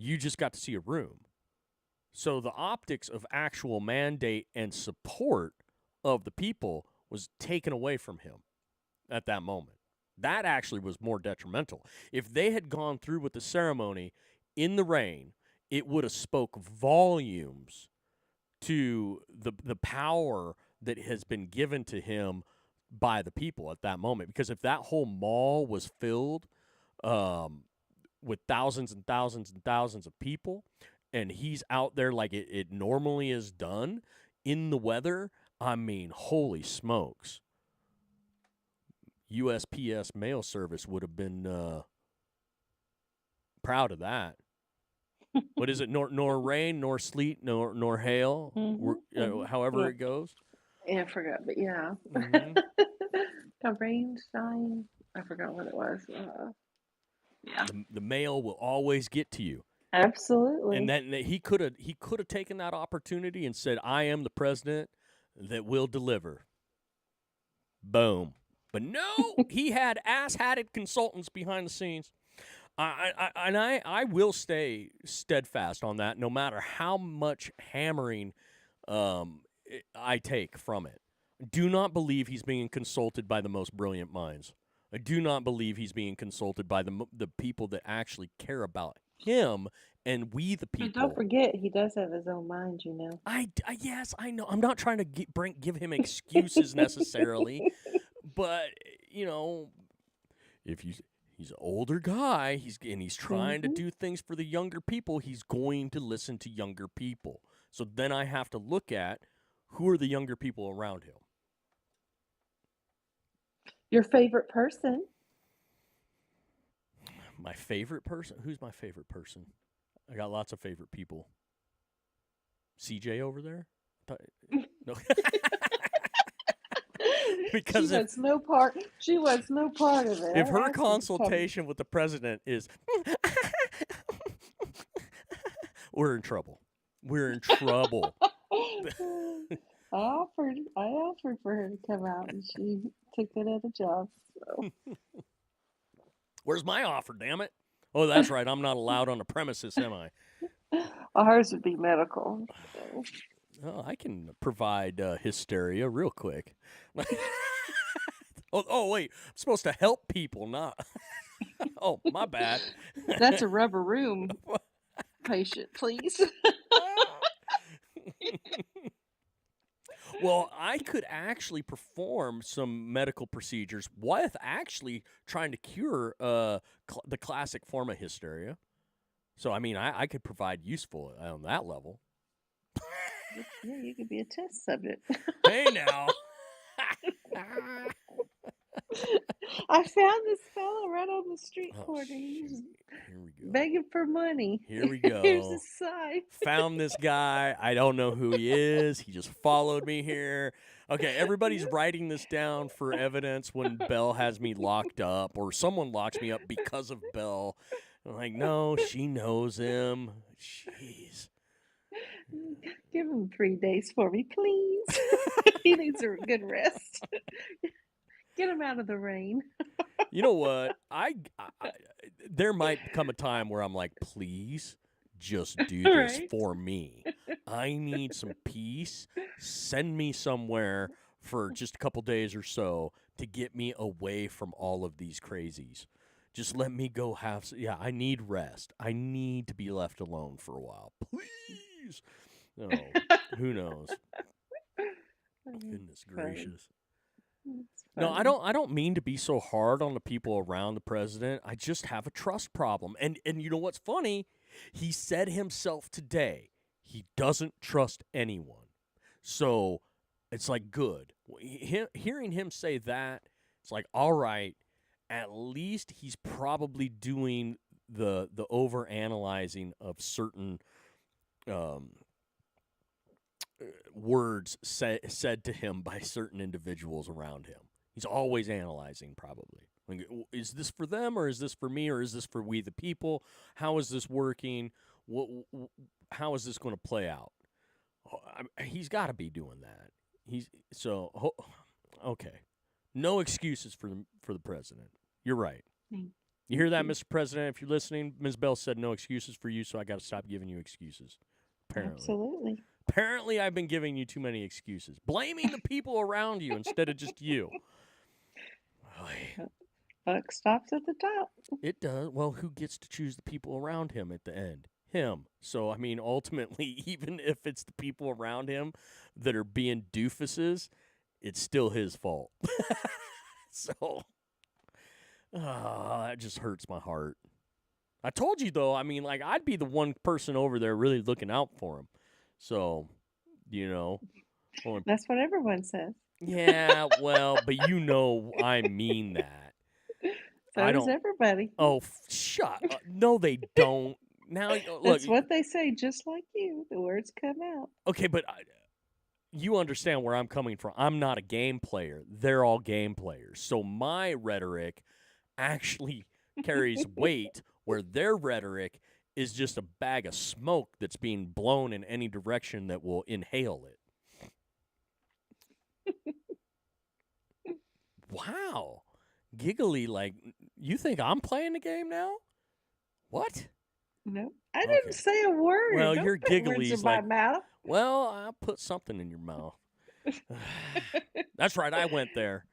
You just got to see a room. So the optics of actual mandate and support of the people was taken away from him at that moment. That actually was more detrimental. If they had gone through with the ceremony in the rain, it would have spoke volumes to the power that has been given to him by the people at that moment. Because if that whole mall was filled with thousands and thousands and thousands of people, and he's out there like it normally is done in the weather, I mean, holy smokes. USPS mail service would have been proud of that. What is it? Nor rain, nor sleet, nor hail, however it goes. Yeah, I forgot, but yeah. Mm-hmm. The rain, shine. I forgot what it was. Yeah. The mail will always get to you. Absolutely. And then he could have taken that opportunity and said, "I am the president that will deliver." Boom. But no, he had ass-hatted consultants behind the scenes. I will stay steadfast on that, no matter how much hammering I take from it. Do not believe he's being consulted by the most brilliant minds. I do not believe he's being consulted by the people that actually care about him and we the people. And don't forget, he does have his own mind, you know. Yes, I know. I'm not trying to give him excuses necessarily, but if he's an older guy, he's trying to do things for the younger people, he's going to listen to younger people. So then I have to look at who are the younger people around him. Your favorite person? My favorite person? Who's my favorite person? I got lots of favorite people. CJ over there? No. Because she wants no part of it. If her consultation with the president is we're in trouble. We're in trouble. I offered for her to come out, and she took it as a job. So. Where's my offer, damn it? Oh, that's right. I'm not allowed on the premises, am I? Well, hers would be medical. So. Oh, I can provide hysteria real quick. Wait, I'm supposed to help people, not. Oh, my bad. That's a rubber room patient, please. Well, I could actually perform some medical procedures with actually trying to cure the classic form of hysteria. So, I mean, I could provide useful on that level. Yeah, you could be a test subject. Hey, now. I found this fellow right on the street Oh, corner. He was shoot. Here we go. begging for money. Here we Here's go. his sign. Found this guy. I don't know who he is. He just followed me here. Okay, everybody's writing this down for evidence when Belle has me locked up or someone locks me up because of Belle. I'm like, no, she knows him. Jeez. Give him 3 days for me, please. He needs a good rest. Get him out of the rain. You know what? There might come a time where I'm like, please just do this Right? for me. I need some peace. Send me somewhere for just a couple days or so to get me away from all of these crazies. Just let me go have. Yeah, I need rest. I need to be left alone for a while. Please. No, who knows? Goodness gracious. It's No, funny. I don't mean to be so hard on the people around the president. I just have a trust problem. And you know what's funny? He said himself today he doesn't trust anyone. So it's like good. Hearing him say that, it's like all right, at least he's probably doing the over analyzing of certain words said to him by certain individuals around him. He's always analyzing, probably. Like, is this for them, or is this for me, or is this for we the people? How is this working? How is this going to play out? He's got to be doing that. Okay. No excuses for the president. You're right. Thank You hear that, you. Mr. President? If you're listening, Ms. Bell said no excuses for you, so I got to stop giving you excuses. Apparently. Absolutely. Apparently, I've been giving you too many excuses. Blaming the people around you instead of just you. Buck stops at the top. It does. Well, who gets to choose the people around him at the end? Him. So, I mean, ultimately, even if it's the people around him that are being doofuses, it's still his fault. So, that just hurts my heart. I told you, though, I mean, like, I'd be the one person over there really looking out for him. So, you know. Well, That's what everyone says. yeah, well, but you know I mean that. So I does don't. everybody. Oh, shut up. No, they don't. Now, look. That's what they say, just like you. The words come out. Okay, but you understand where I'm coming from. I'm not a game player. They're all game players. So my rhetoric actually carries weight where their rhetoric is just a bag of smoke that's being blown in any direction that will inhale it. Wow. Giggly, like, you think I'm playing the game now? What? No, I didn't Okay. say a word. Well, Don't your put words giggly's in my like- mouth. Well, I'll put something in your mouth. That's right, I went there.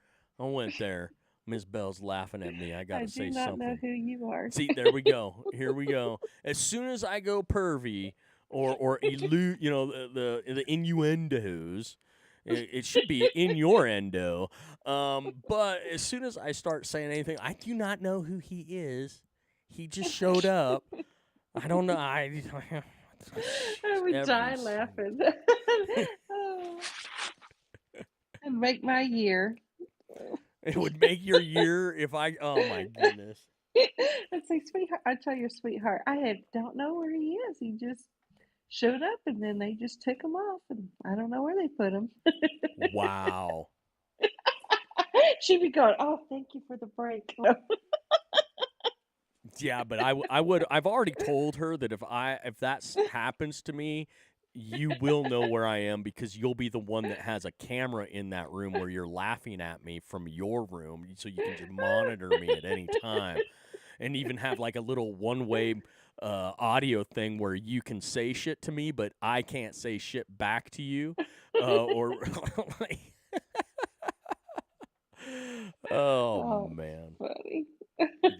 Ms. Bell's laughing at me. I got I to say do not something. know who you are. See, there we go. Here we go. As soon as I go pervy or the innuendos, it should be in your endo. But as soon as I start saying anything, I do not know who he is. He just showed up. I don't know. I would die Heavens. laughing. Oh. And make my year. It would make your year if I. Oh my goodness. I'd say, sweetheart, I tell your sweetheart, don't know where he is. He just showed up, and then they just took him off, and I don't know where they put him. Wow. She'd be going, "Oh, thank you for the break." Yeah, but I would. I've already told her that if that happens to me, you will know where I am because you'll be the one that has a camera in that room where you're laughing at me from your room, so you can just monitor me at any time, and even have like a little one-way audio thing where you can say shit to me, but I can't say shit back to you, or like, oh Oh, man, funny.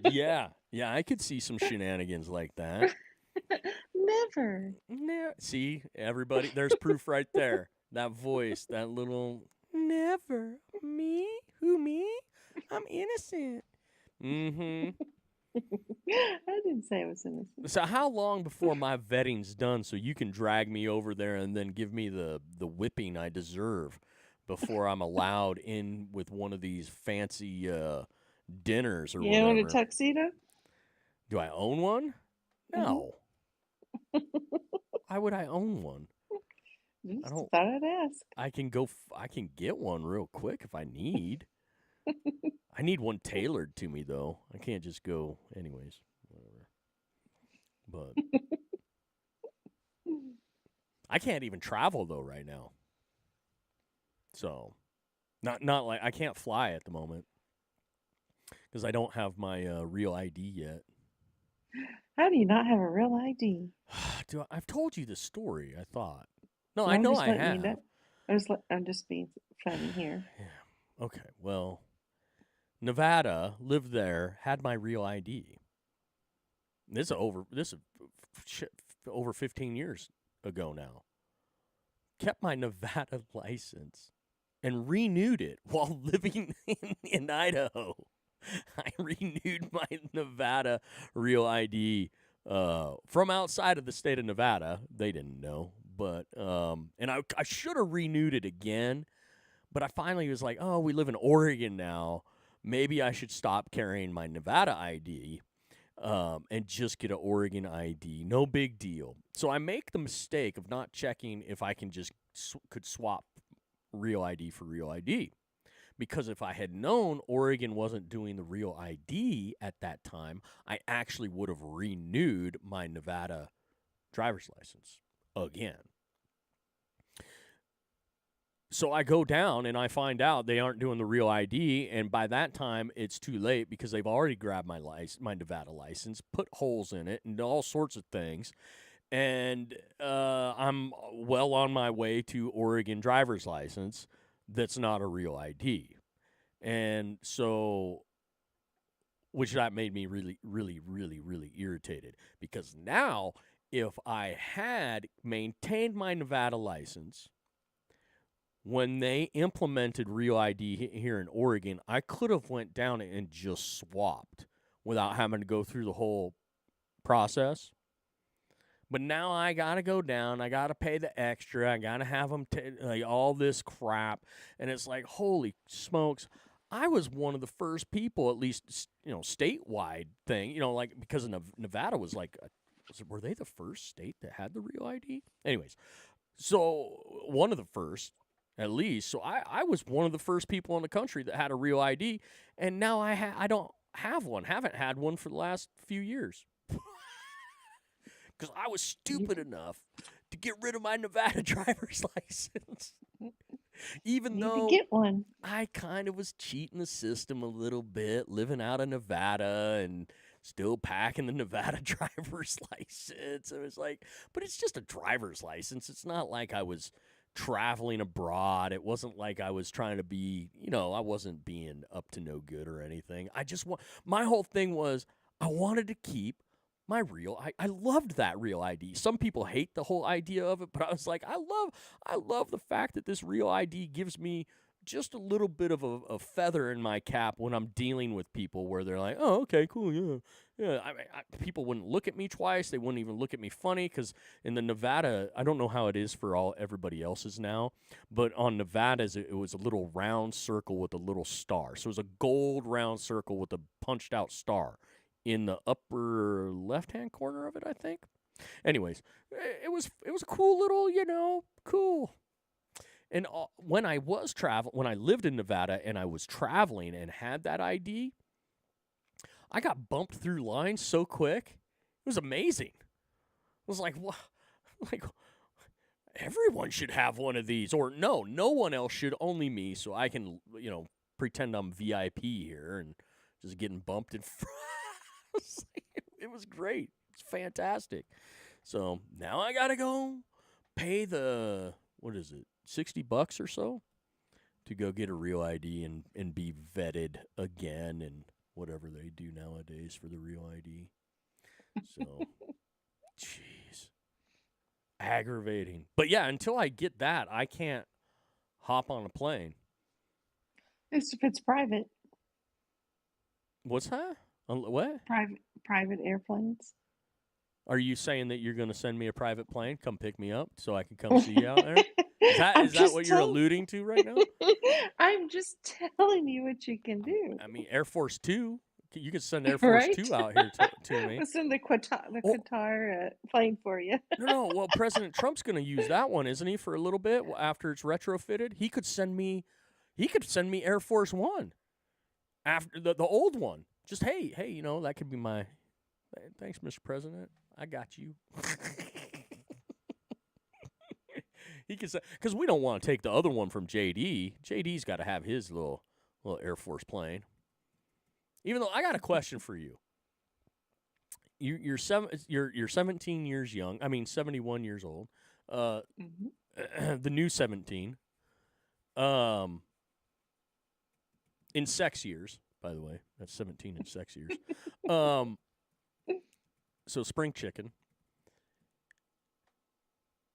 yeah, I could see some shenanigans like that. Never. See, everybody, there's proof right there. That voice, that little never me, who me? I'm innocent. Mm-hmm. I didn't say I was innocent. So how long before my vetting's done so you can drag me over there and then give me the whipping I deserve before I'm allowed in with one of these fancy dinners or You want a whatever? tuxedo? Do I own one? Mhm. No. Why would I own one? Just I don't. thought I'd ask. I can go. I can get one real quick if I need. I need one tailored to me though. I can't just go anyways. Whatever. But I can't even travel though right now. So, not like I can't fly at the moment because I don't have my real ID yet. How do you not have a real ID? I've told you this story. I thought. No, Well, I I'm know just I letting have. you know. I'm just being funny here. Yeah. Okay. Well, Nevada, lived there, had my real ID. This is over 15 years ago now. Kept my Nevada license and renewed it while living in Idaho. I renewed my Nevada real ID from outside of the state of Nevada. They didn't know, but and I should have renewed it again, but I finally was like, oh, we live in Oregon now. Maybe I should stop carrying my Nevada ID and just get an Oregon ID. No big deal. So I make the mistake of not checking if I can just could swap real ID for real ID. Because if I had known Oregon wasn't doing the real ID at that time, I actually would have renewed my Nevada driver's license again. So I go down and I find out they aren't doing the real ID, and by that time it's too late because they've already grabbed my Nevada license, put holes in it, and all sorts of things. And I'm well on my way to Oregon driver's license that's not a real ID. And so, which that made me really, really, really, really irritated because now if I had maintained my Nevada license, when they implemented real ID here in Oregon, I could have went down and just swapped without having to go through the whole process. But now I got to go down. I got to pay the extra. I got to have them like all this crap. And it's like, holy smokes. I was one of the first people, at least, statewide thing, like because of Nevada was like, were they the first state that had the real ID? Anyways, so one of the first. At least, so I was one of the first people in the country that had a real ID, and now I don't have one. Haven't had one for the last few years because I was stupid enough to get rid of my Nevada driver's license, even Need though to get one. I kind of was cheating the system a little bit, living out of Nevada and still packing the Nevada driver's license. It was like, but it's just a driver's license. It's not like I was traveling abroad. It wasn't like I was trying to be, I wasn't being up to no good or anything. My whole thing was I wanted to keep my real I loved that real ID. Some people hate the whole idea of it, but I was like, I love the fact that this real ID gives me just a little bit of a feather in my cap when I'm dealing with people where they're like, oh, okay, cool, yeah. Yeah, people wouldn't look at me twice. They wouldn't even look at me funny because in the Nevada, I don't know how it is for everybody else's now, but on Nevada's, it was a little round circle with a little star. So it was a gold round circle with a punched out star in the upper left-hand corner of it, I think. Anyways, it was a cool little, cool. And when I lived in Nevada and I was traveling and had that ID, I got bumped through lines so quick. It was amazing. It was like, what? Like, everyone should have one of these. Or no one else should, only me, so I can, pretend I'm VIP here and just getting bumped in front. It was great. It's fantastic. So now I gotta go pay the what is it, $60 or so to go get a real ID and be vetted again and whatever they do nowadays for the real ID. So, jeez, aggravating. But yeah, until I get that, I can't hop on a plane. If it's private, What's that? What? private airplanes. Are you saying that you're going to send me a private plane, come pick me up, so I can come see you out there? Is that what you're alluding to right now? I'm just telling you what you can do. I mean, Air Force Two. You could send Air Force Right? Two out here to me. We'll send the Oh. Qatar plane for you. No. Well, President Trump's going to use that one, isn't he, for a little bit after it's retrofitted? He could send me Air Force One after the old one. Just hey, that could be my. Thanks, Mr. President. I got you. He can say because we don't want to take the other one from JD. JD's got to have his little Air Force plane. Even though I got a question for you. You're 17 years young. I mean 71 years old. The new 17. In sex years, by the way. That's 17 in sex years. So spring chicken.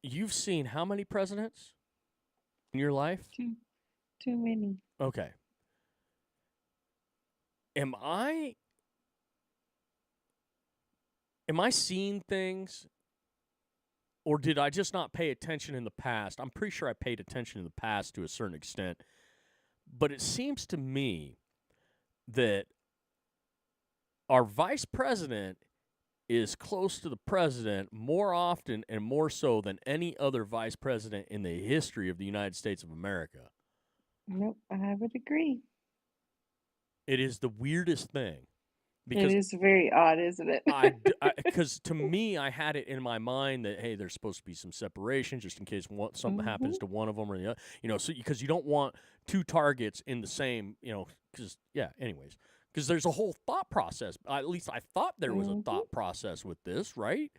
You've seen how many presidents in your life? Too many. Okay. Am I seeing things, or did I just not pay attention in the past? I'm pretty sure I paid attention in the past to a certain extent, but it seems to me that our vice president is close to the president more often and more so than any other vice president in the history of the United States of America. Nope, I would agree. It is the weirdest thing. It is very odd, isn't it? Because to me, I had it in my mind that, hey, there's supposed to be some separation just in case something happens to one of them or the other. So because you don't want two targets in the same, anyways. Because there's a whole thought process. At least I thought there was a thought process with this, right?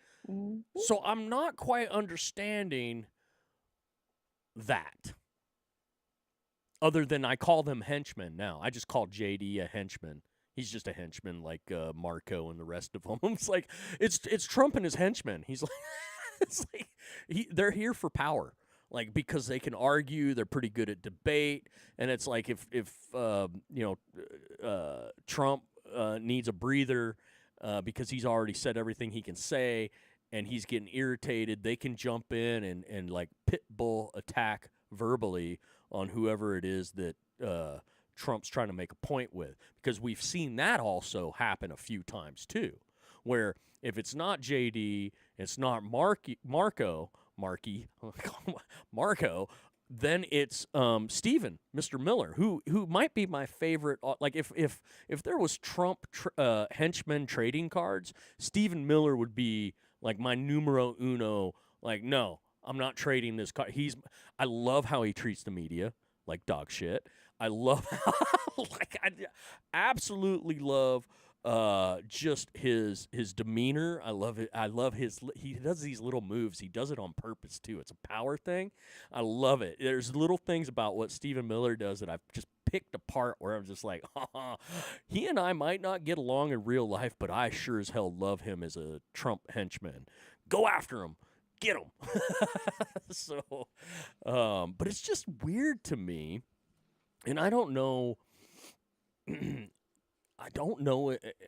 So I'm not quite understanding that. Other than I call them henchmen now. I just call JD a henchman. He's just a henchman like Marco and the rest of them. It's like it's Trump and his henchmen. He's like, it's like they're here for power. Like because they can argue, they're pretty good at debate, and it's like if Trump needs a breather because he's already said everything he can say, and he's getting irritated, they can jump in and like pit bull attack verbally on whoever it is that Trump's trying to make a point with, because we've seen that also happen a few times too, where if it's not JD, it's not Marco, then it's Stephen, Mr. Miller, who might be my favorite. Like if there was Trump henchmen trading cards, Stephen Miller would be like my numero uno. Like, no, I'm not trading this card. I love how he treats the media like dog shit. I love I absolutely love just his demeanor. I love it. I love he does these little moves. He does it on purpose too. It's a power thing. I love it. There's little things about what Stephen Miller does that I've just picked apart where I'm just like, he and I might not get along in real life, but I sure as hell love him as a Trump henchman. Go after him. Get him. So, but it's just weird to me. And I don't know.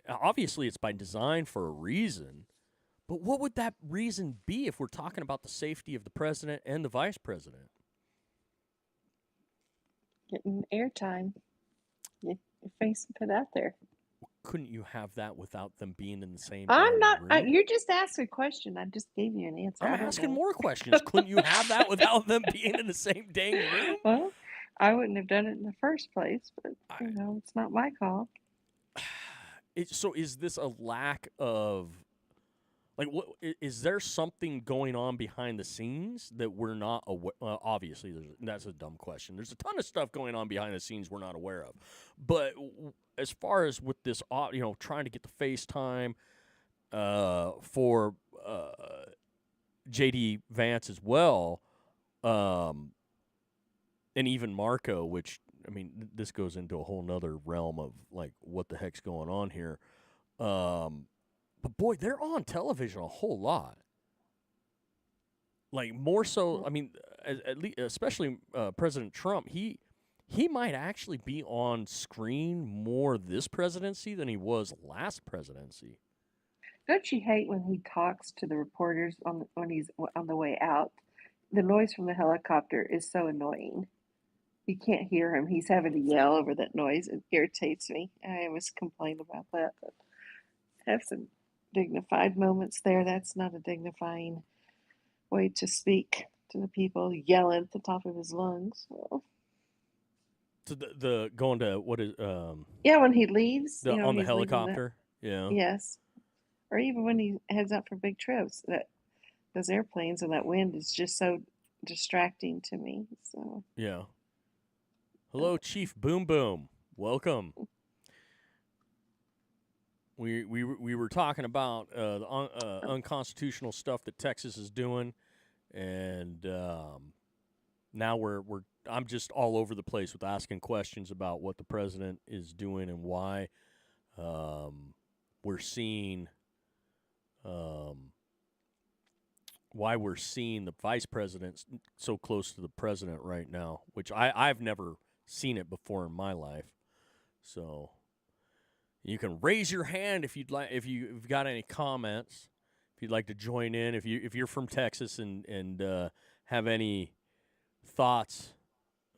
Obviously, it's by design for a reason. But what would that reason be if we're talking about the safety of the president and the vice president? Getting airtime. Your face put out there. Couldn't you have that without them being in the same I'm not. room? You just asked a question. I just gave you an answer. I'm asking more questions. Couldn't you have that without them being in the same dang room? Well, I wouldn't have done it in the first place, but it's not my call. So is this a lack of, like, what is there something going on behind the scenes that we're not aware? Obviously, that's a dumb question. There's a ton of stuff going on behind the scenes we're not aware of. But as far as with this, trying to get the FaceTime, for J.D. Vance as well, and even Marco, which, I mean, this goes into a whole nother realm of, like, what the heck's going on here. But, boy, they're on television a whole lot. Like, more so, I mean, at least, especially President Trump, he might actually be on screen more this presidency than he was last presidency. Don't you hate when he talks to the reporters when he's on the way out? The noise from the helicopter is so annoying. You can't hear him. He's having to yell over that noise. It irritates me. I always complain about that. But have some dignified moments there. That's not a dignifying way to speak to the people, yelling at the top of his lungs. So. So the going to what is Yeah, when he leaves, on the he's leaving helicopter? Yeah. yes, or even when he heads out for big trips. Those airplanes and that wind is just so distracting to me. So Yeah. Hello, Chief Boom Boom. Welcome. We were talking about the unconstitutional stuff that Texas is doing, and now I'm just all over the place with asking questions about what the president is doing and why. We're seeing why we're seeing the vice president so close to the president right now, which I've never seen it before in my life. So you can raise your hand if you'd like, if you've got any comments, if you'd like to join in, if you're from Texas and have any thoughts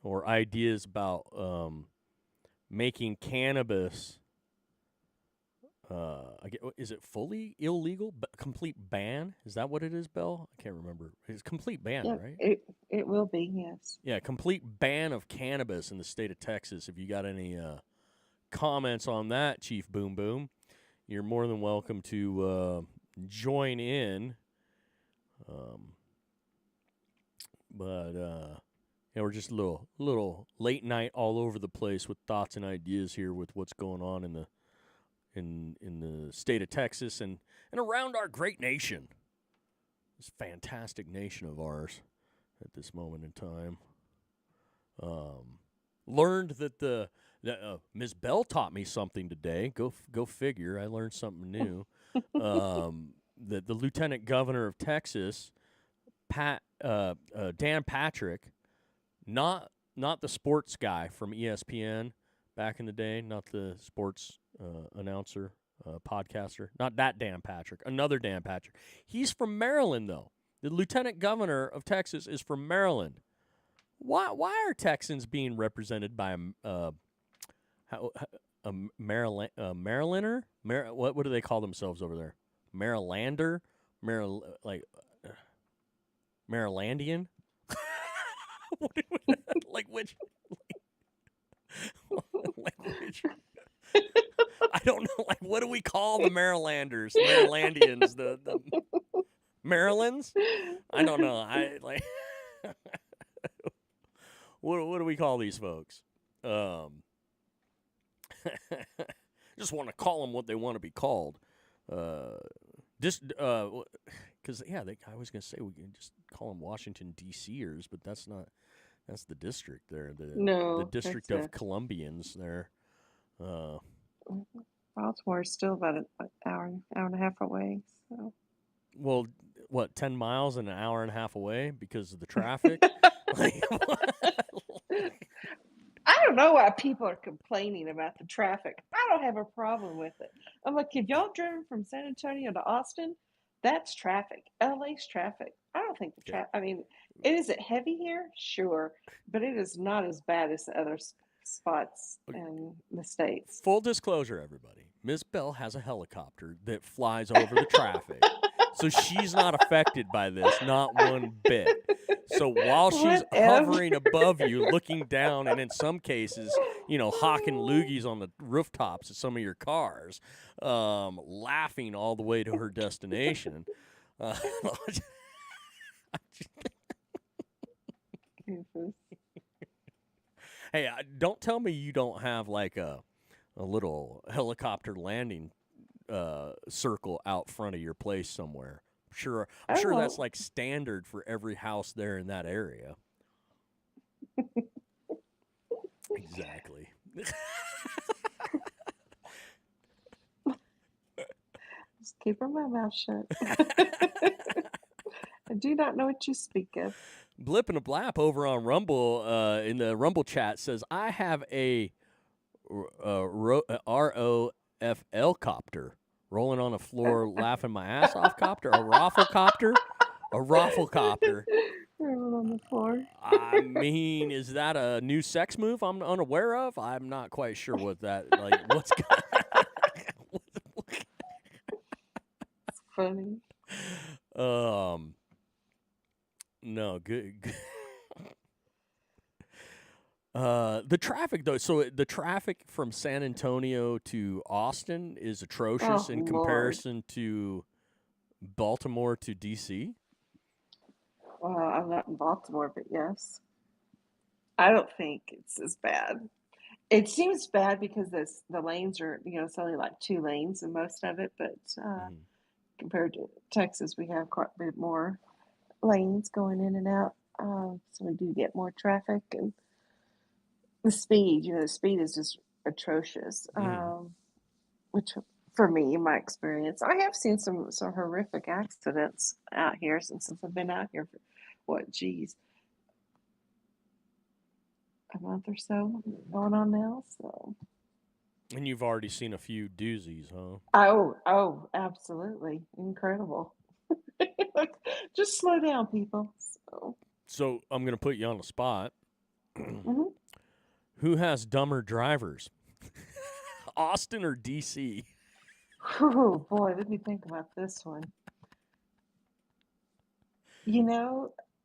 or ideas about making cannabis. Is it fully illegal? Complete ban? Is that what it is, Belle? I can't remember. It's complete ban, yeah, right? it will be, yes. Yeah, complete ban of cannabis in the state of Texas. If you got any comments on that, Chief Boom Boom, you're more than welcome to join in. Yeah, we're just a little late night all over the place with thoughts and ideas here with what's going on in the state of Texas and around our great nation, this fantastic nation of ours at this moment in time. Learned that Ms. Bell taught me something today. Go figure. I learned something new. That the Lieutenant Governor of Texas, Dan Patrick, not the sports guy from ESPN back in the day, not the sports announcer, podcaster, not that Dan Patrick, another Dan Patrick. He's from Maryland, though. The Lieutenant Governor of Texas is from Maryland. Why are Texans being represented by a Marylander? What do they call themselves over there? Marylander? Marylandian? Like which? Like which? I don't know. Like, what do we call the Marylanders, Marylandians, the Marylands? I don't know. I like. What do we call these folks? Just want to call them what they want to be called. Because I was gonna say we can just call them Washington D.C.ers, but that's not. That's the district there. The District of Columbians there. Baltimore is still about an hour and a half away. So. Well, what, 10 miles and an hour and a half away because of the traffic? Like, I don't know why people are complaining about the traffic. I don't have a problem with it. I'm like, if y'all driven from San Antonio to Austin, that's traffic. LA's traffic. I don't think the traffic. I mean, is it heavy here? Sure, but it is not as bad as the other spots in the States. Full disclosure, everybody. Miss Bell has a helicopter that flies over the traffic. So she's not affected by this, not one bit. So while she's hovering above you, looking down, and in some cases, hawking loogies on the rooftops of some of your cars, laughing all the way to her destination. Hey, don't tell me you don't have like a little helicopter landing circle out front of your place somewhere. I'm Oh, sure that's well, like standard for every house there in that area. Exactly. just keeping my mouth shut. I do not know what you speak of. Blip and a Blap over on Rumble in the Rumble chat says, I have a ROFL copter rolling on the floor laughing my ass off copter. A raffle copter? A raffle copter. Roll on the floor. I mean, is that a new sex move I'm unaware of? I'm not quite sure what that, like, what's It's funny. No, good. The traffic though. So the traffic from San Antonio to Austin is atrocious Oh, in Lord. comparison to Baltimore to DC. Well, I'm not in Baltimore, but yes. I don't think it's as bad. It seems bad because the lanes are, it's only like 2 lanes in most of it, but Mhm. compared to Texas, we have quite a bit more lanes going in and out. So we do get more traffic, and the speed is just atrocious. Mhm. Which for me, in my experience, I have seen some horrific accidents out here since I've been out here for a month or so going on now. So And you've already seen a few doozies, huh? oh, absolutely incredible. Like, just slow down, people. So I'm gonna put you on the spot. Mhm. Who has dumber drivers, Austin or DC? Oh boy, let me think about this one.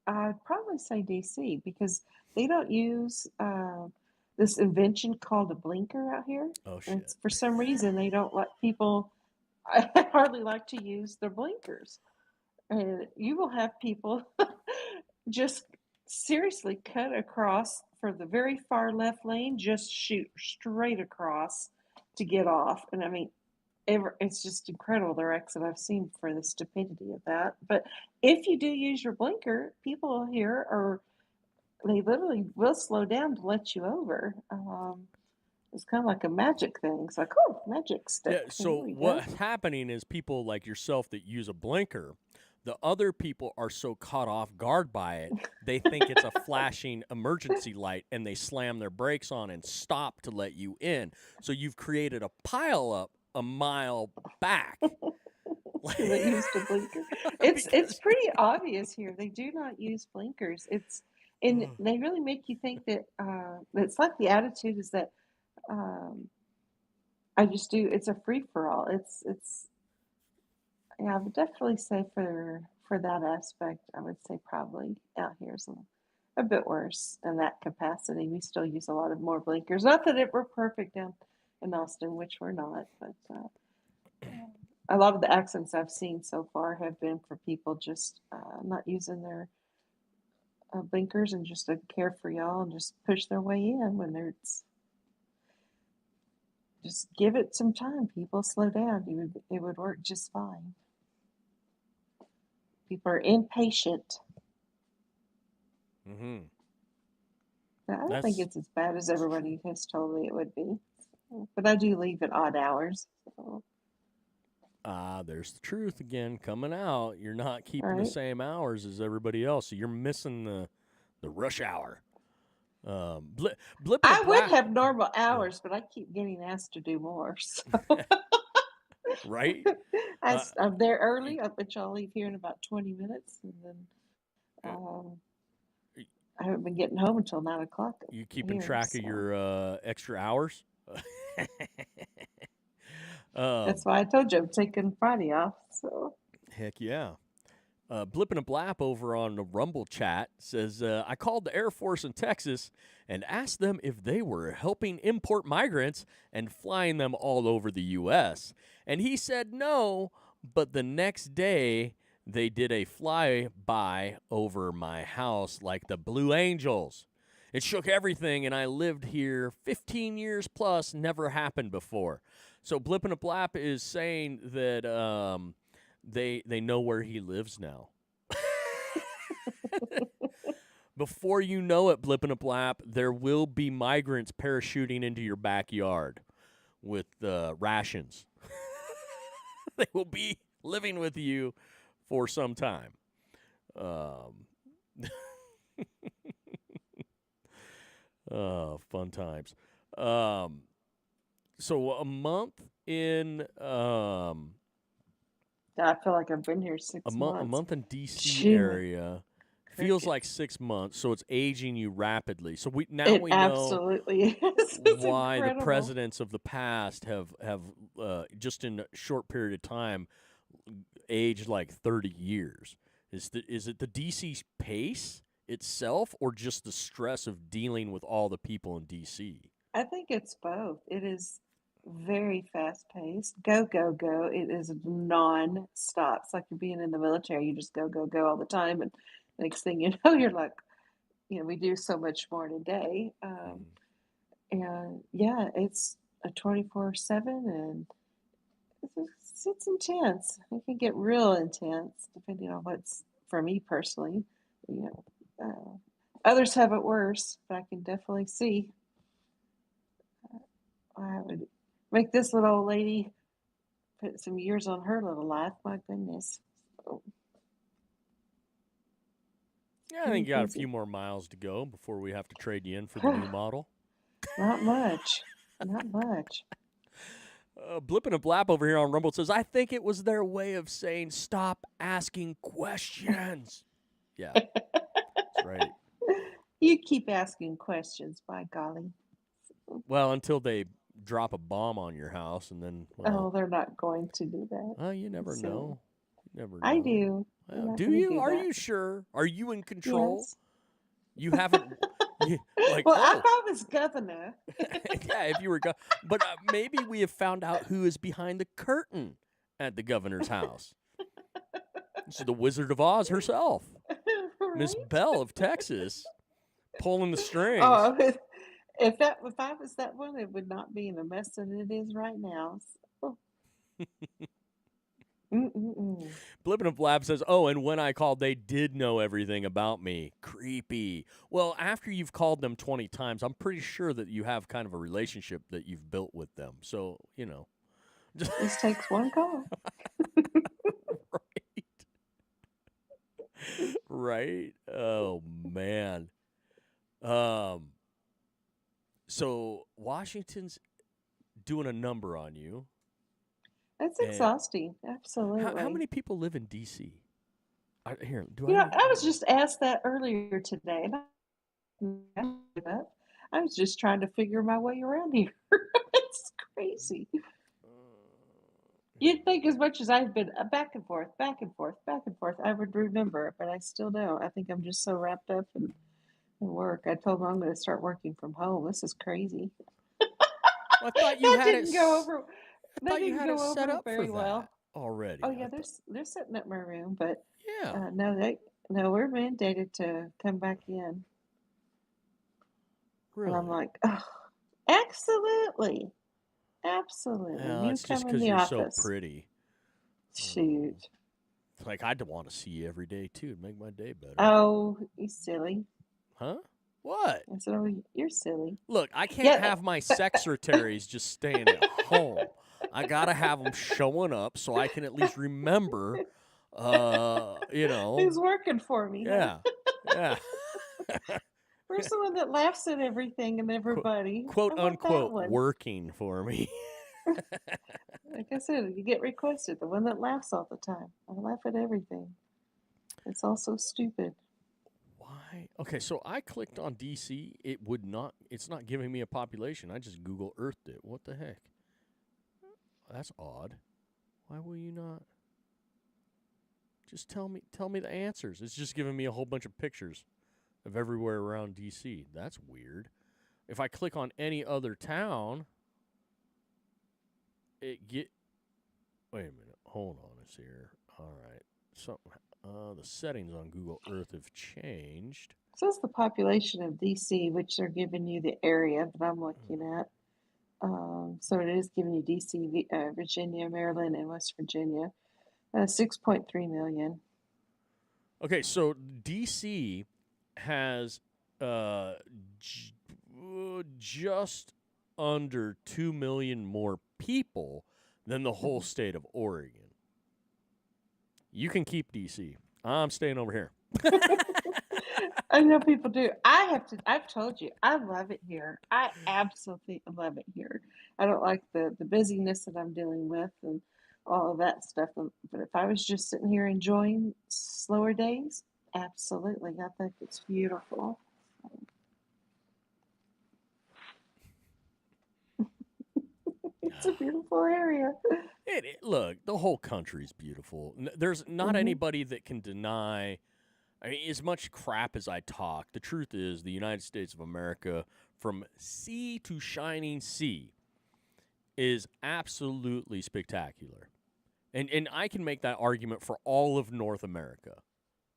I'd probably say DC because they don't use this invention called a blinker out here. Oh And shit. for some reason, they don't let people I hardly like to use their blinkers. And you will have people just seriously cut across for the very far left lane, just shoot straight across to get off. And I mean, it's just incredible the wrecks that I've seen for the stupidity of that. But if you do use your blinker, people here they literally will slow down to let you over. It's kind of like a magic thing. It's like, oh, magic Yeah, stick. Here so we go. what's happening is people like yourself that use a blinker, the other people are so caught off guard by it, they think it's a flashing emergency light and they slam their brakes on and stop to let you in. So you've created a pile up a mile back. So they used a blinker. It's Because- pretty obvious here. They do not use blinkers. And they really make you think that it's like the attitude is that um, I just do. It's a free for all. Yeah, I would definitely say for that aspect, I would say probably out here is a bit worse in that capacity. We still use a lot of more blinkers. Not that we're perfect down in Austin, which we're not, but a lot of the accidents I've seen so far have been for people just not using their blinkers and just a care for y'all and just push their way in when there's just give it some time. People slow down. It would work just fine. People are impatient. Mhm. I don't think That's it's as bad as everybody has told me it would be. But I do leave at odd hours. So, there's the truth again coming out. You're not keeping the right? same hours as everybody else, so you're missing the rush hour. Blip and a I would Blap, have normal hours, but I keep getting asked to do more. So right? I'm there early. I bet y'all leave here in about 20 minutes. And then Uh, I haven't been getting home until 9 o'clock You keeping here. track of So your extra hours? that's why I told you I'm taking Friday off. So Heck yeah. Blip and a Blap over on the Rumble chat says, I called the Air Force in Texas and asked them if they were helping import migrants and flying them all over the U.S. And he said no, but the next day they did a flyby over my house like the Blue Angels. It shook everything, and I lived here 15 years plus, never happened before. So Blip and a Blap is saying that they know where he lives now. Before you know it, Blip and a Blap, there will be migrants parachuting into your backyard with rations. They will be living with you for some time. Fun times. So a month in I feel like I've been here 6 months. a month in DC Phew. area feels Crickets. like 6 months, so it's aging you rapidly. So we know It absolutely is. It's why the incredible. presidents of the past have just in a short period of time aged like 30 years. Is it the DC pace itself, or just the stress of dealing with all the people in DC? I think it's both. It is very fast paced. Go, go, go. It is non-stop. It's like you're being in the military. You just go, go, go all the time. And next thing you know, you're like, we do so much more in a day. And yeah, it's a 24/7, and it's intense. It can get real intense depending on what's, for me personally, others have it worse, but I can definitely see I would make this little old lady put some years on her little life. My goodness. So, Yeah, I think you got a few more miles to go before we have to trade you in for the new model. not much. Not much. Blip and a Blap over here on Rumble says, I think it was their way of saying stop asking questions. Yeah, that's right. You keep asking questions, by golly. Well, until they drop a bomb on your house, and then, well, Oh, they're not going to do that. well, you never So, know. You never know. I do. They're Well, not do gonna you? do Are that. you sure? Are you in control? Yes. You haven't, like, Well, oh. if I was governor. Yeah, if you were, but maybe we have found out who is behind the curtain at the governor's house. She's the Wizard of Oz herself, Miss Right? Belle of Texas, pulling the strings. Oh, if I was that one, it would not be in the mess that it is right now. So. Blip and a Blab says, oh, and when I called, they did know everything about me. Creepy. Well, after you've called them 20 times, I'm pretty sure that you have kind of a relationship that you've built with them. So, This takes one call. Right. Oh, man. So Washington's doing a number on you. That's exhausting. Absolutely. How many people live in D.C.? Here, I was just asked that earlier today. And I was just trying to figure my way around here. It's crazy. You'd think as much as I've been back and forth, back and forth, back and forth, I would remember, but I still don't. I think I'm just so wrapped up in work. I told them I'm going to start working from home. This is crazy. I thought you had it. Go over. I thought you had it set up very for well. that already. Oh yeah, they're setting up my room, but yeah. No, we're mandated to come back in. Really? And I'm like, oh, absolutely. Well, You it's come just in because the you're office. so pretty. Shoot. It's like I'd want to see you every day too. It'd make my day better. Oh, you silly. Huh? What? I said, oh, you're silly. Look, I can't have my secretaries just staying at home. I gotta have them showing up so I can at least remember. Who's working for me? Yeah, yeah. Where's the one that laughs at everything and everybody? Quote unquote working for me. Like I said, you get requested. The one that laughs all the time. I laugh at everything. It's all so stupid. Why? Okay, so I clicked on DC. It's not giving me a population. I just Google Earthed it. What the heck? That's odd. Why will you not? Just tell me the answers. It's just giving me a whole bunch of pictures of everywhere around DC. That's weird. If I click on any other town, wait a minute. Hold on, it's here. All right. The settings on Google Earth have changed. It says the population of DC, which they're giving you the area that I'm looking at. So it is giving you DC, Virginia, Maryland, and West Virginia. 6.3 million. Okay, so DC has just under 2 million more people than the whole state of Oregon. You can keep DC. I'm staying over here. I know people do. I've told you, I love it here. I absolutely love it here. I don't like the busyness that I'm dealing with and all of that stuff. But if I was just sitting here enjoying slower days, absolutely. I think it's beautiful. It's a beautiful area. Look, the whole country's beautiful. There's not anybody that can deny. I mean, as much crap as I talk, the truth is the United States of America, from sea to shining sea, is absolutely spectacular. And I can make that argument for all of North America,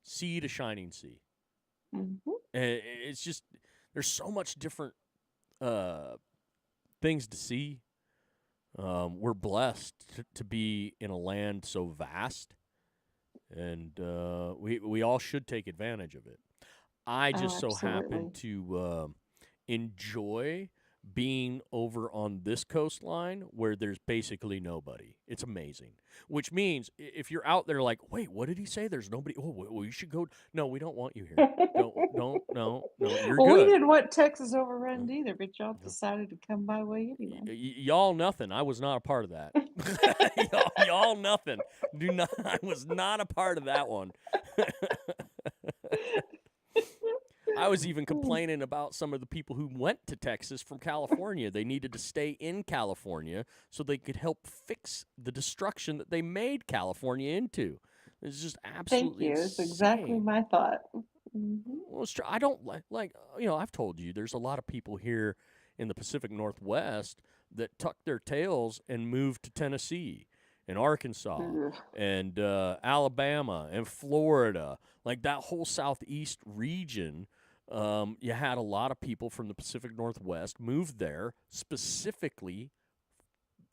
sea to shining sea. Mm-hmm. And it's just, there's so much different things to see. We're blessed to be in a land so vast, and we all should take advantage of it. I just so happen to enjoy being over on this coastline where there's basically nobody. It's amazing. Which means if you're out there like, wait, what did he say? There's nobody. Oh, well, you should go. No, we don't want you here. No, you're Well, good. we didn't want Texas overrun either, but y'all decided to come my way anyway. Y'all nothing. I was not a part of that. y'all nothing. I was not a part of that one. I was even complaining about some of the people who went to Texas from California. They needed to stay in California so they could help fix the destruction that they made California into. It's just absolutely Thank you. It's exactly my thought. Mm-hmm. Well, it's true. I don't like, I've told you, there's a lot of people here in the Pacific Northwest that tuck their tails and move to Tennessee and Arkansas and Alabama and Florida. Like that whole southeast region, you had a lot of people from the Pacific Northwest move there specifically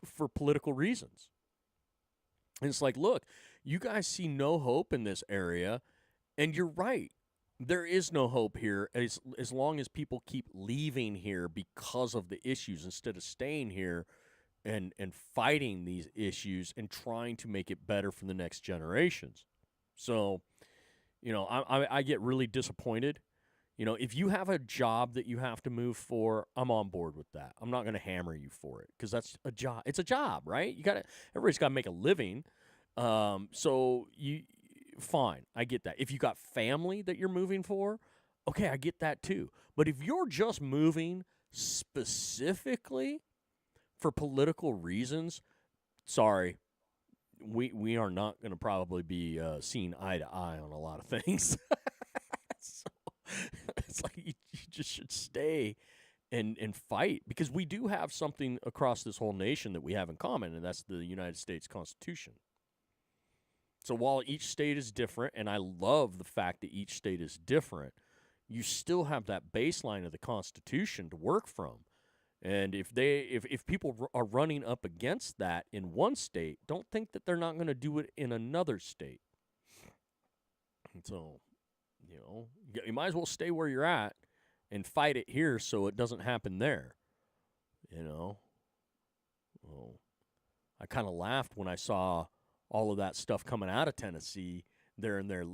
for political reasons. And it's like, look, you guys see no hope in this area, and you're right. There is no hope here as long as people keep leaving here because of the issues instead of staying here and fighting these issues and trying to make it better for the next generations. So, I get really disappointed. If you have a job that you have to move for, I'm on board with that. I'm not going to hammer you for it because that's a job. It's a job, right? Everybody's got to make a living. Fine, I get that. If you got family that you're moving for, okay, I get that too. But if you're just moving specifically for political reasons, sorry, we are not going to probably be seen eye to eye on a lot of things. So it's like you just should stay and fight, because we do have something across this whole nation that we have in common, and that's the United States Constitution. So while each state is different, and I love the fact that each state is different, you still have that baseline of the Constitution to work from. And if people are running up against that in one state, don't think that they're not going to do it in another state. And so, you might as well stay where you're at and fight it here so it doesn't happen there. Well, I kind of laughed when I saw all of that stuff coming out of Tennessee there in their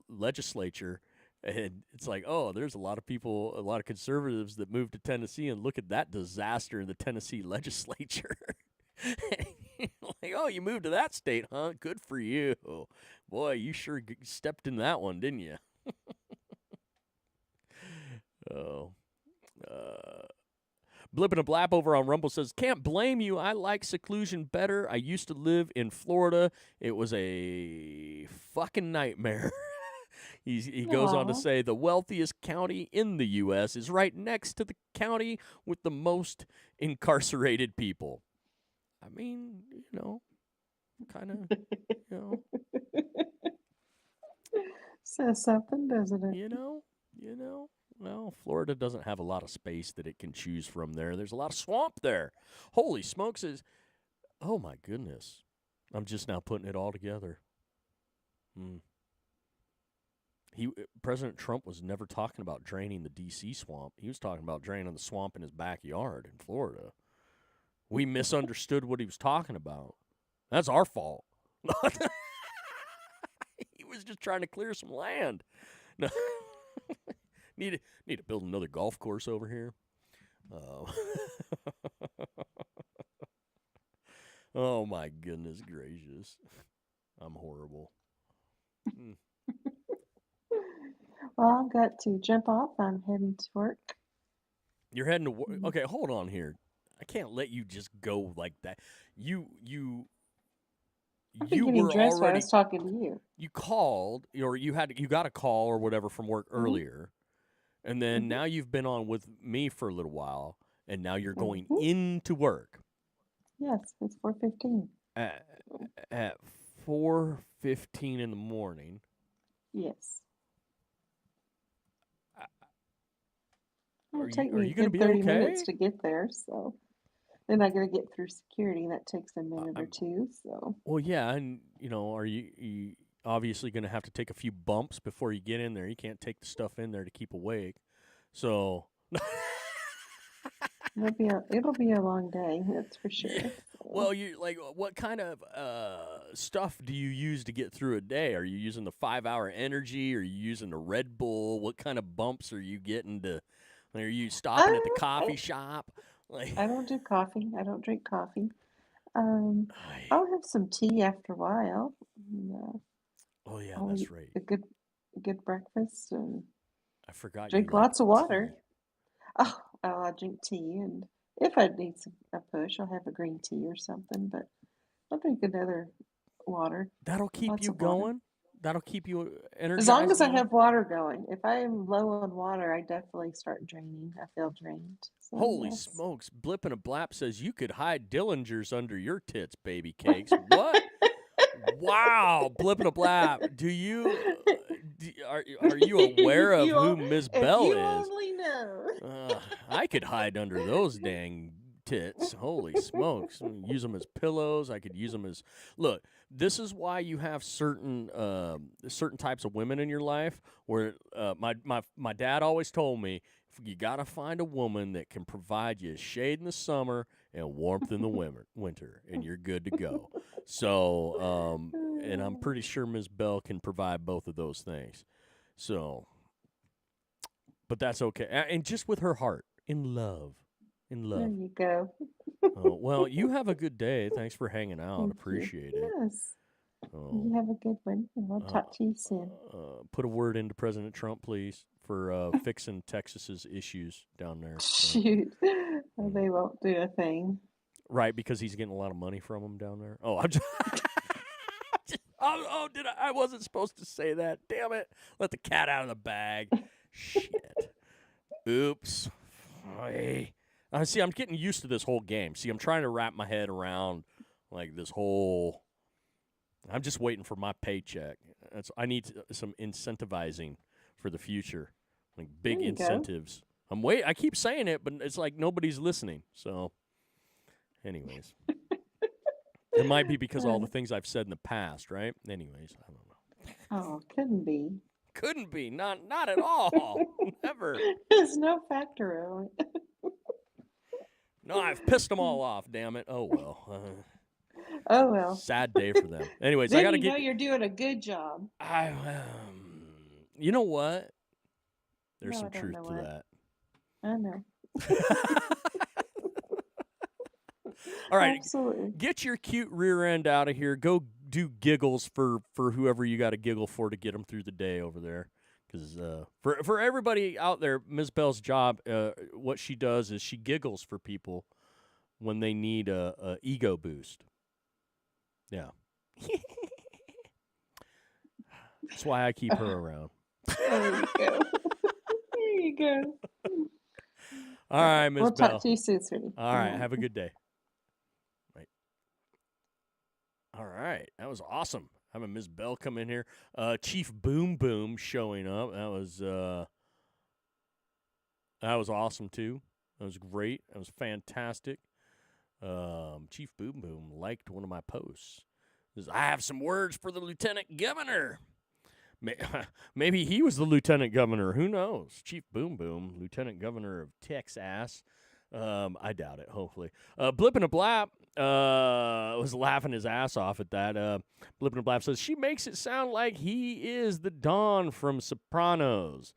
legislature. And it's like, oh, there's a lot of people, a lot of conservatives that moved to Tennessee, and look at that disaster in the Tennessee legislature. Like, oh, you moved to that state, huh? Good for you. Boy, you sure stepped in that one, didn't you? Blippin' a Blap over on Rumble says, can't blame you. I like seclusion better. I used to live in Florida. It was a fucking nightmare. He goes on to say, the wealthiest county in the U.S. is right next to the county with the most incarcerated people. I mean, kind of, Says something, doesn't it? You know. Well, Florida doesn't have a lot of space that it can choose from there. There's a lot of swamp there. Holy smokes! Oh my goodness. I'm just now putting it all together. President Trump was never talking about draining the D.C. swamp. He was talking about draining the swamp in his backyard in Florida. We misunderstood what he was talking about. That's our fault. He was just trying to clear some land. No. Need to build another golf course over here. Oh my goodness gracious. I'm horrible. Well, I've got to jump off. I'm heading to work. You're heading to work. Okay, hold on here. I can't let you just go like that. You I've been getting were dressed while I already was talking to you. you called or you got a call or whatever from work earlier. And then now you've been on with me for a little while and now you're going into work. Yes, it's 4:15. At 4:15 in the morning. Yes. Are It'll take you me a gonna good be 30 okay? minutes to get there, so then I gotta get through security. That takes a minute or two, so. Well, yeah, and are you obviously going to have to take a few bumps before you get in there? You can't take the stuff in there to keep awake. So It'll be a long day, that's for sure. Yeah. So. Well, what kind of stuff do you use to get through a day? Are you using the 5-hour energy? Are you using the Red Bull? What kind of bumps are you getting to? Are you stopping at the coffee shop? I don't do coffee. I don't drink coffee. I'll have some tea after a while. And, oh yeah, I'll that's eat right. a good breakfast and I forgot. drink you like lots of water. tea. Oh, I drink tea, and if I need a push, I'll have a green tea or something. But I'll drink another water. That'll keep Lots you of water. going. That'll keep you energized. As long as I going? have water going. If I am low on water, I definitely start draining. I feel drained. So, Holy yes. smokes! Blip and a Blap says you could hide Dillingers under your tits, baby cakes. What? Wow, Blip and a Blap. Are you aware of who Ms. Bell if you is? only know. I could hide under those dang tits. Holy smokes! Use them as pillows. I could use them as. Look, this is why you have certain types of women in your life. Where my dad always told me, you gotta find a woman that can provide you shade in the summer and warmth in the winter, and you're good to go. So, and I'm pretty sure Ms. Bell can provide both of those things. So, but that's okay. And just with her heart, in love. There you go. Oh, well, you have a good day. Thanks for hanging out. Thank Appreciate you. it. Yes. Oh, You have a good one, and I'll talk to you soon. put a word into President Trump, please, for fixing Texas's issues down there. Shoot. Well, they won't do a thing. Right, because he's getting a lot of money from them down there. Oh, I'm just. Did I wasn't supposed to say that. Damn it. Let the cat out of the bag. Shit. Oops. Hey. See, I'm getting used to this whole game. See, I'm trying to wrap my head around like this whole. I'm just waiting for my paycheck. I need some incentivizing for the future, like big There you go. incentives. I keep saying it, but it's like nobody's listening. So, anyways, it might be because of all the things I've said in the past, right? Anyways, I don't know. Oh, couldn't be. Couldn't be. Not at all. Never. There's no factor on it. No, I've pissed them all off. Damn it. Oh well. Oh well. Sad day for them. Anyways, Then I gotta you know get. you're doing a good job. You know what? There's No, some I don't truth know to what. that. I know. All right, Absolutely. get your cute rear end out of here. Go do giggles for whoever you got to giggle for to get them through the day over there. Because for everybody out there, Ms. Bell's job, what she does is she giggles for people when they need a ego boost. Yeah. That's why I keep her around. There you go. There you go. All right, Ms. We'll Bell. talk to you soon, sweetie. All right, have a good day. Right. All right, that was awesome. having Ms. Bell come in here. Chief Boom Boom showing up. That was awesome too. That was great. That was fantastic. Chief Boom Boom liked one of my posts. Says, I have some words for the lieutenant governor. Maybe he was the lieutenant governor. Who knows? Chief Boom Boom, lieutenant governor of Texas. I doubt it, hopefully. Blip and a Blap was laughing his ass off at that. Blip and a Blap says, she makes it sound like he is the Don from Sopranos.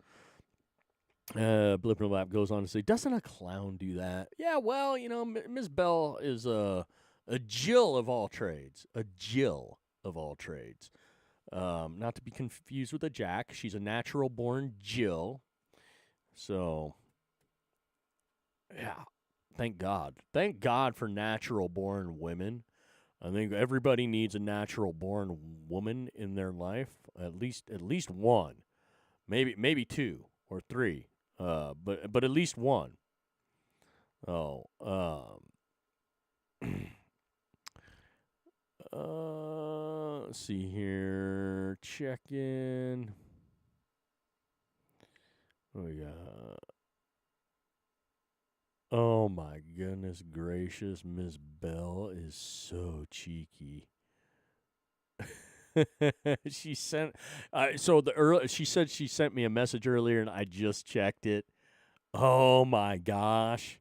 Blip and a Blap goes on to say, doesn't a clown do that? Yeah, well, Ms. Bell is a Jill of all trades. A Jill of all trades. Not to be confused with a Jack. She's a natural-born Jill. So, yeah, thank God. Thank God for natural-born women. I think everybody needs a natural-born woman in their life. At least one, maybe two or three. But at least one. Oh, let's see here. Check in. What we got? Oh my goodness gracious, Miss Bell is so cheeky. She sent she said she sent me a message earlier and I just checked it. Oh my gosh.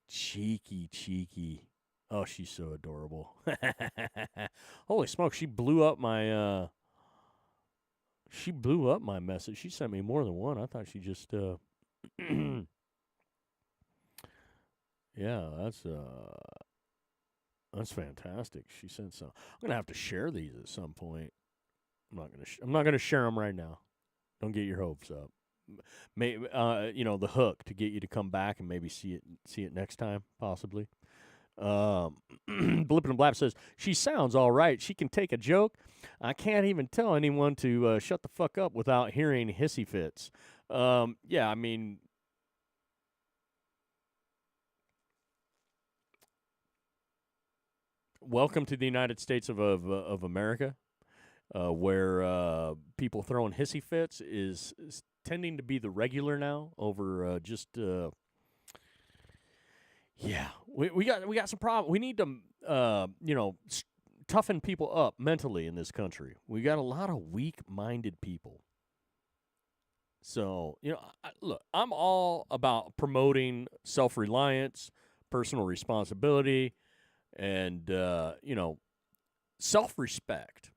Cheeky. Oh, she's so adorable. Holy smoke, she blew up my message. She sent me more than one. I thought she just yeah, that's fantastic. She sent some. I'm gonna have to share these at some point. I'm not gonna share them right now. Don't get your hopes up. Maybe the hook to get you to come back and maybe see it next time, possibly. Blip and Blap says she sounds all right. She can take a joke. I can't even tell anyone to shut the fuck up without hearing hissy fits. Yeah, I mean. Welcome to the United States of America, where people throwing hissy fits is tending to be the regular now over yeah, we got some problem. We need to toughen people up mentally in this country. We got a lot of weak-minded people. So, look, I'm all about promoting self-reliance, personal responsibility, and self-respect.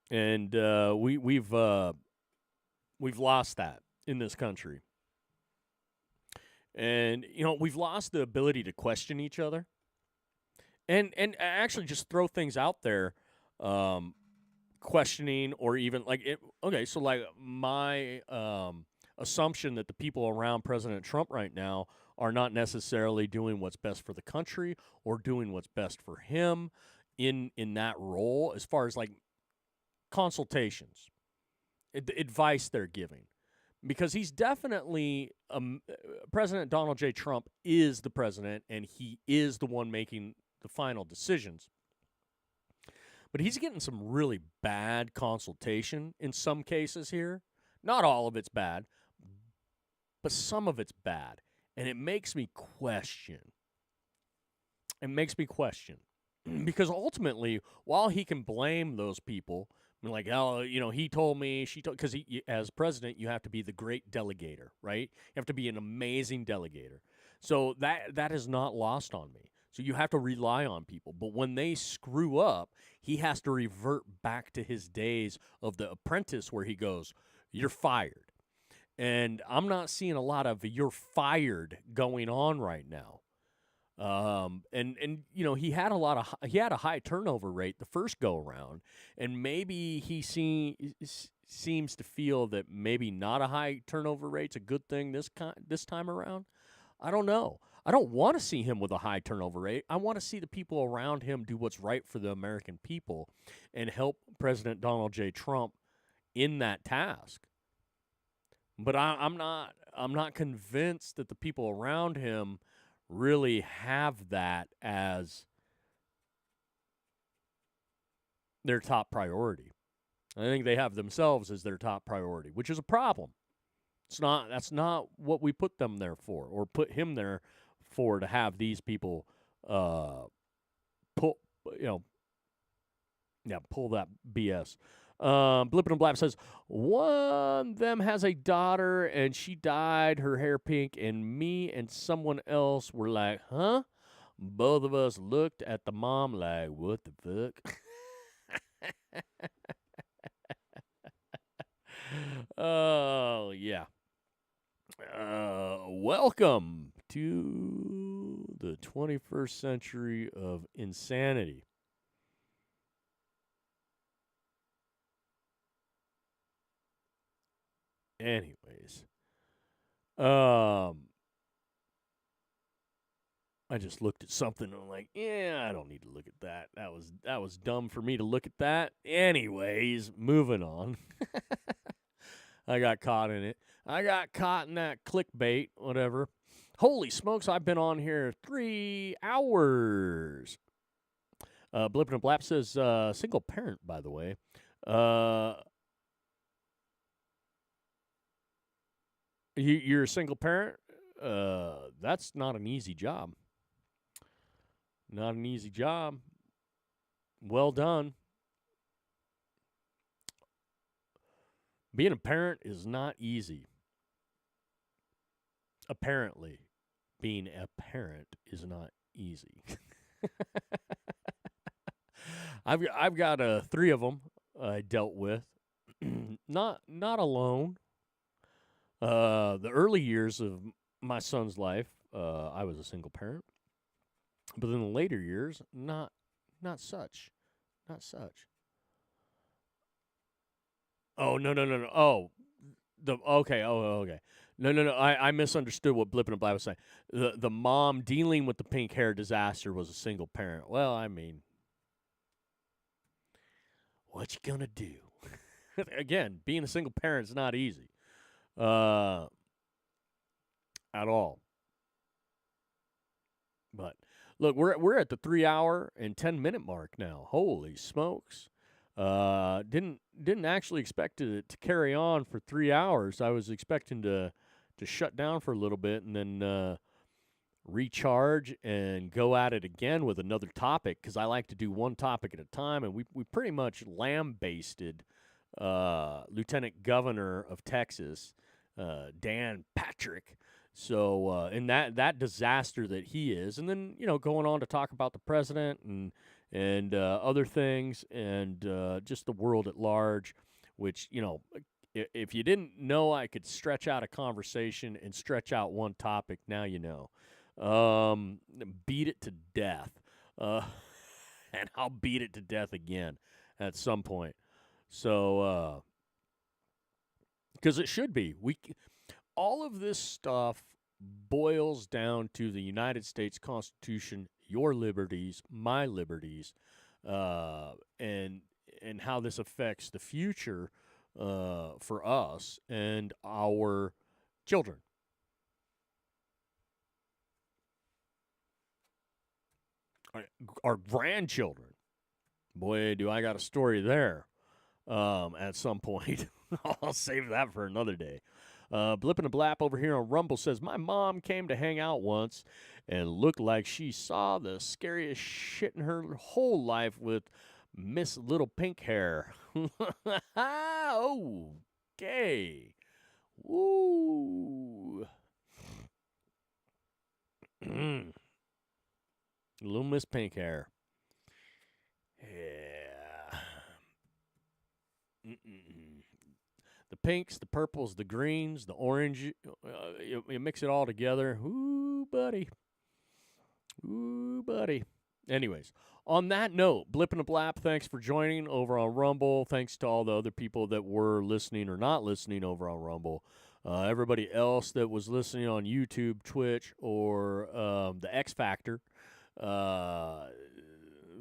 And we've lost that in this country. And we've lost the ability to question each other. And actually just throw things out there, questioning or even so my assumption that the people around President Trump right now are not necessarily doing what's best for the country or doing what's best for him in that role as far as consultations, advice they're giving. Because he's definitely, President Donald J. Trump is the president and he is the one making the final decisions. But he's getting some really bad consultation in some cases here. Not all of it's bad, but some of it's bad. And it makes me question. Because ultimately, while he can blame those people, he told me, because as president, you have to be the great delegator, right? You have to be an amazing delegator. So that is not lost on me. So you have to rely on people. But when they screw up, he has to revert back to his days of The Apprentice where he goes, you're fired. And I'm not seeing a lot of you're fired going on right now. He had a high turnover rate the first go around, and maybe he seems to feel that maybe not a high turnover rate's a good thing this time around. I don't know. I don't want to see him with a high turnover rate. I want to see the people around him do what's right for the American people and help President Donald J. Trump in that task. But I'm not convinced that the people around him really have that as their top priority. I think they have themselves as their top priority, which is a problem. That's not what we put them there for, or put him there for, to have these people pull, pull that BS. Blippin' and Blap says, one them has a daughter and she dyed her hair pink, and me and someone else were like, huh? Both of us looked at the mom like, what the fuck? Oh, yeah. Welcome to the 21st century of insanity. Anyways, I just looked at something and I'm like, yeah, I don't need to look at that. That was dumb for me to look at that. Anyways, moving on. I got caught in it. I got caught in that clickbait, whatever. Holy smokes, I've been on here 3 hours. Blippin' and Blap says, single parent, by the way. You're a single parent? That's not an easy job. Not an easy job. Well done. Being a parent is not easy. Apparently, being a parent is not easy. I've got 3 of them I dealt with. not alone. The early years of my son's life, I was a single parent. But in the later years, not such. Not such. Oh, no. Oh, okay. Oh, okay. No. I misunderstood what Blippin' and Blab was saying. The mom dealing with the pink hair disaster was a single parent. Well, I mean, what you gonna do? Again, being a single parent is not easy. At all. But look, we're at the 3 hour and 10-minute mark now. Holy smokes. Didn't actually expect it to carry on for 3 hours. I was expecting to shut down for a little bit and then recharge and go at it again with another topic, because I like to do one topic at a time, and we pretty much lambasted Lieutenant Governor of Texas, Dan Patrick. So in that disaster that he is, and then going on to talk about the president and other things, and just the world at large, which, if you didn't know I could stretch out a conversation and stretch out one topic, now you know. Beat it to death. And I'll beat it to death again at some point. So, because it should be. All of this stuff boils down to the United States Constitution, your liberties, my liberties, and how this affects the future for us and our children. Our grandchildren. Boy, do I got a story there at some point. I'll save that for another day. Blippin' and Blap over here on Rumble says, my mom came to hang out once and looked like she saw the scariest shit in her whole life with Miss Little Pink Hair. Okay. Woo. Little Miss Pink Hair. Yeah. The pinks, the purples, the greens, the orange, you mix it all together. Ooh, buddy. Ooh, buddy. Anyways, on that note, Blippin' and Blap, thanks for joining over on Rumble. Thanks to all the other people that were listening or not listening over on Rumble. Everybody else that was listening on YouTube, Twitch, or the X Factor,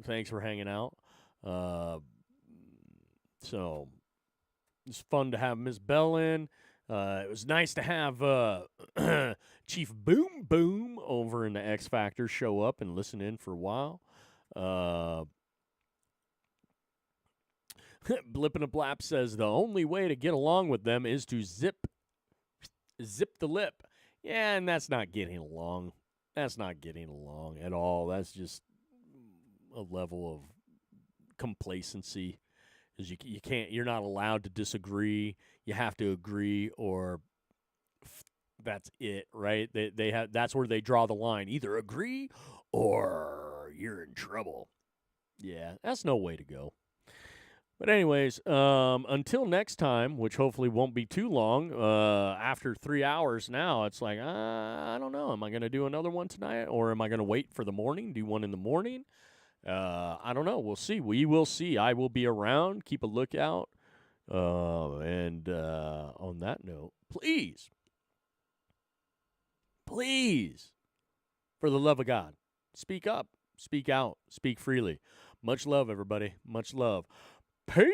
thanks for hanging out. So it's fun to have Miss Bell in. It was nice to have Chief Boom Boom over in the X Factor show up and listen in for a while. Blip and a Blap says the only way to get along with them is to zip the lip. Yeah, and that's not getting along. That's not getting along at all. That's just a level of complacency. Because you can't, you're not allowed to disagree. You have to agree, or that's it, right? They have, that's where they draw the line. Either agree or you're in trouble. Yeah, that's no way to go. But anyways, until next time, which hopefully won't be too long, after 3 hours now, it's like, I don't know. Am I going to do another one tonight, or am I going to wait for the morning, do one in the morning? I don't know. We'll see. We will see. I will be around. Keep a lookout. And on that note, please, for the love of God, speak up, speak out, speak freely. Much love, everybody. Much love. Peace.